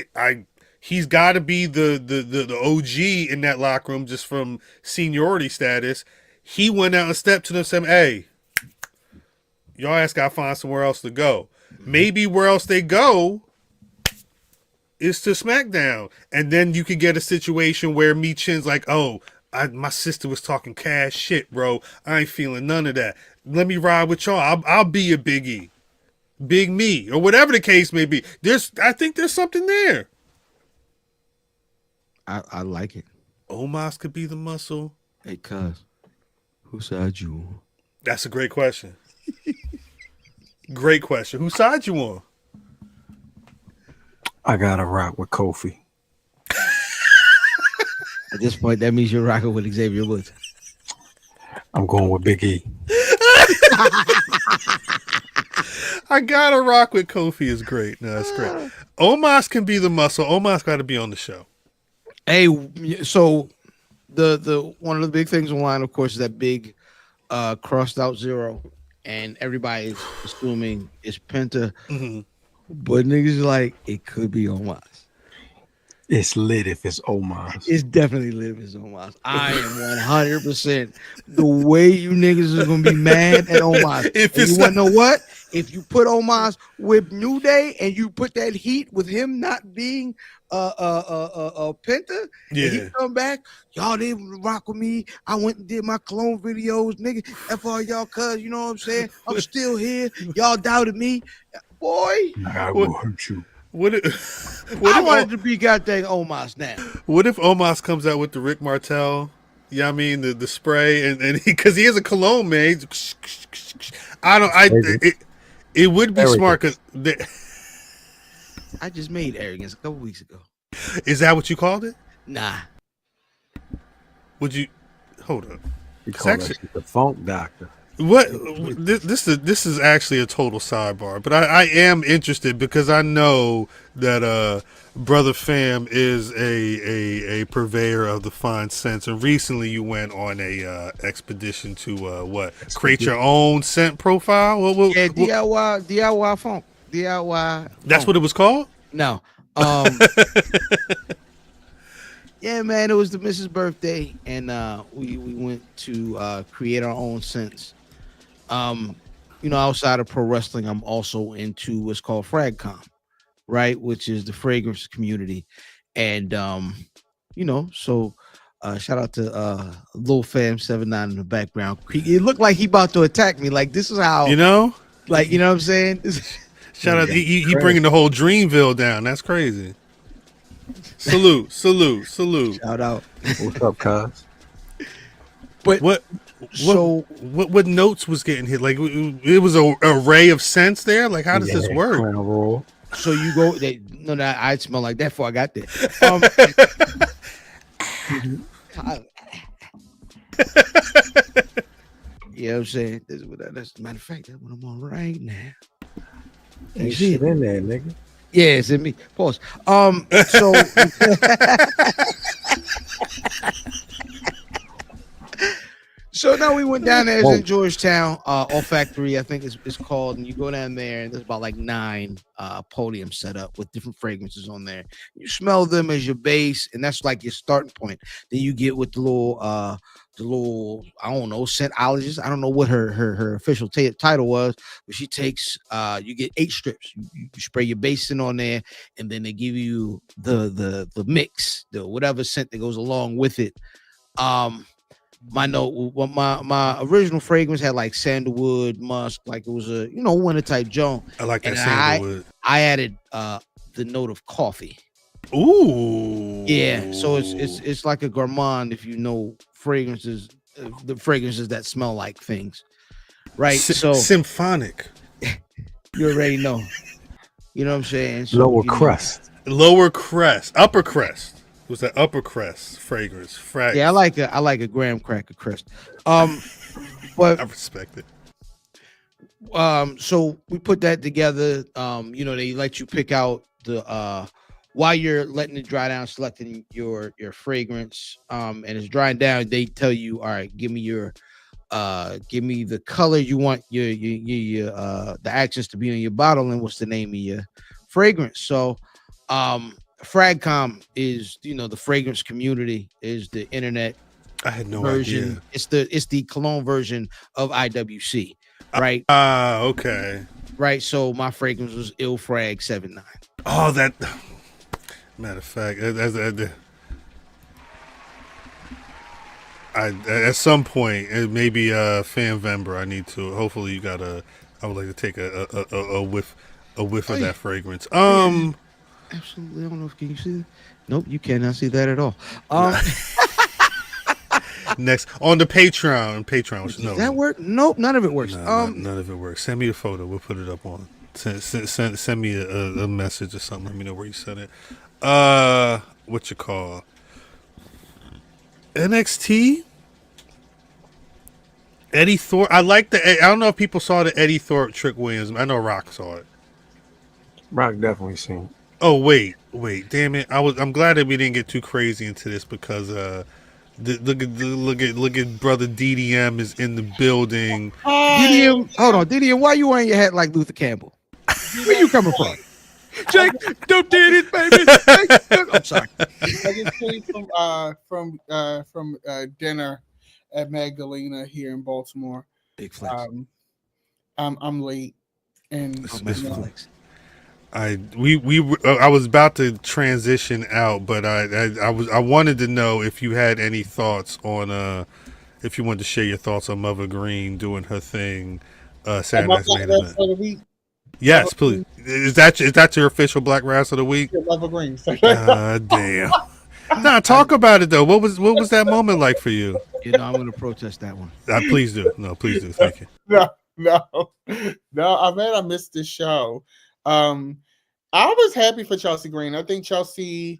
Speaker 2: he's got to be the OG in that locker room just from seniority status. He went out and stepped to them and said, "Hey, y'all ass got to find somewhere else to go." Maybe where else they go is to SmackDown. And then you could get a situation where Michin's like, "Oh, my sister was talking cash shit, bro. I ain't feeling none of that. Let me ride with y'all. I'll be a Big E. Big Me," or whatever the case may be. I think there's something there.
Speaker 1: I like it.
Speaker 2: Omos could be the muscle.
Speaker 1: Hey, cuz, whose side you on?
Speaker 2: That's a great question. Great question. Whose side you on?
Speaker 4: I gotta rock with Kofi.
Speaker 1: At this point, that means you're rocking with Xavier Woods.
Speaker 4: I'm going with Big E.
Speaker 2: I gotta rock with Kofi is great. No, that's great. Omos can be the muscle. Omos got to be on the show.
Speaker 1: Hey, so the one of the big things online, of course, is that big crossed out 0, and everybody's assuming it's Penta, but niggas like it could be Omos.
Speaker 4: It's lit if it's Omos.
Speaker 1: It's definitely lit if it's Omos. I am 100%. The way you niggas is gonna be mad at Omos.
Speaker 2: If
Speaker 1: and
Speaker 2: it's
Speaker 1: you want to know what? If you put Omos with New Day and you put that heat with him not being Penta,
Speaker 2: Yeah.
Speaker 1: and he come back, y'all didn't rock with me. I went and did my clone videos, nigga. F all y'all, cuz, you know what I'm saying? I'm still here. Y'all doubted me, boy.
Speaker 4: I will hurt you.
Speaker 2: What if
Speaker 1: I wanted to be goddamn Omos now.
Speaker 2: What if Omos comes out with the Rick Martel? Yeah, I mean the spray and because he is a cologne man. It would be smart because
Speaker 1: I just made arrogance a couple weeks ago.
Speaker 2: Is that what you called it?
Speaker 1: Nah.
Speaker 2: Would you hold up?
Speaker 4: You call that shit the Funk Doctor.
Speaker 2: What this is actually a total sidebar, but I am interested because I know that Brother Fam is a purveyor of the fine scents, and recently you went on a expedition to create your own scent profile.
Speaker 1: Yeah, DIY funk. DIY.
Speaker 2: That's what it was called?
Speaker 1: No. Yeah, man, it was the Mrs. birthday, and we went to create our own scents. Outside of pro wrestling, I'm also into what's called FragCom, right? Which is the fragrance community. And, so shout out to Lil Fam 79 in the background. It looked like he about to attack me. Like, this is how, like, you know what I'm saying?
Speaker 2: Shout out. He bringing the whole Dreamville down. That's crazy. Salute.
Speaker 1: Shout out.
Speaker 4: What's up, cuz?
Speaker 1: But
Speaker 2: what notes was getting hit? Like it was a array of scents there. Like how does this work?
Speaker 1: So you go. I smell like that before I got there. Yeah, I'm saying that's a matter of fact. That's what I'm on right now.
Speaker 4: Ain't shit in there, nigga.
Speaker 1: Yeah, it's in me. Pause. So. So now we went down there in Georgetown, Olfactory, I think it's called, and you go down there and there's about like 9 podiums set up with different fragrances on there. You smell them as your base, and that's like your starting point. Then you get with the little I don't know, scentologist. I don't know what her official title was, but she takes you get 8 strips. You spray your base in on there, and then they give you the mix, the whatever scent that goes along with it. My original fragrance had like sandalwood, musk, like it was a winter type joint.
Speaker 2: I like that sandalwood.
Speaker 1: I added the note of coffee.
Speaker 2: Ooh.
Speaker 1: Yeah, so it's like a gourmand if you know fragrances, the fragrances that smell like things, right? So
Speaker 2: symphonic.
Speaker 1: You already know. You know what I'm saying? So,
Speaker 4: lower crest,
Speaker 2: upper crest. Was that upper crest fragrance?
Speaker 1: Yeah, I like a graham cracker crest. But
Speaker 2: I respect it.
Speaker 1: So we put that together. They let you pick out the while you're letting it dry down, selecting your fragrance, and it's drying down, they tell you, all right, give me the color you want your the accents to be on your bottle, and what's the name of your fragrance. So Fragcom is, the fragrance community is the internet
Speaker 2: I had no
Speaker 1: version.
Speaker 2: idea.
Speaker 1: It's the cologne version of IWC, right?
Speaker 2: Okay.
Speaker 1: Right. So my fragrance was Il Frag 79.
Speaker 2: Oh, that. Matter of fact, at some point, maybe Fanvember, I need to. Hopefully, you got a. I would like to take a whiff of that fragrance.
Speaker 1: Absolutely. I don't know if can you see that? Nope, you cannot see that at all.
Speaker 2: Next on the Patreon.
Speaker 1: Does that work? Nope, none of it works.
Speaker 2: None of it works. Send me a photo. We'll put it up on. Send me a message or something. Let me know where you sent it. What you call NXT? Eddie Thorpe. I like the. I don't know if people saw the Eddie Thorpe Trick Williams. I know Rock saw it.
Speaker 4: Rock definitely seen.
Speaker 2: Oh wait, damn it! I'm glad that we didn't get too crazy into this because look at brother DDM is in the building.
Speaker 1: DDM, hold on, DDM, why you wearing your hat like Luther Campbell? Where you coming from? Jake, don't did it, baby. I'm sorry.
Speaker 6: I just came from dinner at Magdalena here in Baltimore.
Speaker 1: Big flex.
Speaker 6: I'm late, and
Speaker 2: I was about to transition out, but I wanted to know if you had any thoughts on if you wanted to share your thoughts on Mother Green doing her thing Saturday Night's Main Event. Yes, please. Is that your official Black Rasslin of the Week?
Speaker 6: Mother Green.
Speaker 2: Damn. Nah, talk about it though. What was that moment like for you?
Speaker 1: I'm going to protest that one.
Speaker 2: Please do. No, please do. Thank you.
Speaker 6: No. I missed this show. I was happy for Chelsea Green. I think Chelsea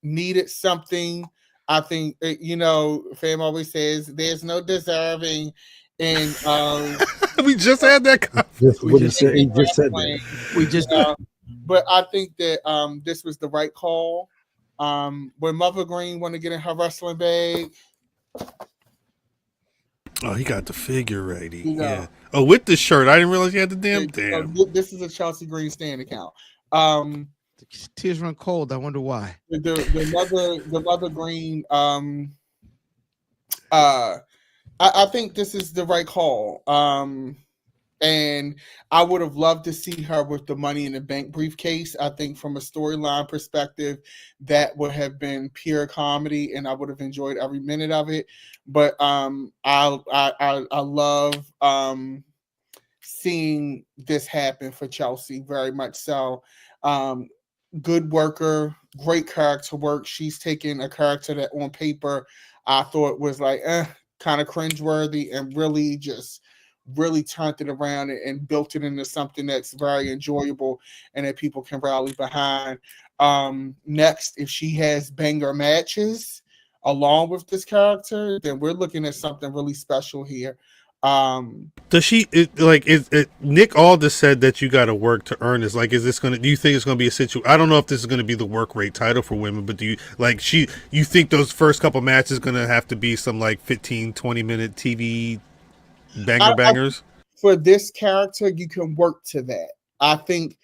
Speaker 6: needed something. I think Fam always says there's no deserving, and
Speaker 2: we just had that.
Speaker 4: He just said that.
Speaker 1: We just.
Speaker 6: But I think that this was the right call. When Mother Green want to get in her wrestling bag.
Speaker 2: Oh, he got the figure ready. Yeah. Oh, with the shirt. I didn't realize he had the damn.
Speaker 6: This is a Chelsea Green stand account.
Speaker 1: Tears run cold. I wonder why.
Speaker 6: The Mother Green. I think this is the right call. And I would have loved to see her with the Money in the Bank briefcase. I think from a storyline perspective, that would have been pure comedy, and I would have enjoyed every minute of it. But I love seeing this happen for Chelsea very much so. Good worker, great character work. She's taken a character that on paper I thought was like kind of cringeworthy, and really turned it around and built it into something that's very enjoyable and that people can rally behind. Next, if she has banger matches along with this character, then we're looking at something really special here.
Speaker 2: Does she Nick Aldis said that you got to work to earn this? Like, do you think it's going to be a situation? I don't know if this is going to be the work rate title for women, but you think those first couple matches going to have to be some like 15, 20 minute TV bangers?
Speaker 6: For this character, you can work to that. I think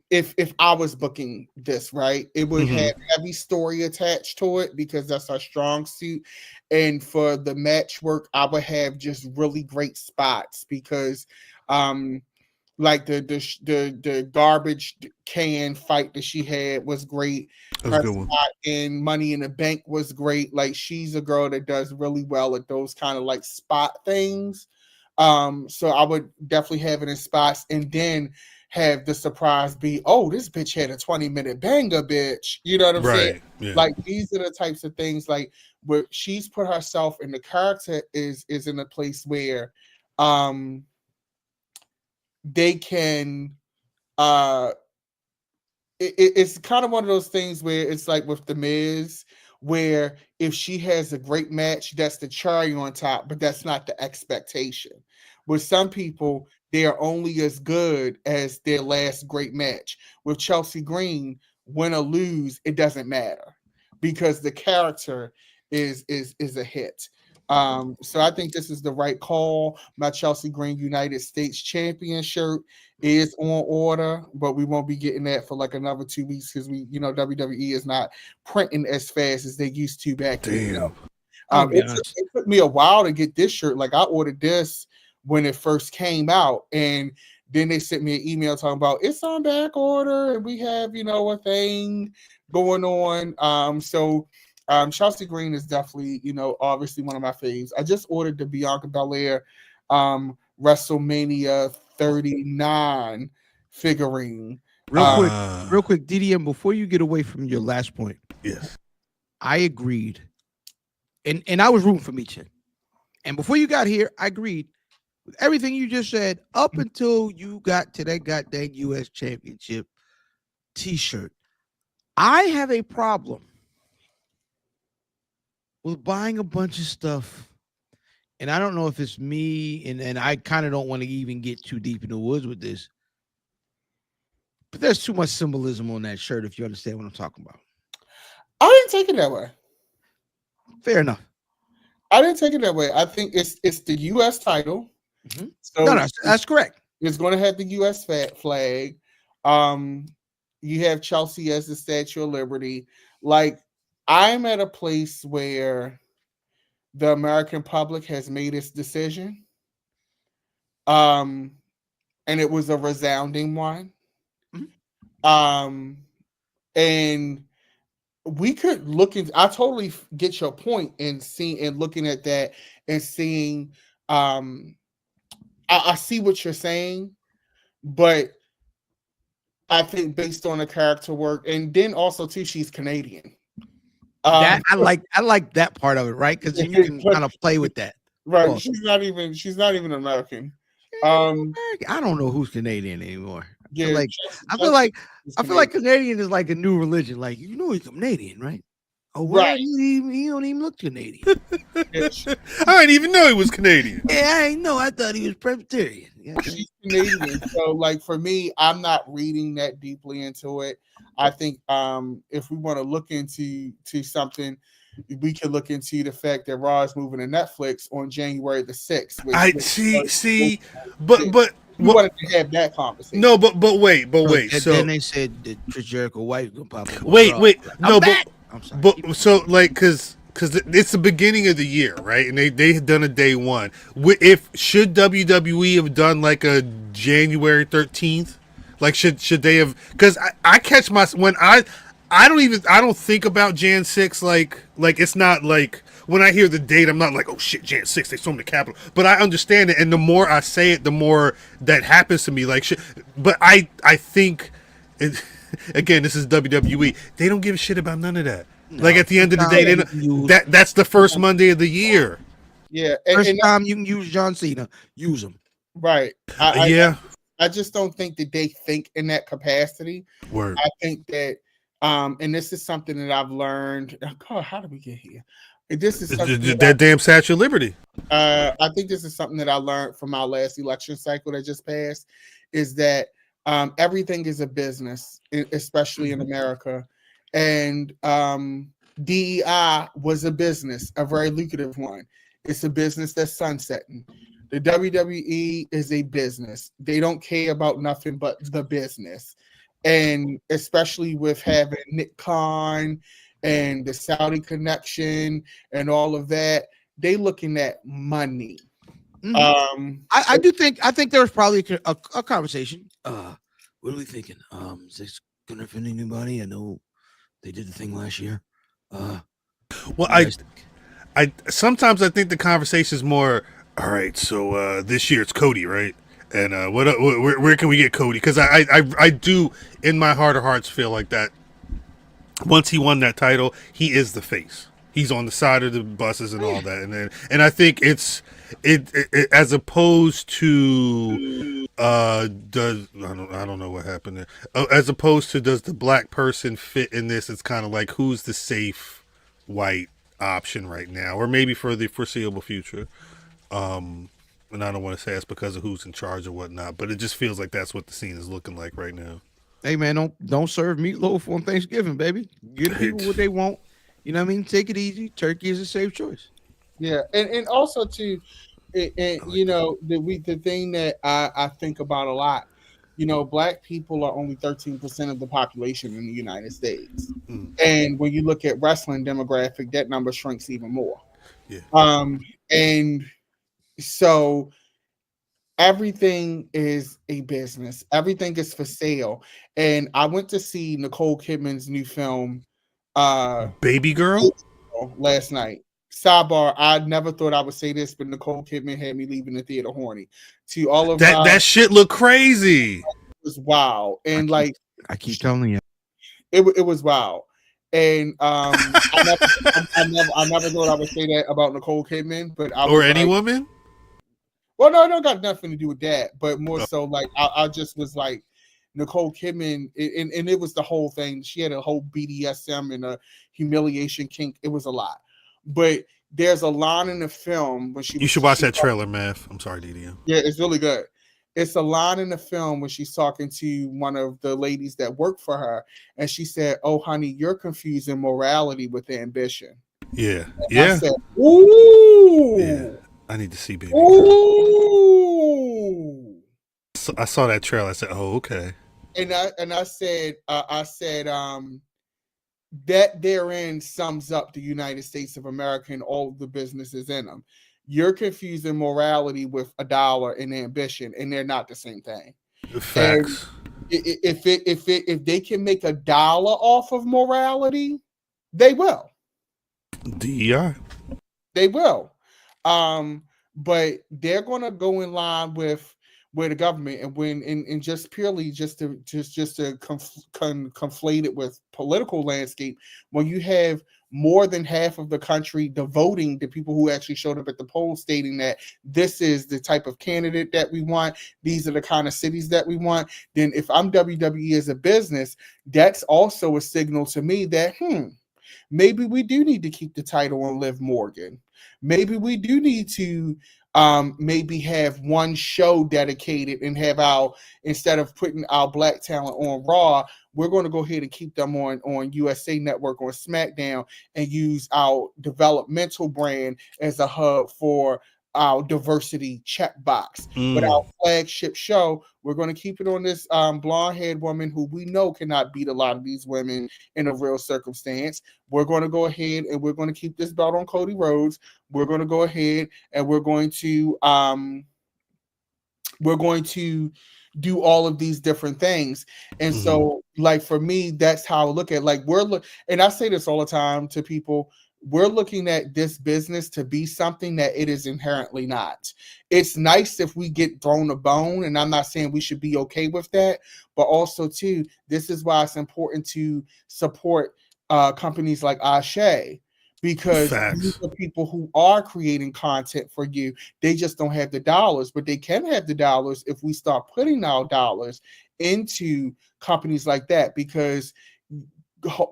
Speaker 6: if I was booking this, right, it would have heavy story attached to it because that's our strong suit. And for the match work, I would have just really great spots because like the garbage can fight that she had was great. Her spot in Money in the Bank was great. Like, she's a girl that does really well at those kind of like spot things. So I would definitely have it in spots, and then have the surprise be, oh, this bitch had a 20-minute banger, bitch. You know what I'm saying?
Speaker 2: Yeah.
Speaker 6: Like, these are the types of things like where she's put herself, and the character is in a place where they can it's kind of one of those things where it's like with The Miz, where if she has a great match, that's the cherry on top, but that's not the expectation. With some people, they are only as good as their last great match. With Chelsea Green, win or lose, it doesn't matter because the character is a hit. So I think this is the right call. My Chelsea Green United States champion shirt is on order, but we won't be getting that for like another 2 weeks because WWE is not printing as fast as they used to back in the day. It took me a while to get this shirt. Like I ordered this when it first came out, and then they sent me an email talking about it's on back order and we have a thing going on. Chelsea Green is definitely obviously one of my faves. I just ordered the Bianca Belair WrestleMania 39 figurine.
Speaker 1: Real quick, DDM, before you get away from your last point.
Speaker 2: Yes.
Speaker 1: I agreed. And I was rooting for Michin. And before you got here, I agreed with everything you just said up until you got to that goddamn U.S. Championship t-shirt. I have a problem with buying a bunch of stuff. And I don't know if it's me, and I kind of don't want to even get too deep in the woods with this. But there's too much symbolism on that shirt, if you understand what I'm talking about.
Speaker 6: I didn't take it that way.
Speaker 1: Fair enough.
Speaker 6: I didn't take it that way. I think it's the U.S. title.
Speaker 1: Mm-hmm.
Speaker 6: So
Speaker 1: no, that's correct.
Speaker 6: It's going to have the U.S. flag. You have Chelsea as the Statue of Liberty. Like, I'm at a place where the American public has made its decision. And it was a resounding one.
Speaker 1: Mm-hmm.
Speaker 6: And we could look into, I totally get your point in looking at that and seeing, I see what you're saying, but I think based on the character work, and then also too, she's Canadian.
Speaker 1: I like that part of it, right? Because you can kind of play with that.
Speaker 6: Right. Well, she's not even American.
Speaker 1: I don't know who's Canadian anymore.
Speaker 6: Yeah,
Speaker 1: I feel like Canadian is like a new religion. Like, he's Canadian, right? Oh, well,
Speaker 6: right.
Speaker 1: He don't even look Canadian.
Speaker 2: I didn't even know he was Canadian.
Speaker 1: Yeah, I ain't know. I thought he was Presbyterian. Yeah.
Speaker 6: She's Canadian. So, like, for me, I'm not reading that deeply into it. I think if we want to look into something, we can look into the fact that Raw is moving to Netflix on January the 6th.
Speaker 2: I see, but
Speaker 6: we wanted to have that conversation.
Speaker 2: No, but wait.
Speaker 1: So then they said that Chris Jericho White was gonna pop up.
Speaker 2: Wait. No,
Speaker 1: I'm sorry.
Speaker 2: But so like because it's the beginning of the year, right? And they had done a day one. Should WWE have done like a January 13th? Like should they have? Because I catch when I don't think about Jan 6 like it's not like when I hear the date I'm not like, oh shit, Jan 6 they stormed the Capitol, but I understand it, and the more I say it the more that happens to me, like shit. But I think again, this is WWE, they don't give a shit about none of that. No, like at the end of the day, that's the first Monday of the year.
Speaker 6: Yeah,
Speaker 1: first time you can use John Cena, use them.
Speaker 6: Right. I just don't think that they think in that capacity.
Speaker 2: Word.
Speaker 6: I think that, and this is something that I've learned. God, how did we get here? This is
Speaker 2: that damn Statue of Liberty.
Speaker 6: I think this is something that I learned from our last election cycle that just passed, is that everything is a business, especially in America. And DEI was a business, a very lucrative one. It's a business that's sunsetting. The WWE is a business. They don't care about nothing but the business. And especially with having Nick Khan and the Saudi connection and all of that, they looking at money.
Speaker 1: Mm-hmm. I think there was probably a conversation. What are we thinking? Is this gonna offend anybody? I know they did the thing last year.
Speaker 2: Well, I sometimes I think the conversation is more, all right, so this year it's Cody, right? And where can we get Cody? Because I do in my heart of hearts feel like that once he won that title, he is the face. He's on the side of the buses and all that, and I think it as opposed to I don't know what happened there. As opposed to does the black person fit in this? It's kind of like who's the safe white option right now, or maybe for the foreseeable future. and I don't want to say it's because of who's in charge or whatnot, but it just feels like that's what the scene is looking like right now.
Speaker 1: Hey man, don't serve meatloaf on Thanksgiving, baby. Give the people what they want. You know what I mean? Take it easy. Turkey is a safe choice.
Speaker 6: Yeah, and also too, the thing that I think about a lot, Black people are only 13% of the population in the United States, and when you look at wrestling demographic, that number shrinks even more.
Speaker 2: Yeah.
Speaker 6: And so everything is a business. Everything is for sale. And I went to see Nicole Kidman's new film,
Speaker 2: Baby Girl,
Speaker 6: last night. Sidebar, I never thought I would say this, but Nicole Kidman had me leaving the theater horny. To all of
Speaker 2: that shit looked crazy.
Speaker 6: It was wild. And
Speaker 1: I keep telling you.
Speaker 6: It was wild. And I never thought I would say that about Nicole Kidman, but
Speaker 2: or any woman.
Speaker 6: Well, no, it don't got nothing to do with that, but more so like I just was like Nicole Kidman, and it was the whole thing. She had a whole BDSM and a humiliation kink. It was a lot, but there's a line in the film when
Speaker 2: you should watch that trailer, Math. I'm sorry, DDM.
Speaker 6: Yeah, it's really good. It's a line in the film when she's talking to one of the ladies that work for her, and she said, "Oh, honey, you're confusing morality with ambition."
Speaker 2: Yeah,
Speaker 6: and
Speaker 2: yeah.
Speaker 6: I said, "Ooh."
Speaker 2: Yeah. I need to see Baby.
Speaker 6: Ooh.
Speaker 2: So I saw that trailer. I said, "Oh, okay."
Speaker 6: And I said, that therein sums up the United States of America and all of the businesses in them. You're confusing morality with a dollar and ambition, and they're not the same thing.
Speaker 2: Facts.
Speaker 6: And if they can make $1 off of morality, they will.
Speaker 2: DEI.
Speaker 6: They will. But they're gonna go in line with where the government and just purely just to conflate it with political landscape. When you have more than half of the country devoting to people who actually showed up at the polls stating that this is the type of candidate that we want, these are the kind of cities that we want, then if I'm WWE as a business, that's also a signal to me that maybe we do need to keep the title on Liv Morgan. Maybe we do need to maybe have one show dedicated and have instead of putting our Black talent on Raw, we're going to go ahead and keep them on USA Network, on SmackDown, and use our developmental brand as a hub for our diversity checkbox. But our flagship show, we're going to keep it on this blonde-haired woman who we know cannot beat a lot of these women in a real circumstance. We're going to go ahead and we're going to keep this belt on Cody Rhodes. We're going to go ahead and we're going to do all of these different things. And so, like, for me, that's how I look at it. Like, and I say this all the time to people, we're looking at this business to be something that it is inherently not. It's nice if we get thrown a bone, and I'm not saying we should be okay with that, but also too, this is why it's important to support companies like Ashe, because these are people who are creating content for you. They just don't have the dollars, but they can have the dollars if we start putting our dollars into companies like that, because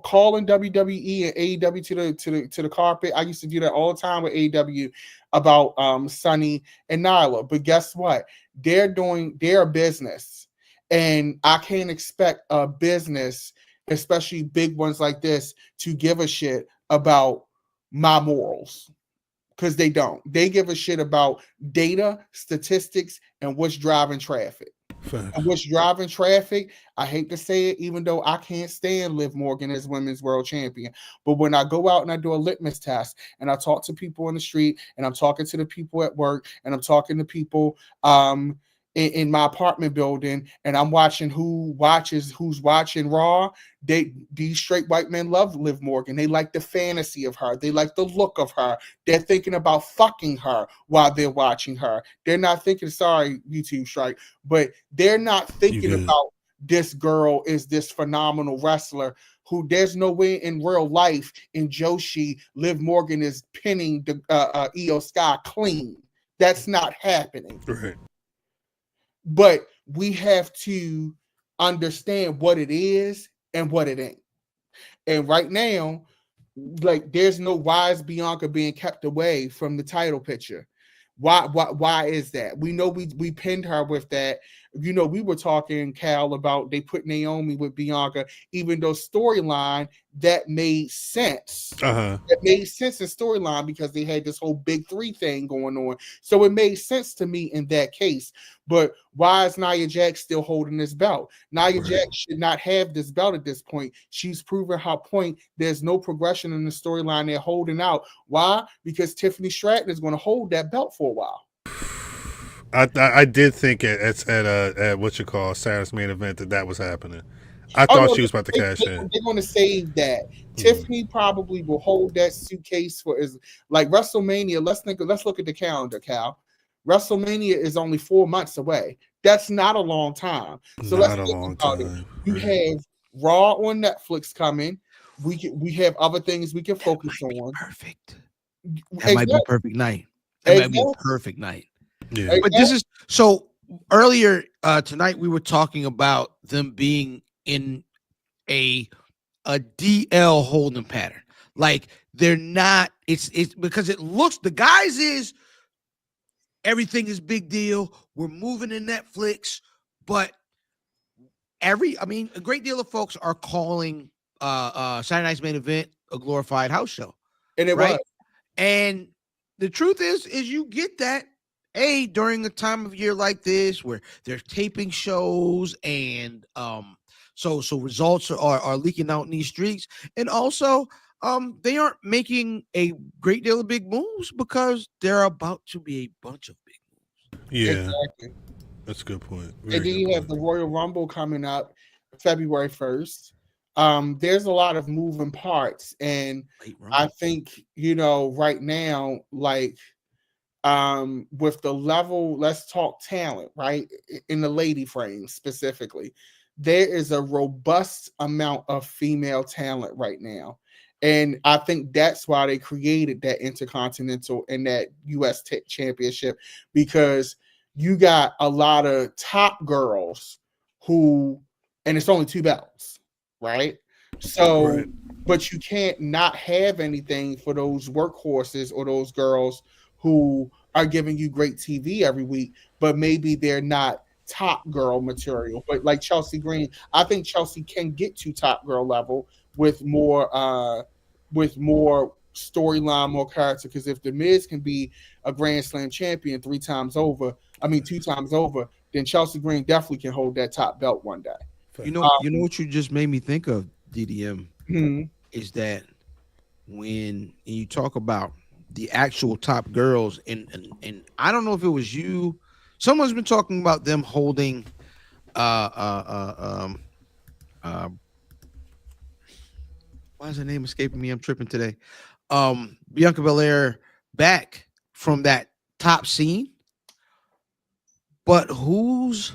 Speaker 6: calling WWE and AEW to the carpet. I used to do that all the time with AEW about Sonny and Nyla. But guess what? They're a business, and I can't expect a business, especially big ones like this, to give a shit about my morals, because they don't. They give a shit about data, statistics, and what's driving traffic. And what's driving traffic, I hate to say it, even though I can't stand Liv Morgan as women's world champion, but when I go out and I do a litmus test and I talk to people in the street, and I'm talking to the people at work, and I'm talking to people in my apartment building, and I'm watching who's watching Raw, these straight white men love Liv Morgan. They like the fantasy of her. They like the look of her. They're thinking about fucking her while they're watching her. They're not thinking, sorry, YouTube strike, but they're not thinking about this girl is this phenomenal wrestler who there's no way in real life in Joshi, Liv Morgan is pinning the Io Sky clean. That's not happening.
Speaker 2: Right.
Speaker 6: But we have to understand what it is and what it ain't. And right now, like, there's no wise Bianca being kept away from the title picture. Why is that? We know we pinned her with that. We were talking, Cal, about they put Naomi with Bianca, even though storyline that made sense. It made sense in storyline because they had this whole big three thing going on. So it made sense to me in that case. But why is Nia Jax still holding this belt? Nia Jax should not have this belt at this point. She's proven her point. There's no progression in the storyline they're holding out. Why? Because Tiffany Stratton is going to hold that belt for a while.
Speaker 2: I did think at what you call Sarah's main event that was happening. I thought she was about to cash in.
Speaker 6: They're going to save that. Tiffany probably will hold that suitcase for like WrestleMania. Let's look at the calendar, Cal. WrestleMania is only 4 months away. That's not a long time. So
Speaker 2: not a long time.
Speaker 6: You have Raw on Netflix coming. We have other things we can focus on.
Speaker 1: Perfect. That might be a perfect night. That might be a perfect night.
Speaker 2: Yeah.
Speaker 1: But this is so earlier tonight we were talking about them being in a DL holding pattern. Like they're not, it's because it looks, the guys is everything is big deal. We're moving to Netflix, but a great deal of folks are calling Saturday Night's Main Event a glorified house show.
Speaker 6: And it was.
Speaker 1: And the truth is you get that during a time of year like this where they're taping shows and so results are leaking out in these streets, and also they aren't making a great deal of big moves because they're about to be a bunch of big moves.
Speaker 2: Yeah,
Speaker 6: exactly.
Speaker 2: That's a good point.
Speaker 6: And then you have the Royal Rumble coming up February 1st. There's a lot of moving parts, and I think right now, like with the level, let's talk talent, right? In the lady frame specifically, there is a robust amount of female talent right now. And I think that's why they created that Intercontinental and that US Championship, because you got a lot of top girls and it's only 2 belts, right? So, but you can't not have anything for those workhorses or those girls who are giving you great TV every week, but maybe they're not top girl material. But like Chelsea Green, I think Chelsea can get to top girl level with more storyline, more character. Because if The Miz can be a Grand Slam champion 2 times over, then Chelsea Green definitely can hold that top belt one day.
Speaker 1: You know what you just made me think of, DDM, is that when you talk about the actual top girls, and I don't know if it was you, someone's been talking about them holding why is her name escaping me? I'm tripping today. Bianca Belair back from that top scene. But who's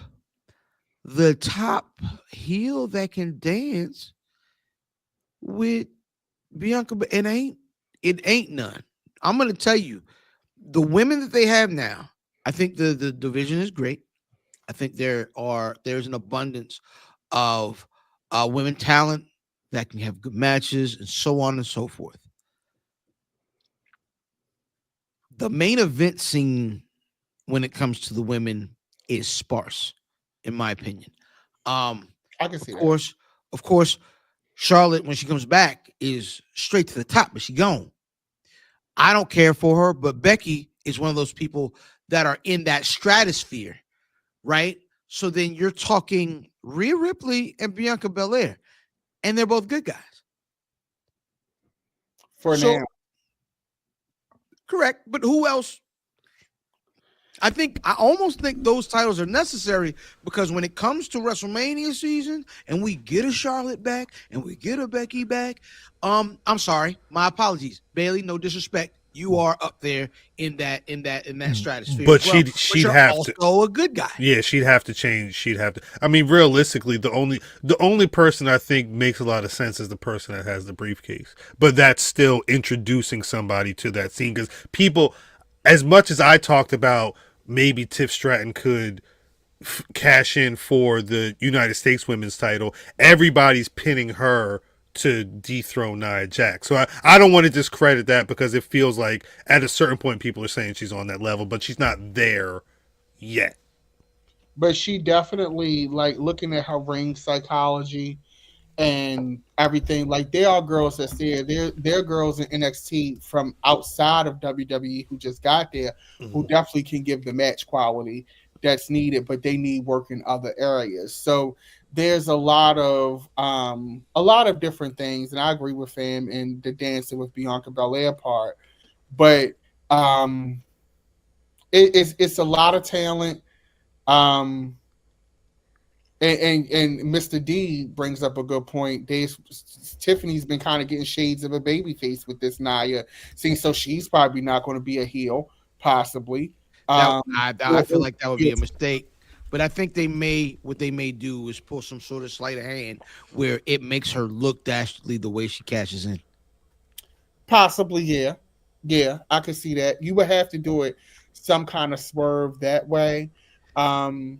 Speaker 1: the top heel that can dance with Bianca? It ain't none. I'm gonna tell you, the women that they have now, I think the division is great. I think there's an abundance of women talent that can have good matches and so on and so forth. The main event scene when it comes to the women is sparse, in my opinion.
Speaker 6: I can see
Speaker 1: Of course, Charlotte, when she comes back, is straight to the top, but she gone. I don't care for her, but Becky is one of those people that are in that stratosphere, right? So then you're talking Rhea Ripley and Bianca Belair, and they're both good guys.
Speaker 6: For now.
Speaker 1: Correct, but who else? I almost think those titles are necessary because when it comes to WrestleMania season and we get a Charlotte back and we get a Becky back, I'm sorry, my apologies, Bailey. No disrespect, you are up there in that stratosphere.
Speaker 2: But she'd have
Speaker 1: also
Speaker 2: to
Speaker 1: a good guy.
Speaker 2: Yeah, she'd have to change. She'd have to. I mean, realistically, the only person I think makes a lot of sense is the person that has the briefcase. But that's still introducing somebody to that scene because people, as much as I talked about, maybe Tiff Stratton could cash in for the United States Women's title. Everybody's pinning her to dethrone Nia Jax. So I don't want to discredit that because it feels like at a certain point people are saying she's on that level, but she's not there yet.
Speaker 6: But she definitely, like, looking at her ring psychology and everything, like, there are girls that say there are girls in NXT from outside of WWE who just got there who definitely can give the match quality that's needed, but they need work in other areas. So there's a lot of different things, and I agree with him in the dancing with Bianca Belair part, but it's a lot of talent. And Mr. D brings up a good point. Tiffany's been kind of getting shades of a baby face with this Nia. See, so she's probably not going to be a heel, possibly.
Speaker 1: I feel like that would be a mistake. But I think what they may do is pull some sort of sleight of hand where it makes her look dastardly the way she cashes in.
Speaker 6: Possibly, yeah. Yeah, I could see that. You would have to do it some kind of swerve that way. I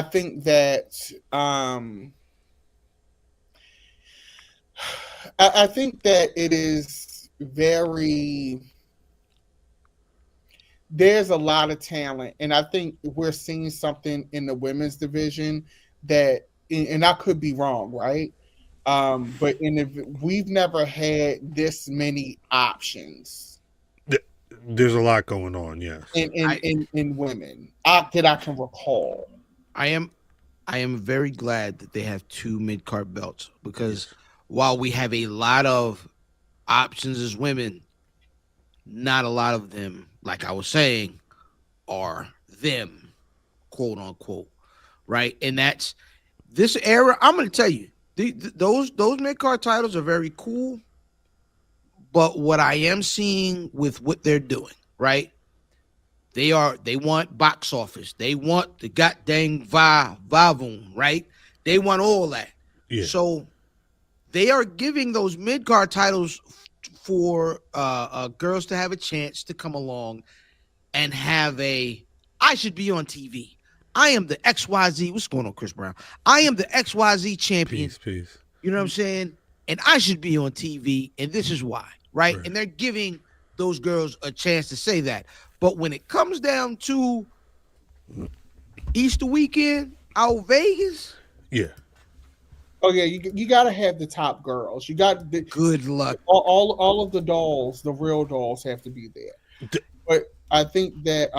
Speaker 6: think that I think that it is there's a lot of talent, and I think we're seeing something in the women's division that, and I could be wrong, right? But we've never had this many options.
Speaker 2: There's a lot going on, yes.
Speaker 6: In women, that I can recall.
Speaker 1: I am very glad that they have 2 mid-card belts, because while we have a lot of options as women, not a lot of them, like I was saying, are them, quote unquote, right? And that's this era. I'm going to tell you, those mid-card titles are very cool, but what I am seeing with what they're doing, right? They want box office. They want the goddamn vavoom, right? They want all that. Yeah. So they are giving those mid-card titles for girls to have a chance to come along and have I should be on TV. I am the XYZ. What's going on, Chris Brown? I am the XYZ champion.
Speaker 2: Peace.
Speaker 1: You know what I'm saying? And I should be on TV, and this is why, right? And they're giving those girls a chance to say that. But when it comes down to Easter weekend out Vegas,
Speaker 2: yeah.
Speaker 6: Oh yeah, you got to have the top girls. You got
Speaker 1: good luck.
Speaker 6: All of the dolls, the real dolls, have to be there. But I think that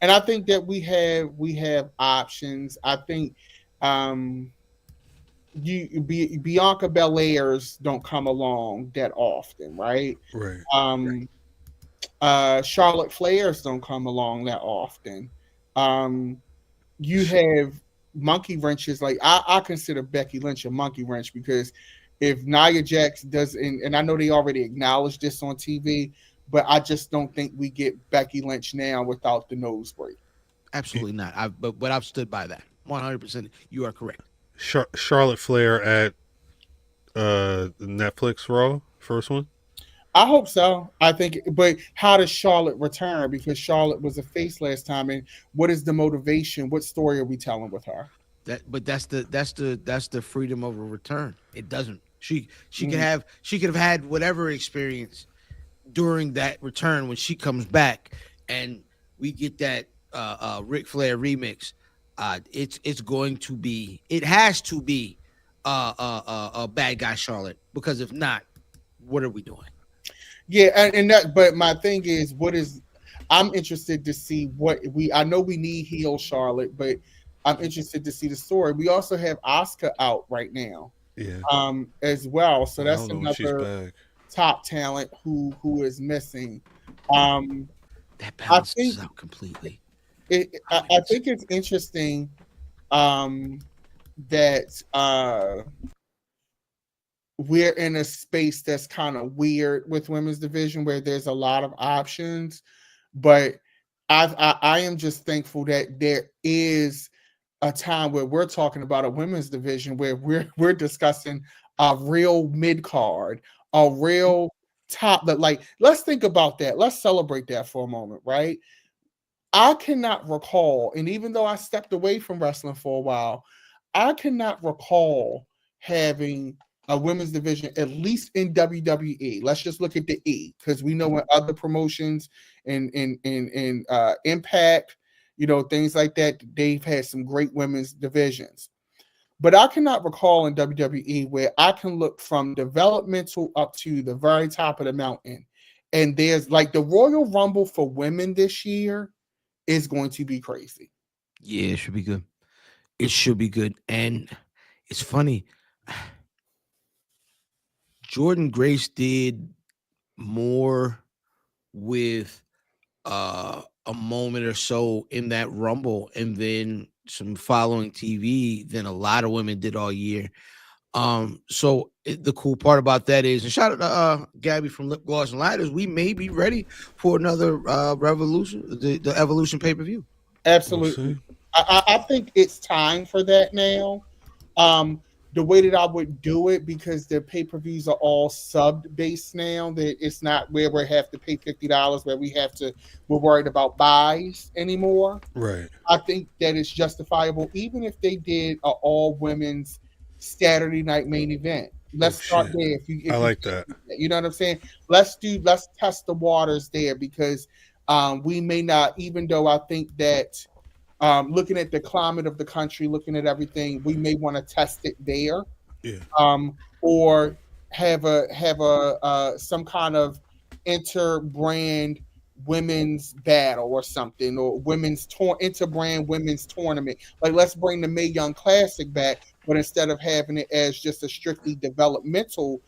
Speaker 6: and I think that we have options. I think Bianca Belairs don't come along that often, right?
Speaker 2: Right.
Speaker 6: Charlotte Flairs don't come along that often. You have monkey wrenches. Like I consider Becky Lynch a monkey wrench, because if Nia Jax does, and I know they already acknowledged this on TV, but I just don't think we get Becky Lynch now without the nose break.
Speaker 1: Absolutely not. But I've stood by that 100%. You are correct.
Speaker 2: Charlotte Flair at Netflix Raw, first one.
Speaker 6: I hope so. I think, but how does Charlotte return? Because Charlotte was a face last time, and what is the motivation? What story are we telling with her?
Speaker 1: That's the freedom of a return. It doesn't. She could have had whatever experience during that return when she comes back, and we get that Ric Flair remix. It's going to be. It has to be a bad guy Charlotte, because if not, what are we doing?
Speaker 6: Yeah, and that. But my thing is, I'm interested to see I know we need heel Charlotte, but I'm interested to see the story. We also have Asuka out right now, as well. So that's another top talent who is missing.
Speaker 1: That balances out completely.
Speaker 6: I think it's interesting that we're in a space that's kind of weird with women's division, where there's a lot of options, but I am just thankful that there is a time where we're talking about a women's division where we're discussing a real mid card, a real top. That, like, let's think about that. Let's celebrate that for a moment, right? I cannot recall, and even though I stepped away from wrestling for a while, I cannot recall having a women's division, at least in WWE. Let's just look at the E, because we know in other promotions and in Impact, things like that, they've had some great women's divisions. But I cannot recall in WWE where I can look from developmental up to the very top of the mountain. And there's like the Royal Rumble for women this year is going to be crazy.
Speaker 1: Yeah, it should be good. It should be good. And it's funny. Jordan Grace did more with a moment or so in that Rumble and then some following TV than a lot of women did all year. So the cool part about that is, and shout out to Gabby from Lip Gloss and Lighters, we may be ready for another Revolution, the Evolution pay-per-view.
Speaker 6: Absolutely. I think it's time for that now. The way that I would do it, because the pay-per-views are all sub-based now, that it's not where we have to pay $50 where we're worried about buys anymore.
Speaker 2: Right.
Speaker 6: I think that it's justifiable, even if they did an all-women's Saturday night main event. Let's start there.
Speaker 2: I like that.
Speaker 6: You know what I'm saying? Let's test the waters there, because we may not, even though I think that looking at the climate of the country, looking at everything, we may want to test it there.
Speaker 2: Yeah.
Speaker 6: Or have a some kind of inter-brand women's battle or something, or inter-brand women's tournament. Like, let's bring the Mae Young Classic back, but instead of having it as just a strictly developmental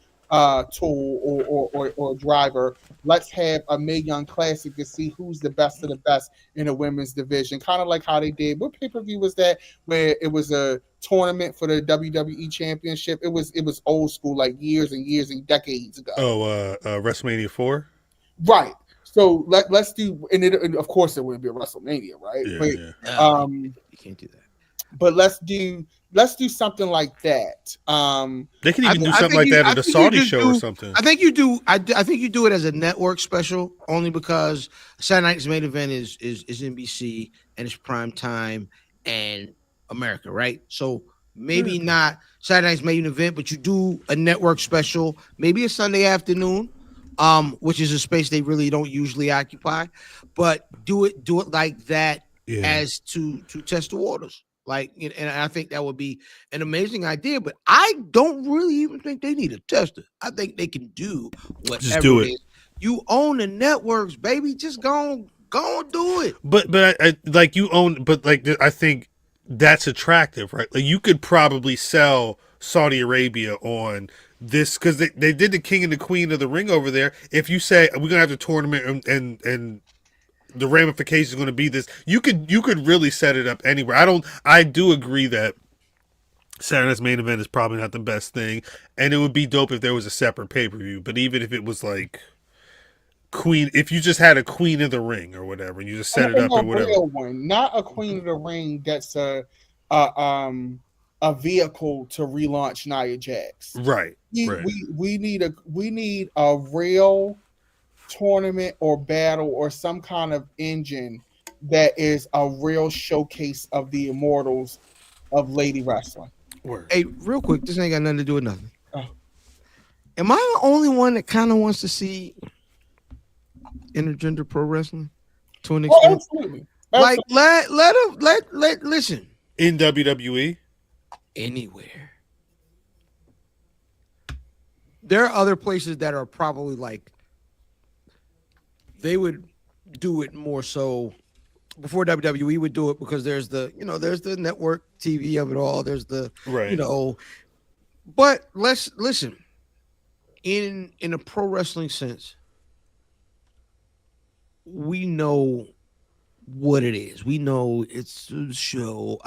Speaker 6: tool or driver, let's have a Mae Young Classic to see who's the best of the best in the women's division. Kind of like how they did. What pay-per-view was that? Where it was a tournament for the WWE Championship. It was old school, like years and years and decades ago.
Speaker 2: Oh, WrestleMania 4?
Speaker 6: Right. So let's do, and of course it wouldn't be a WrestleMania, right?
Speaker 2: Yeah,
Speaker 6: but,
Speaker 1: you can't do that.
Speaker 6: But let's do something like that.
Speaker 2: They can even do something like that at a Saudi show or something.
Speaker 1: I think you do. I think you do it as a network special, only because Saturday night's main event is NBC and it's prime time and America, right? So maybe not Saturday night's main event, but you do a network special, maybe a Sunday afternoon, which is a space they really don't usually occupy. But do it like that, as to test the waters. Like, and I think that would be an amazing idea, but I don't really even think they need a tester. I think they can do whatever
Speaker 2: just do it.
Speaker 1: Is. You own the networks, baby. Just go and do it.
Speaker 2: But I like you own. But like I think that's attractive, right? Like you could probably sell Saudi Arabia on this, because they did the King and the Queen of the Ring over there. If you say we're gonna have the tournament and the ramifications are going to be this, you could really set it up anywhere. I do agree that Saturday's main event is probably not the best thing, and it would be dope if there was a separate pay-per-view. But even if it was like Queen, if you just had a Queen of the Ring or whatever, and you just set it up or whatever,
Speaker 6: real one, not a Queen of the Ring that's a vehicle to relaunch Nia Jax.
Speaker 2: Right.
Speaker 6: We need a real tournament or battle or some kind of engine that is a real showcase of the immortals of lady wrestling.
Speaker 2: Word.
Speaker 1: Hey, real quick, this ain't got nothing to do with nothing.
Speaker 6: Oh.
Speaker 1: Am I the only one that kind of wants to see intergender pro wrestling to an extent?
Speaker 6: Absolutely.
Speaker 1: Like, let listen.
Speaker 2: In WWE,
Speaker 1: anywhere. There are other places that are probably like, they would do it more so before WWE would do it, because there's the network TV of it all. There's the, but let's listen, in a pro wrestling sense, we know what it is. We know it's a show.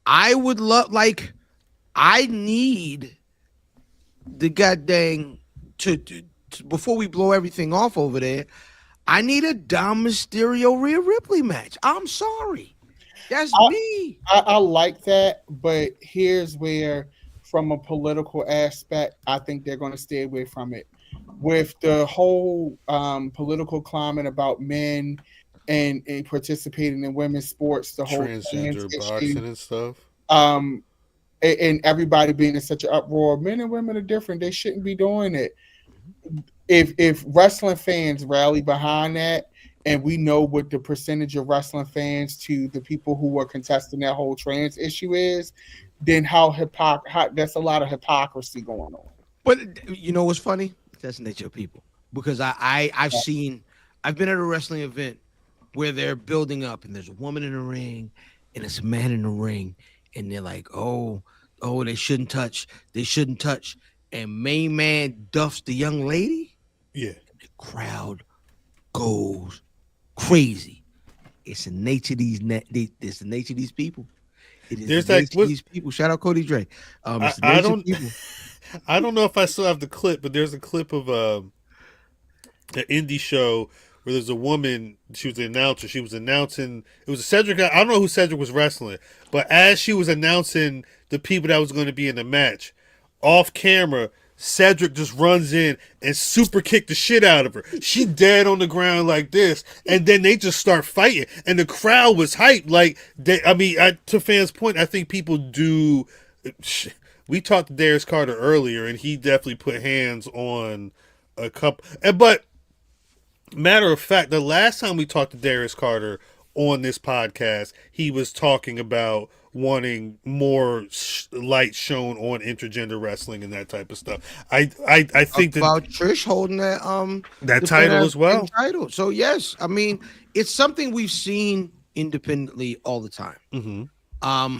Speaker 1: I would love, like, I need the goddamn to before we blow everything off over there, I need a Dom Mysterio Rhea Ripley match. I'm sorry. That's me.
Speaker 6: I like that, but here's where, from a political aspect, I think they're going to stay away from it. With the whole political climate about men and participating in women's sports, the whole
Speaker 2: transgender boxing and stuff.
Speaker 6: and everybody being in such an uproar. Men and women are different. They shouldn't be doing it. If wrestling fans rally behind that, and we know what the percentage of wrestling fans to the people who are contesting that whole trans issue is, then that's a lot of hypocrisy going on.
Speaker 1: But you know what's funny? That's the nature of people. Because I've been at a wrestling event where they're building up and there's a woman in the ring and it's a man in the ring and they're like, oh, they shouldn't touch. And main man duffs the young lady.
Speaker 2: Yeah.
Speaker 1: The crowd goes crazy. It's the nature of these it's the nature of these people. It is
Speaker 2: There's
Speaker 1: the
Speaker 2: like
Speaker 1: nature of these people. Shout out Cody Dre. It's the
Speaker 2: I
Speaker 1: nature
Speaker 2: don't
Speaker 1: of people.
Speaker 2: I don't know if I still have the clip, but there's a clip of an indie show where there's a woman. She was the announcer. She was announcing. It was a Cedric. I don't know who Cedric was wrestling, but as she was announcing the people that was going to be in the match, off camera, Cedric just runs in and super kicked the shit out of her. She dead on the ground like this, and then they just start fighting, and the crowd was hyped. Like to fans' point, I think people do. We talked to Darius Carter earlier, and he definitely put hands on a couple. But matter of fact, the last time we talked to Darius Carter on this podcast, he was talking about wanting more light shown on intergender wrestling and that type of stuff. I think
Speaker 1: about Trish holding that
Speaker 2: title as well.
Speaker 1: Title. So yes, I mean it's something we've seen independently all the time.
Speaker 2: Mm-hmm.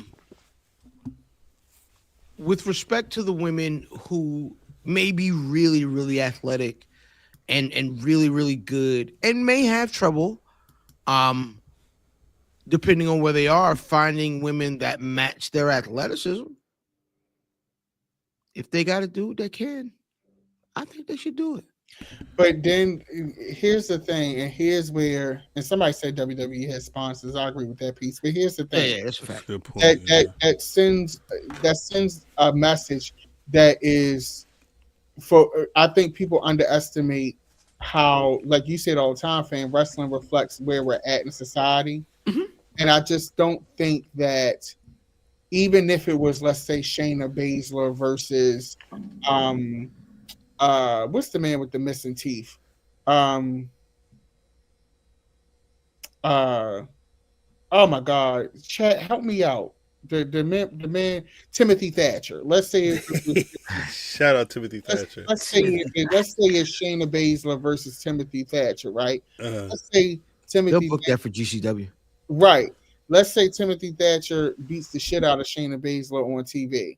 Speaker 1: With respect to the women who may be really, really athletic and really, really good and may have trouble, depending on where they are, finding women that match their athleticism. If they got to do it, they can. I think they should do it.
Speaker 6: But then here's the thing, and here's where, and somebody said WWE has sponsors. I agree with that piece. But here's the thing.
Speaker 1: Yeah, that's a fact.
Speaker 2: Good point.
Speaker 6: That sends a message that is for. I think people underestimate how, like you said all the time, fan wrestling reflects where we're at in society.
Speaker 1: Mm-hmm.
Speaker 6: And I just don't think that even if it was, let's say, Shayna Baszler versus what's the man with the missing teeth? Oh my God, Chat, help me out. The man Timothy Thatcher. Let's say
Speaker 2: shout out Timothy Thatcher.
Speaker 6: Let's say it's Shayna Baszler versus Timothy Thatcher, right? Let's say Timothy.
Speaker 1: They'll book that for GCW.
Speaker 6: Right. Let's say Timothy Thatcher beats the shit out of Shayna Baszler on TV.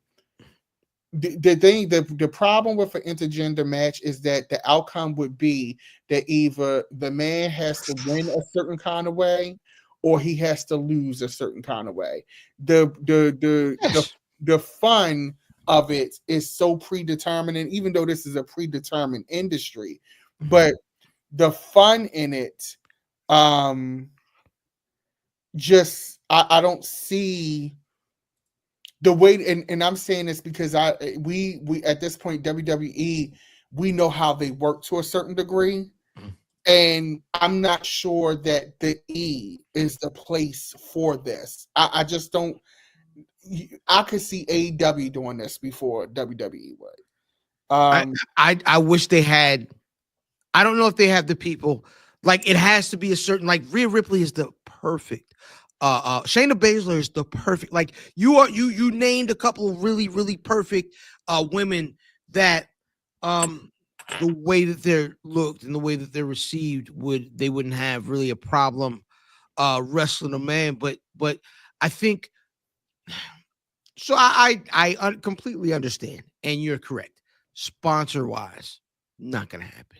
Speaker 6: The problem with an intergender match is that the outcome would be that either the man has to win a certain kind of way or he has to lose a certain kind of way. The fun of it is so predetermined, and even though this is a predetermined industry, but the fun in it, just I don't see the way, and I'm saying this because we at this point WWE, we know how they work to a certain degree, and I'm not sure that the E is the place for this. I just don't. I could see AEW doing this before WWE would.
Speaker 1: I wish they had. I don't know if they have the people. Like it has to be a certain. Like Rhea Ripley is the perfect. Shayna Baszler is the perfect. Like you named a couple of really, really perfect women that the way that they're looked and the way that they're received they wouldn't have really a problem wrestling a man. But I think so. I completely understand, and you're correct. Sponsor wise, not gonna happen.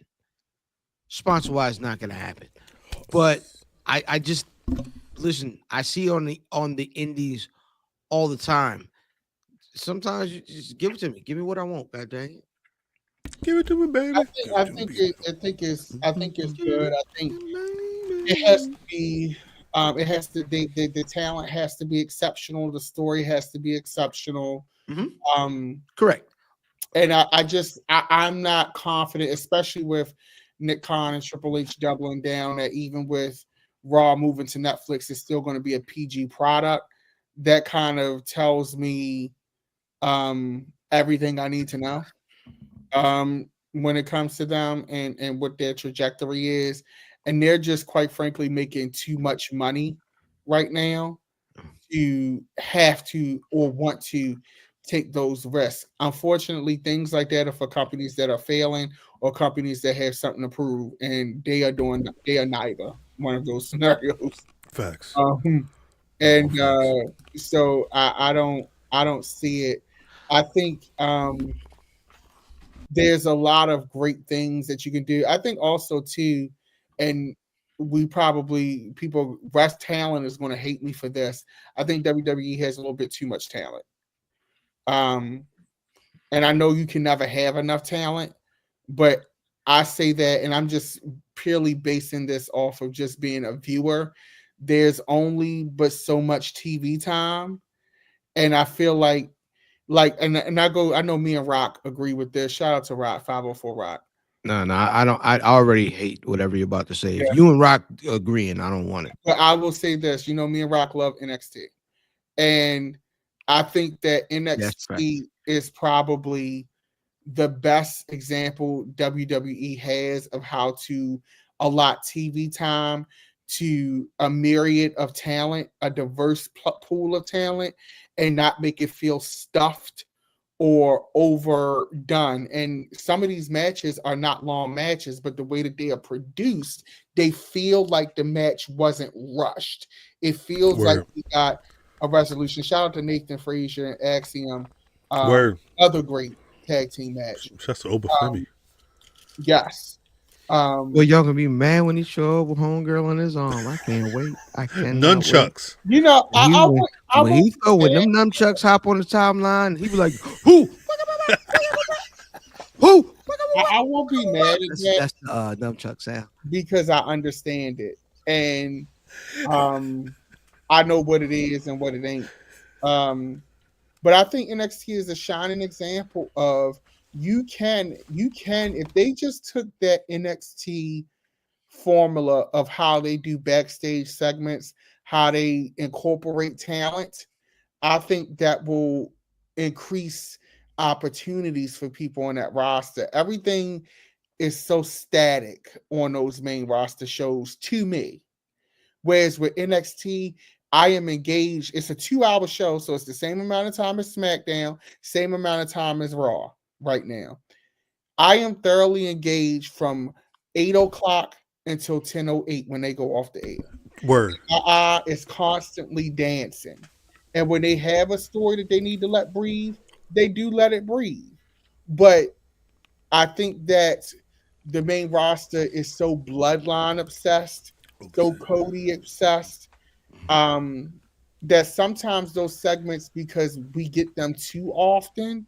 Speaker 1: Sponsor wise, not gonna happen. But I just. Listen, I see on the indies all the time. Sometimes you just give it to me. Give me what I want, god dang it.
Speaker 2: Give it to me, baby.
Speaker 6: I think it's good. I think it has to be the talent has to be exceptional, the story has to be exceptional.
Speaker 1: Mm-hmm. Correct.
Speaker 6: And I'm not confident, especially with Nick Khan and Triple H doubling down, that even with Raw moving to Netflix is still going to be a PG product. That kind of tells me everything I need to know when it comes to them and what their trajectory is. And they're just quite frankly making too much money right now to have to or want to take those risks. Unfortunately, things like that are for companies that are failing or companies that have something to prove, and they are neither one of those scenarios.
Speaker 2: Facts.
Speaker 6: And
Speaker 2: Facts.
Speaker 6: so I don't see it. I think there's a lot of great things that you can do. I think also too, and people West talent is going to hate me for this. I think WWE has a little bit too much talent. Um, and I know you can never have enough talent, but I say that, and I'm just purely basing this off of just being a viewer. There's only but so much TV time, and I feel like, and I know me and Rock agree with this. Shout out to Rock 504 Rock.
Speaker 1: No, I don't. I already hate whatever you're about to say.
Speaker 6: Yeah.
Speaker 1: If you and Rock agreeing, I don't want it.
Speaker 6: But I will say this: me and Rock love NXT, and I think that NXT is probably the best example WWE has of how to allot TV time to a myriad of talent, a diverse pool of talent, and not make it feel stuffed or overdone. And some of these matches are not long matches, but the way that they are produced, they feel like the match wasn't rushed. It feels like we got a resolution. Shout out to Nathan Frazier and Axiom. Other great tag team match.
Speaker 2: That's Oba Femi.
Speaker 6: Yes.
Speaker 1: Well, y'all gonna be mad when he show up with homegirl on his arm. I can't wait. I can't.
Speaker 2: Nunchucks.
Speaker 1: When he throw with them nunchucks hop on the timeline, he be like, "Who? Who?"
Speaker 6: I won't be mad at that.
Speaker 1: That's the nunchuck sound
Speaker 6: because I understand it, and I know what it is and what it ain't. But I think NXT is a shining example of you can if they just took that NXT formula of how they do backstage segments, how they incorporate talent, I think that will increase opportunities for people on that roster. Everything is so static on those main roster shows to me. Whereas with NXT, I am engaged. It's a 2-hour show, so it's the same amount of time as SmackDown, same amount of time as Raw right now. I am thoroughly engaged from 8 o'clock until 10:08 when they go off the air.
Speaker 2: Word.
Speaker 6: It's constantly dancing. And when they have a story that they need to let breathe, they do let it breathe. But I think that the main roster is so bloodline obsessed, so Cody obsessed, that sometimes those segments, because we get them too often,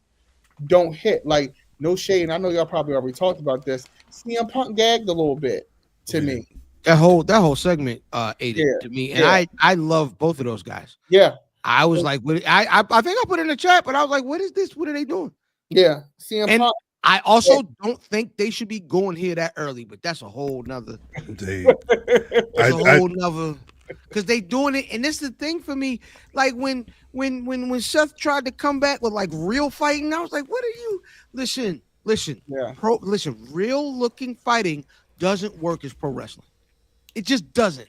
Speaker 6: don't hit. Like, no shade, and I know y'all probably already talked about this. CM Punk gagged a little bit to me.
Speaker 1: That whole segment ate it to me, and I love both of those guys.
Speaker 6: Yeah,
Speaker 1: I was like, I think I put it in the chat, but I was like, what is this? What are they doing?
Speaker 6: Yeah, CM Punk.
Speaker 1: I also don't think they should be going here that early, but that's a whole nother. Because they doing it, and this is the thing for me. Like when Seth tried to come back with like real fighting, I was like, what are you? Listen. Real looking fighting doesn't work as pro wrestling. It just doesn't.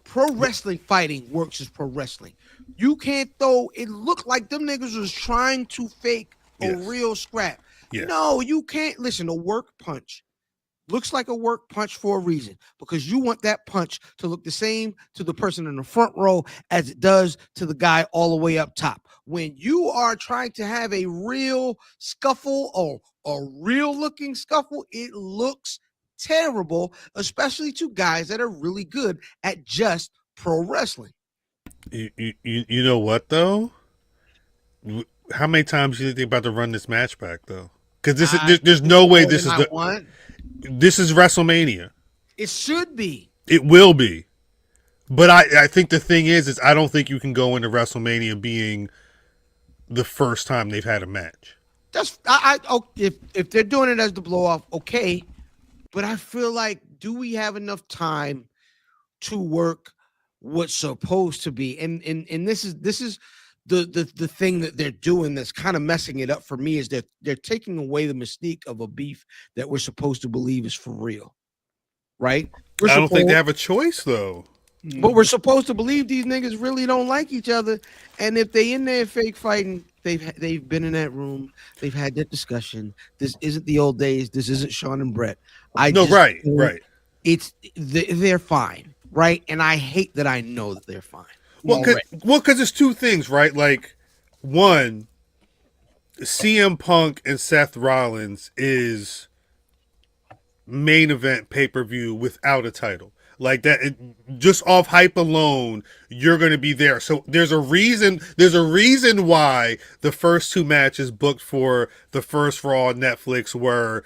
Speaker 1: Pro wrestling fighting works as pro wrestling. You can't throw. It looked like them niggas was trying to fake a real scrap. Yes. No, you can't. Listen, a work punch looks like a work punch for a reason, because you want that punch to look the same to the person in the front row as it does to the guy all the way up top. When you are trying to have a real scuffle or a real looking scuffle, it looks terrible, especially to guys that are really good at just pro wrestling.
Speaker 2: You know what though? How many times do you think they're about to run this match back though? Because there's no way this is this is WrestleMania.
Speaker 1: It should be.
Speaker 2: It will be. But I think the thing is I don't think you can go into WrestleMania being the first time they've had a match.
Speaker 1: That's if they're doing it as the blow off, okay. But I feel like, do we have enough time to work what's supposed to be? And this is the thing that they're doing that's kind of messing it up for me is that they're taking away the mystique of a beef that we're supposed to believe is for real, right?
Speaker 2: I don't think they have a choice though.
Speaker 1: But we're supposed to believe these niggas really don't like each other, and if they in there fake fighting, they've been in that room, they've had that discussion. This isn't the old days. This isn't Sean and Brett.
Speaker 2: Right.
Speaker 1: They're fine, right? And I hate that I know that they're fine.
Speaker 2: Well, because it's two things, right? Like, one, CM Punk and Seth Rollins is main event pay-per-view without a title. Like that, just off hype alone, you're going to be there. So there's a reason why the first two matches booked for the first Raw on Netflix were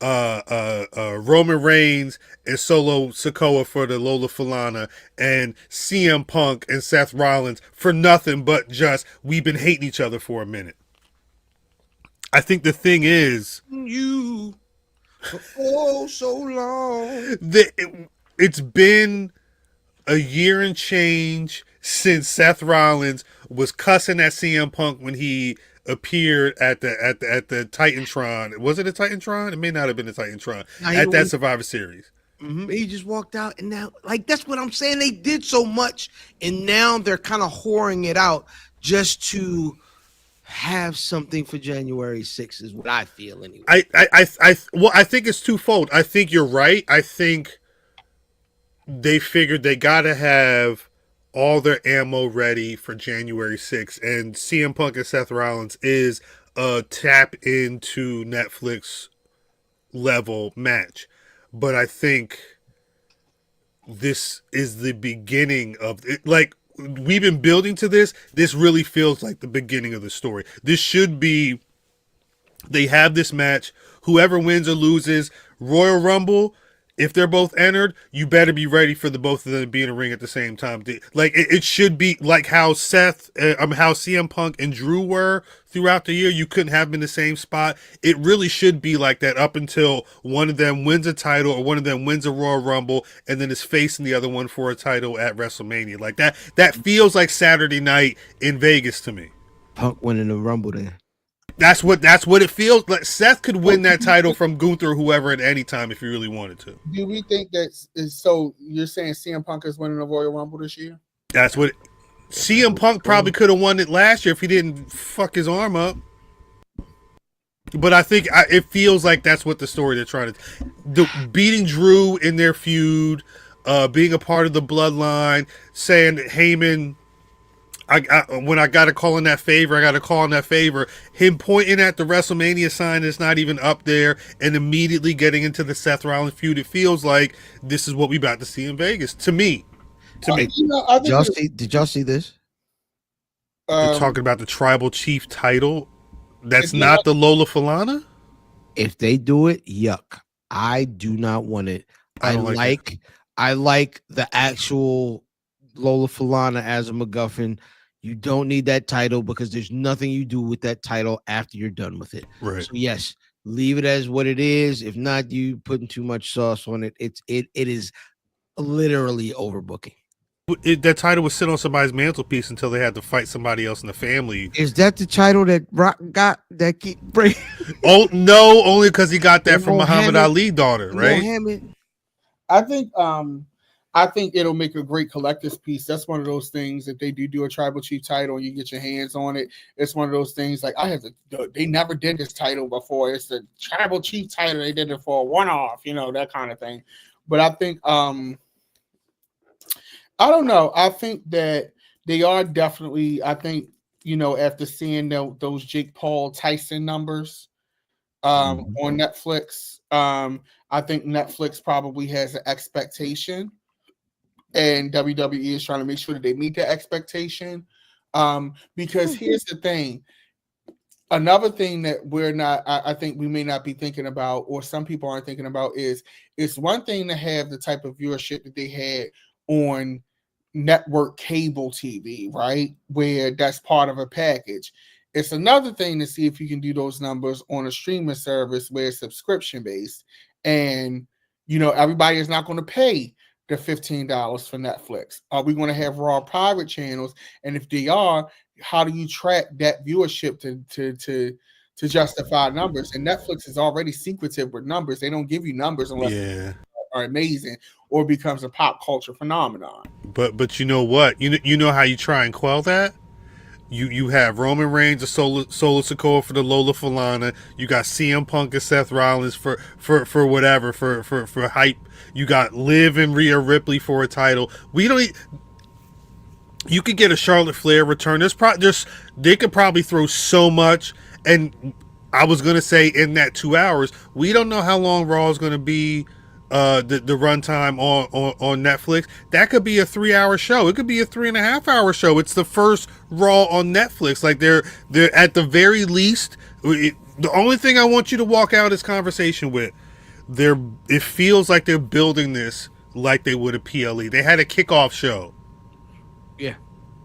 Speaker 2: Roman Reigns and Solo Sikoa for the Lola Falana, and CM Punk and Seth Rollins for nothing but just we've been hating each other for a minute. I think the thing is
Speaker 1: You for oh so long.
Speaker 2: It's been a year and change since Seth Rollins was cussing at CM Punk when he appeared at the Titantron. Was it a Titantron? It may not have been a Titantron. At that Survivor Series.
Speaker 1: Mm-hmm. He just walked out, and now, like, that's what I'm saying. They did so much, and now they're kind of whoring it out just to have something for January 6th, is what I feel anyway.
Speaker 2: I think it's twofold. I think you're right. I think they figured they got to have all their ammo ready for January 6th, and CM Punk and Seth Rollins is a tap into Netflix level match. But I think this is the beginning of it. Like, we've been building to this. This really feels like the beginning of the story. This should be, they have this match. Whoever wins or loses, Royal Rumble, if they're both entered, you better be ready for the both of them to be in a ring at the same time. Like, it should be like how how CM Punk and Drew were throughout the year. You couldn't have them in the same spot. It really should be like that up until one of them wins a title or one of them wins a Royal Rumble and then is facing the other one for a title at WrestleMania. Like that feels like Saturday night in Vegas to me.
Speaker 1: Punk winning the Rumble then.
Speaker 2: That's what it feels like. Seth could win that title from Gunther or whoever at any time if he really wanted to.
Speaker 6: Do we think that is so? You're saying CM Punk is winning the Royal Rumble this year?
Speaker 2: That's what CM Punk probably could have won it last year if he didn't fuck his arm up. But I think it feels like that's what the story they're trying to beating Drew in their feud, being a part of the bloodline, saying that Heyman, when I got to call in that favor, I got to call in that favor. Him pointing at the WrestleMania sign that's not even up there and immediately getting into the Seth Rollins feud. It feels like this is what we about to see in Vegas. To me.
Speaker 1: Did y'all see this?
Speaker 2: They're talking about the Tribal Chief title. That's not the Lola Falana?
Speaker 1: If they do it, yuck. I do not want it. I like the actual Lola Falana as a MacGuffin. You don't need that title because there's nothing you do with that title after you're done with it.
Speaker 2: Right.
Speaker 1: So yes, leave it as what it is. If not, you putting too much sauce on it. It is literally overbooking.
Speaker 2: That title would sit on somebody's mantelpiece until they had to fight somebody else in the family.
Speaker 1: Is that the title that Rock got that keep breaking?
Speaker 2: Oh no, only because he got that from Muhammad Ali's daughter, right?
Speaker 6: I think it'll make a great collector's piece. That's one of those things. If they do a Tribal Chief title and you get your hands on it, it's one of those things like they never did this title before. It's the Tribal Chief title. They did it for a one-off, that kind of thing. But I think, I don't know. I think that they are definitely, after seeing those Jake Paul Tyson numbers on Netflix, I think Netflix probably has an expectation. And WWE is trying to make sure that they meet the expectation. Because here's the thing. Another thing that I think we may not be thinking about, or some people aren't thinking about, is it's one thing to have the type of viewership that they had on network cable TV, right? Where that's part of a package. It's another thing to see if you can do those numbers on a streaming service where it's subscription based. And, everybody is not going to pay the $15 for Netflix? Are we going to have Raw private channels? And if they are, how do you track that viewership to justify numbers? And Netflix is already secretive with numbers. They don't give you numbers unless they are amazing or becomes a pop culture phenomenon.
Speaker 2: But you know what? You know how you try and quell that? You have Roman Reigns, the Solo Sikoa for the Lola Falana. You got CM Punk and Seth Rollins for whatever, for hype. You got Liv and Rhea Ripley for a title. We don't. You could get a Charlotte Flair return. They could probably throw so much. And I was gonna say in that 2 hours, we don't know how long Raw is gonna be. The runtime on Netflix, that could be a 3-hour show. It could be a 3.5-hour show. It's the first Raw on Netflix. Like they're at the very least. The only thing I want you to walk out of this conversation with, it feels like they're building this like they would a PLE. They had a kickoff show.
Speaker 1: Yeah.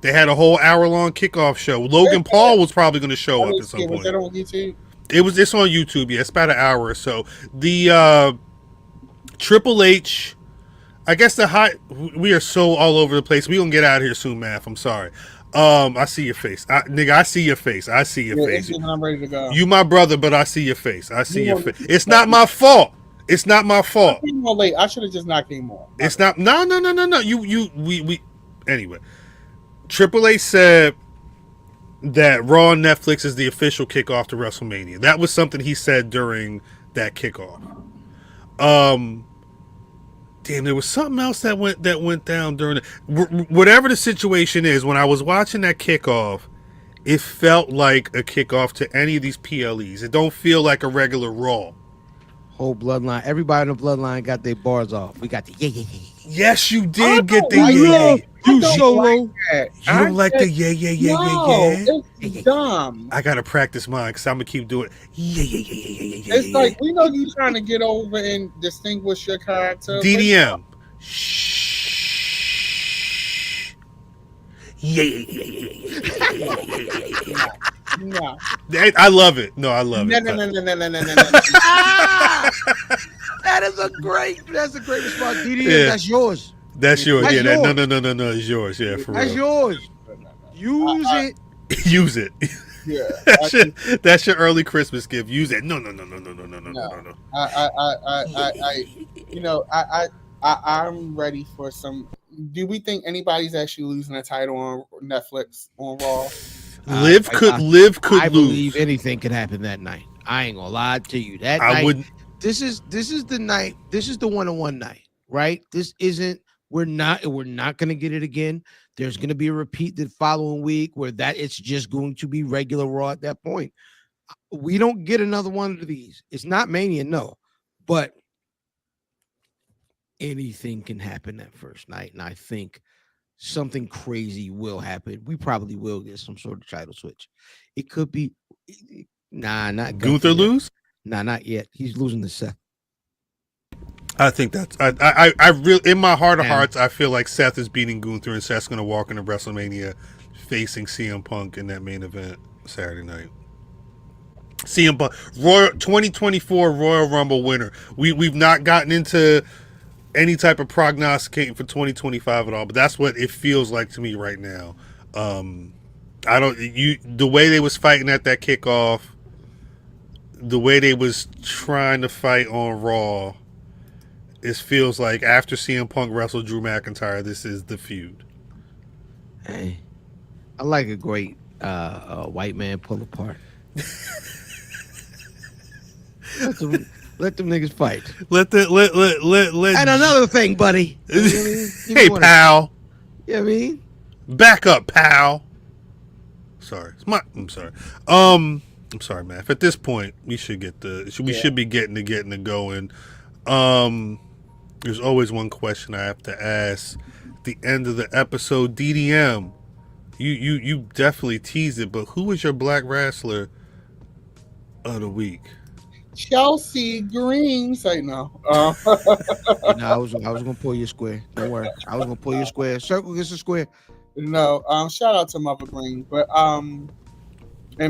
Speaker 2: They had a whole hour-long kickoff show. Logan Paul was probably going to show up at some point.
Speaker 6: Was that on YouTube?
Speaker 2: It's on YouTube. Yeah, it's about an hour or so. The Triple H, I guess we are so all over the place. We gonna get out of here soon, Math. I'm sorry. I see your face. Nigga, I see your face. I see your face.
Speaker 6: I'm ready to go.
Speaker 2: You my brother, but I see your face. I see your face. It's not my fault. It's not my fault.
Speaker 6: I came on late. I should have just not came on.
Speaker 2: It's not. No. We. Anyway, Triple H said that Raw on Netflix is the official kickoff to WrestleMania. That was something he said during that kickoff. Damn, there was something else that went down during whatever the situation is. When I was watching that kickoff, it felt like a kickoff to any of these PLEs. It don't feel like a regular Raw.
Speaker 1: Whole bloodline, everybody in the bloodline got their bars off. We got the yeah.
Speaker 2: Yes, you did get the yeah.
Speaker 1: You Solo.
Speaker 2: You don't like the yeah.
Speaker 6: No, it's dumb.
Speaker 2: I gotta practice mine because I'm gonna keep doing yeah.
Speaker 6: It's like we know you trying to get over and distinguish your character.
Speaker 2: DDM. Shh. Yeah.
Speaker 6: No.
Speaker 2: I love it. No, I love it.
Speaker 6: No.
Speaker 1: That's a great response. DDM,
Speaker 2: Yeah.
Speaker 1: that's yours.
Speaker 2: That's yours.
Speaker 1: That's
Speaker 2: Yeah.
Speaker 1: yours.
Speaker 2: No. It's yours. Yeah, for
Speaker 1: That's
Speaker 2: real.
Speaker 1: yours. Use it.
Speaker 2: Use it.
Speaker 6: Yeah.
Speaker 2: That's your early Christmas gift. Use it. No.
Speaker 6: I'm ready for some. Do we think anybody's actually losing a title on Netflix on Raw?
Speaker 2: Liv could
Speaker 1: I
Speaker 2: lose.
Speaker 1: believe anything could happen that night. I ain't gonna lie to you. That
Speaker 2: I
Speaker 1: night,
Speaker 2: wouldn't.
Speaker 1: This is the night. This is the one-on-one night, right? This isn't. We're not gonna get it again. There's gonna be a repeat the following week where it's just going to be regular Raw at that point. We don't get another one of these. It's not Mania, no, but anything can happen that first night, and I think something crazy will happen. We probably will get some sort of title switch. It could be not
Speaker 2: Gunther lose?
Speaker 1: Nah, not yet. He's losing to Seth.
Speaker 2: I think that's I really in my heart of hearts I feel like Seth is beating Gunther and Seth's gonna walk into WrestleMania facing CM Punk in that main event Saturday night. CM Punk 2024 Royal Rumble winner. We've not gotten into any type of prognosticating for 2025 at all, but that's what it feels like to me right now. The way they was fighting at that kickoff, the way they was trying to fight on Raw, it feels like after CM Punk wrestled Drew McIntyre, this is the feud.
Speaker 1: Hey, I like a great white man pull apart. Let them niggas fight.
Speaker 2: Let.
Speaker 1: And another thing, buddy.
Speaker 2: Hey, pal.
Speaker 1: You know what I mean?
Speaker 2: Back up, pal. Sorry. I'm sorry. I'm sorry, man. At this point, we should get should be getting the going. There's always one question I have to ask. At the end of the episode, DDM. You definitely teased it, but who was your Black Wrestler of the week?
Speaker 6: Chelsea Green. Say no.
Speaker 1: I was gonna pull your square. Don't worry. I was gonna pull your square. Circle gets a square.
Speaker 6: No. Shout out to Mother Green, but and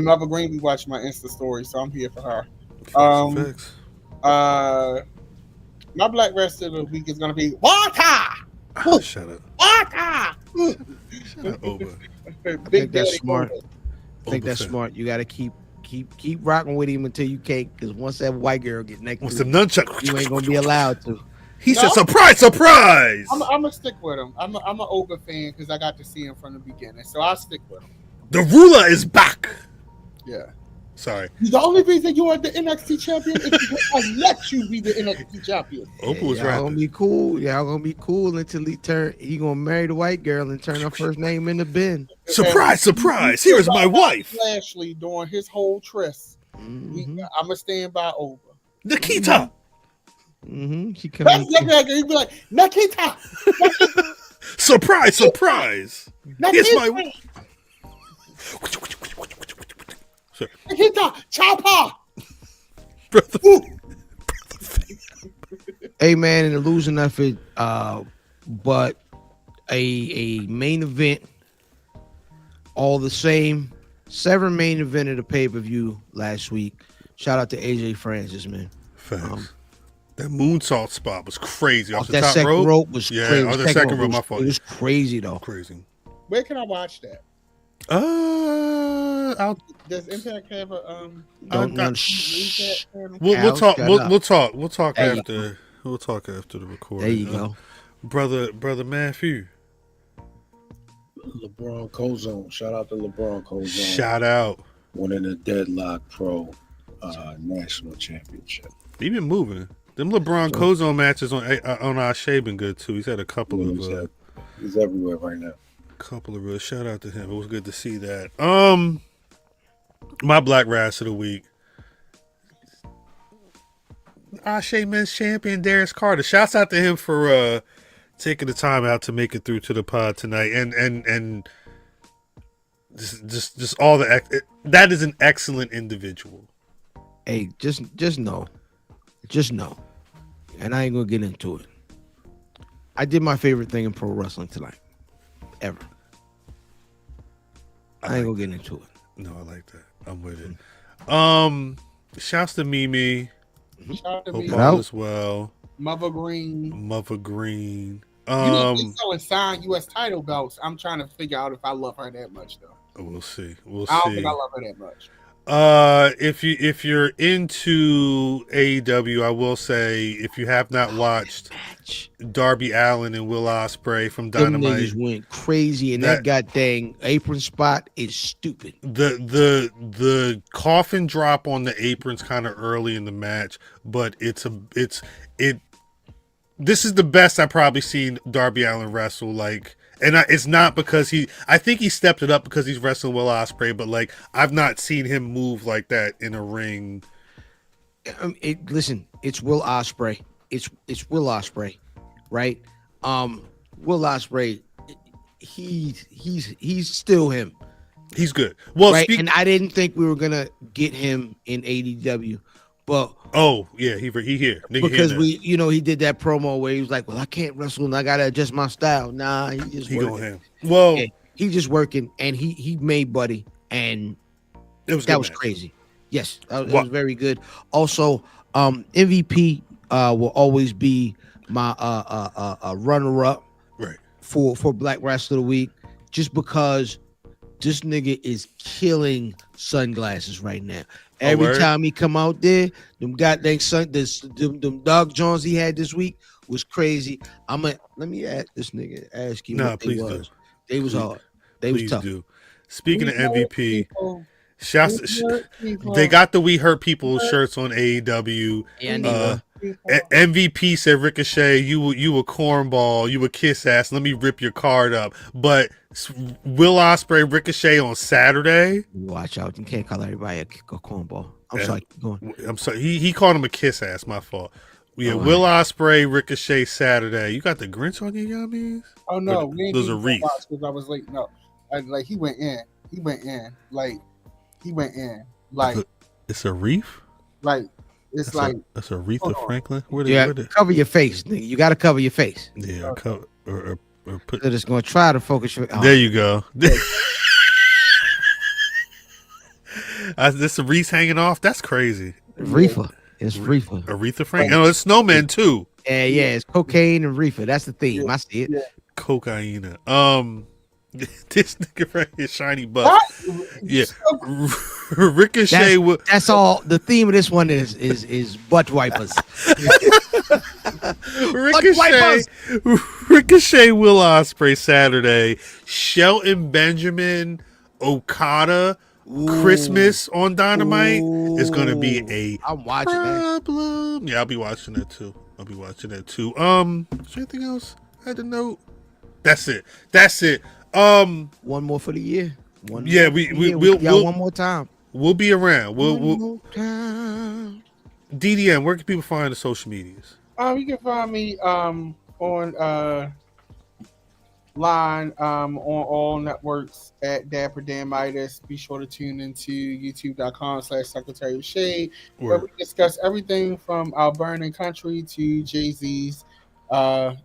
Speaker 6: Mother Green be watching my Insta story, so I'm here for her.
Speaker 2: Facts.
Speaker 6: My Black Wrestler of the week is gonna be Walter.
Speaker 2: Oh, shut up.
Speaker 6: Aka!
Speaker 2: Shut up, Oba.
Speaker 1: I think that's
Speaker 6: Daddy
Speaker 1: smart.
Speaker 6: Oba.
Speaker 1: I think that's
Speaker 2: Oba.
Speaker 1: smart. You got to keep rocking with him until you can't, because once that white girl get next
Speaker 2: What's
Speaker 1: to
Speaker 2: the
Speaker 1: you,
Speaker 2: nunchuck?
Speaker 1: you ain't gonna be allowed to.
Speaker 2: He
Speaker 6: No.
Speaker 2: said, "Surprise, surprise!"
Speaker 6: I'm gonna stick with him. I'm an Oba fan because I got to see him from the beginning, so I'll stick with him.
Speaker 2: The ruler is back.
Speaker 6: Yeah.
Speaker 2: Sorry,
Speaker 6: The only reason you are the NXT champion is because I let you be the NXT champion.
Speaker 2: Opa was
Speaker 1: Y'all
Speaker 2: right.
Speaker 1: gonna be cool. Y'all gonna be cool until he gonna marry the white girl and turn her first name into Ben.
Speaker 2: Surprise, surprise! Here is my wife,
Speaker 6: Lashley, during his whole tryst.
Speaker 1: Mm-hmm.
Speaker 6: I'm gonna stand by Oba.
Speaker 2: Nikita.
Speaker 1: Mm-hmm. She
Speaker 6: That's
Speaker 1: coming.
Speaker 6: he'd be like, Nikita,
Speaker 2: Surprise, surprise! Here's my wife.
Speaker 6: Nikita, chopper.
Speaker 2: Brother.
Speaker 1: Hey man, in the losing effort, but a main event, all the same. 7 main event of the pay-per-view last week. Shout out to AJ Francis, man.
Speaker 2: Facts. That moonsault spot was crazy. Off the
Speaker 1: That
Speaker 2: top
Speaker 1: second
Speaker 2: rope.
Speaker 1: rope was
Speaker 2: Yeah,
Speaker 1: crazy.
Speaker 2: on the second rope, my
Speaker 1: was,
Speaker 2: fault.
Speaker 1: it was crazy though.
Speaker 2: Crazy.
Speaker 6: Where can I watch that?
Speaker 2: I'll
Speaker 6: Does Impact have a
Speaker 1: Shh.
Speaker 6: channel?
Speaker 2: we'll talk.
Speaker 1: shut
Speaker 2: We'll
Speaker 1: up.
Speaker 2: talk. We'll talk
Speaker 1: There you
Speaker 2: after. We'll talk after the recording.
Speaker 1: There you go.
Speaker 2: brother Matthew.
Speaker 7: LeBron Cozone. Shout out to LeBron Cozone.
Speaker 2: Shout out.
Speaker 7: Winning the Deadlock Pro National Championship.
Speaker 2: He been moving. Them LeBron Cozone matches on our Shea been good too. He's had a couple of
Speaker 7: He's everywhere right now.
Speaker 2: real shout out to him. It was good to see that. My Black Rass of the week. Shea Men's Champion Darius Carter. Shouts out to him for taking the time out to make it through to the pod tonight, and just all that is an excellent individual.
Speaker 1: Hey, just know, and I ain't gonna get into it. I did my favorite thing in pro wrestling tonight, ever. I ain't gonna get into it.
Speaker 2: No, I like that. I'm with it. Shouts to Mimi.
Speaker 6: Shout out to
Speaker 2: Hope
Speaker 6: me.
Speaker 2: all is well.
Speaker 6: Mother Green.
Speaker 2: Mother Green.
Speaker 6: You know, she's selling signed U.S. title belts. I'm trying to figure out if I love her that much though.
Speaker 2: We'll see.
Speaker 6: I don't think I love her that much.
Speaker 2: If you're into AEW, I will say if you have not watched Darby Allin and Will Ospreay from
Speaker 1: Them
Speaker 2: Dynamite,
Speaker 1: niggas went crazy, and that goddamn apron spot is stupid.
Speaker 2: the coffin drop on the apron's kind of early in the match, but this is the best I've probably seen Darby Allin wrestle. Like, and it's not because I think he stepped it up because he's wrestling Will Ospreay, but like I've not seen him move like that in a ring.
Speaker 1: Listen, it's Will Ospreay. It's Will Ospreay, right? Will Ospreay, he's still him.
Speaker 2: He's good. Well,
Speaker 1: right? And I didn't think we were gonna get him in AEW, but
Speaker 2: oh yeah, he here. Nigga
Speaker 1: because
Speaker 2: here
Speaker 1: he did that promo where he was like, "Well, I can't wrestle and I gotta adjust my style." Nah, he
Speaker 2: going him. Well,
Speaker 1: yeah, he just working, and he made Buddy, and that was crazy. Yes, that was very good. Also, MVP will always be my runner up
Speaker 2: right
Speaker 1: for Black Rasslin of the Week, just because this nigga is killing sunglasses right now. Every time he come out there, them goddamn them Dog Jones he had this week was crazy. Let me ask this nigga, ask you what they was. They was hard. They was tough.
Speaker 2: Do. Speaking of MVP, they got the We Hurt People shirts on AEW.
Speaker 1: Yeah,
Speaker 2: MVP said, Ricochet, you a cornball, you a kiss ass. Let me rip your card up. But Will Ospreay Ricochet on Saturday.
Speaker 1: Watch out! You can't call everybody a cornball. I'm sorry. Keep going.
Speaker 2: I'm sorry. He called him a kiss ass. My fault. Yeah, Will Ospreay Ricochet Saturday. You got the Grinch on your yummies?
Speaker 6: Oh no,
Speaker 2: those are wreaths.
Speaker 6: Because I was late. No, like he went in. Like
Speaker 2: it's a wreath.
Speaker 6: Like it's
Speaker 2: that's a wreath of Franklin.
Speaker 1: Cover your face, nigga. You got to cover your face.
Speaker 2: Yeah, cover or put.
Speaker 1: They're just gonna try to focus your.
Speaker 2: There you go. This a wreath hanging off. That's crazy.
Speaker 1: Reefer. It's reefer.
Speaker 2: Aretha Franklin. Oh, it's Snowman too.
Speaker 1: Yeah, it's cocaine and reefer. That's the theme. I see it.
Speaker 6: Yeah.
Speaker 2: Cocaine. This nigga right here, shiny butt. Yeah, Ricochet.
Speaker 1: That's all. The theme of this one is butt wipers.
Speaker 2: Ricochet, Will Ospreay Saturday. Shelton Benjamin, Okada. Christmas on Dynamite is gonna be a
Speaker 1: I'm watching
Speaker 2: problem.
Speaker 1: that.
Speaker 2: Yeah, I'll be watching that too. Is there anything else I had to note? That's it.
Speaker 1: One more for the year.
Speaker 2: We'll
Speaker 1: one more time.
Speaker 2: We'll be around.
Speaker 1: One more time.
Speaker 2: DDM, where can people find the social medias?
Speaker 6: You can find me on line on all networks at Dapper Dan Midas. Be sure to tune into youtube.com/Secretary of Shade, where we discuss everything from our burning country to Jay-Z's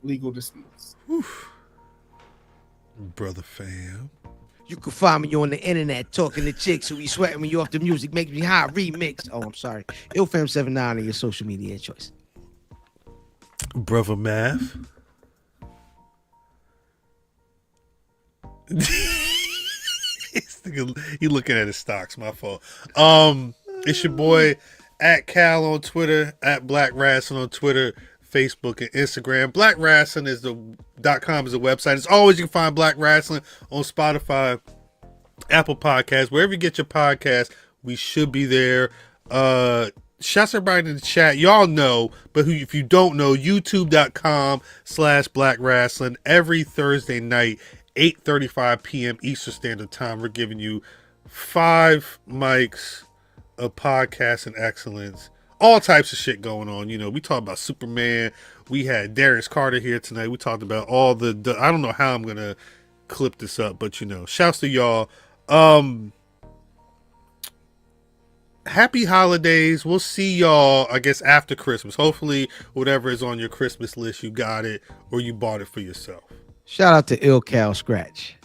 Speaker 6: legal disputes.
Speaker 2: Oof. Brother fam.
Speaker 1: You can find me on the internet talking to chicks who be sweating when you off the music, makes me hot remix. Oh, I'm sorry. IlFam79 on your social media choice.
Speaker 2: Brother Math. He looking at his stocks, my fault. It's your boy at Cal on Twitter, at Black Rasslin on Twitter, Facebook, and Instagram. Black Rasslin is .com is the website. As always, you can find Black Rasslin on Spotify, Apple Podcasts, wherever you get your podcast. We should be there. Shouts everybody in the chat. Y'all know, but if you don't know, youtube.com/Black Rasslin every Thursday night, 8:35 p.m. Eastern Standard Time. We're giving you 5 mics of podcast and excellence. All types of shit going on. You know, we talked about Superman. We had Darius Carter here tonight. We talked about all the I don't know how I'm going to clip this up, but you know, shouts to y'all. Happy holidays. We'll see y'all, I guess, after Christmas. Hopefully, whatever is on your Christmas list, you got it or you bought it for yourself.
Speaker 1: Shout out to Il Cal Scratch.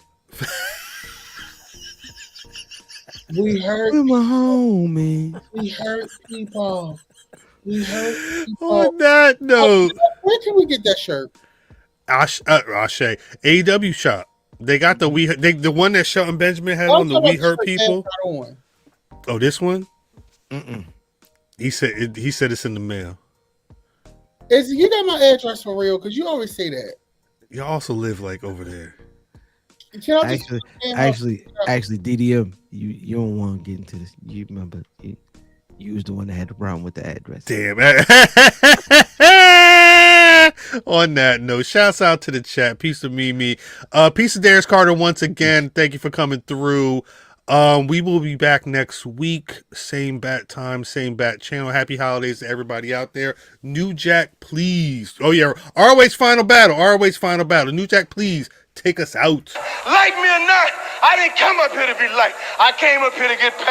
Speaker 6: We hurt
Speaker 1: my homie.
Speaker 6: We hurt people.
Speaker 2: On that note,
Speaker 6: where can we get that shirt?
Speaker 2: Ashe, AEW shop. They got the the one that Shelton Benjamin had on the We Hurt People. Oh, this one? He said it's in the mail.
Speaker 6: You got my address for real? Because you always say that.
Speaker 2: You also live like over there.
Speaker 1: Actually, DDM, you don't want to get into this. You remember you was the one that had the problem with the address.
Speaker 2: Damn. On that note, shouts out to the chat. Peace to Mimi. Peace to Darius Carter once again. Thank you for coming through. We will be back next week. Same bat time, same bat channel. Happy holidays to everybody out there. New Jack, please. Oh yeah, ROH final battle. New Jack, please take us out.
Speaker 8: Like me or not, I didn't come up here to be liked. I came up here to get paid.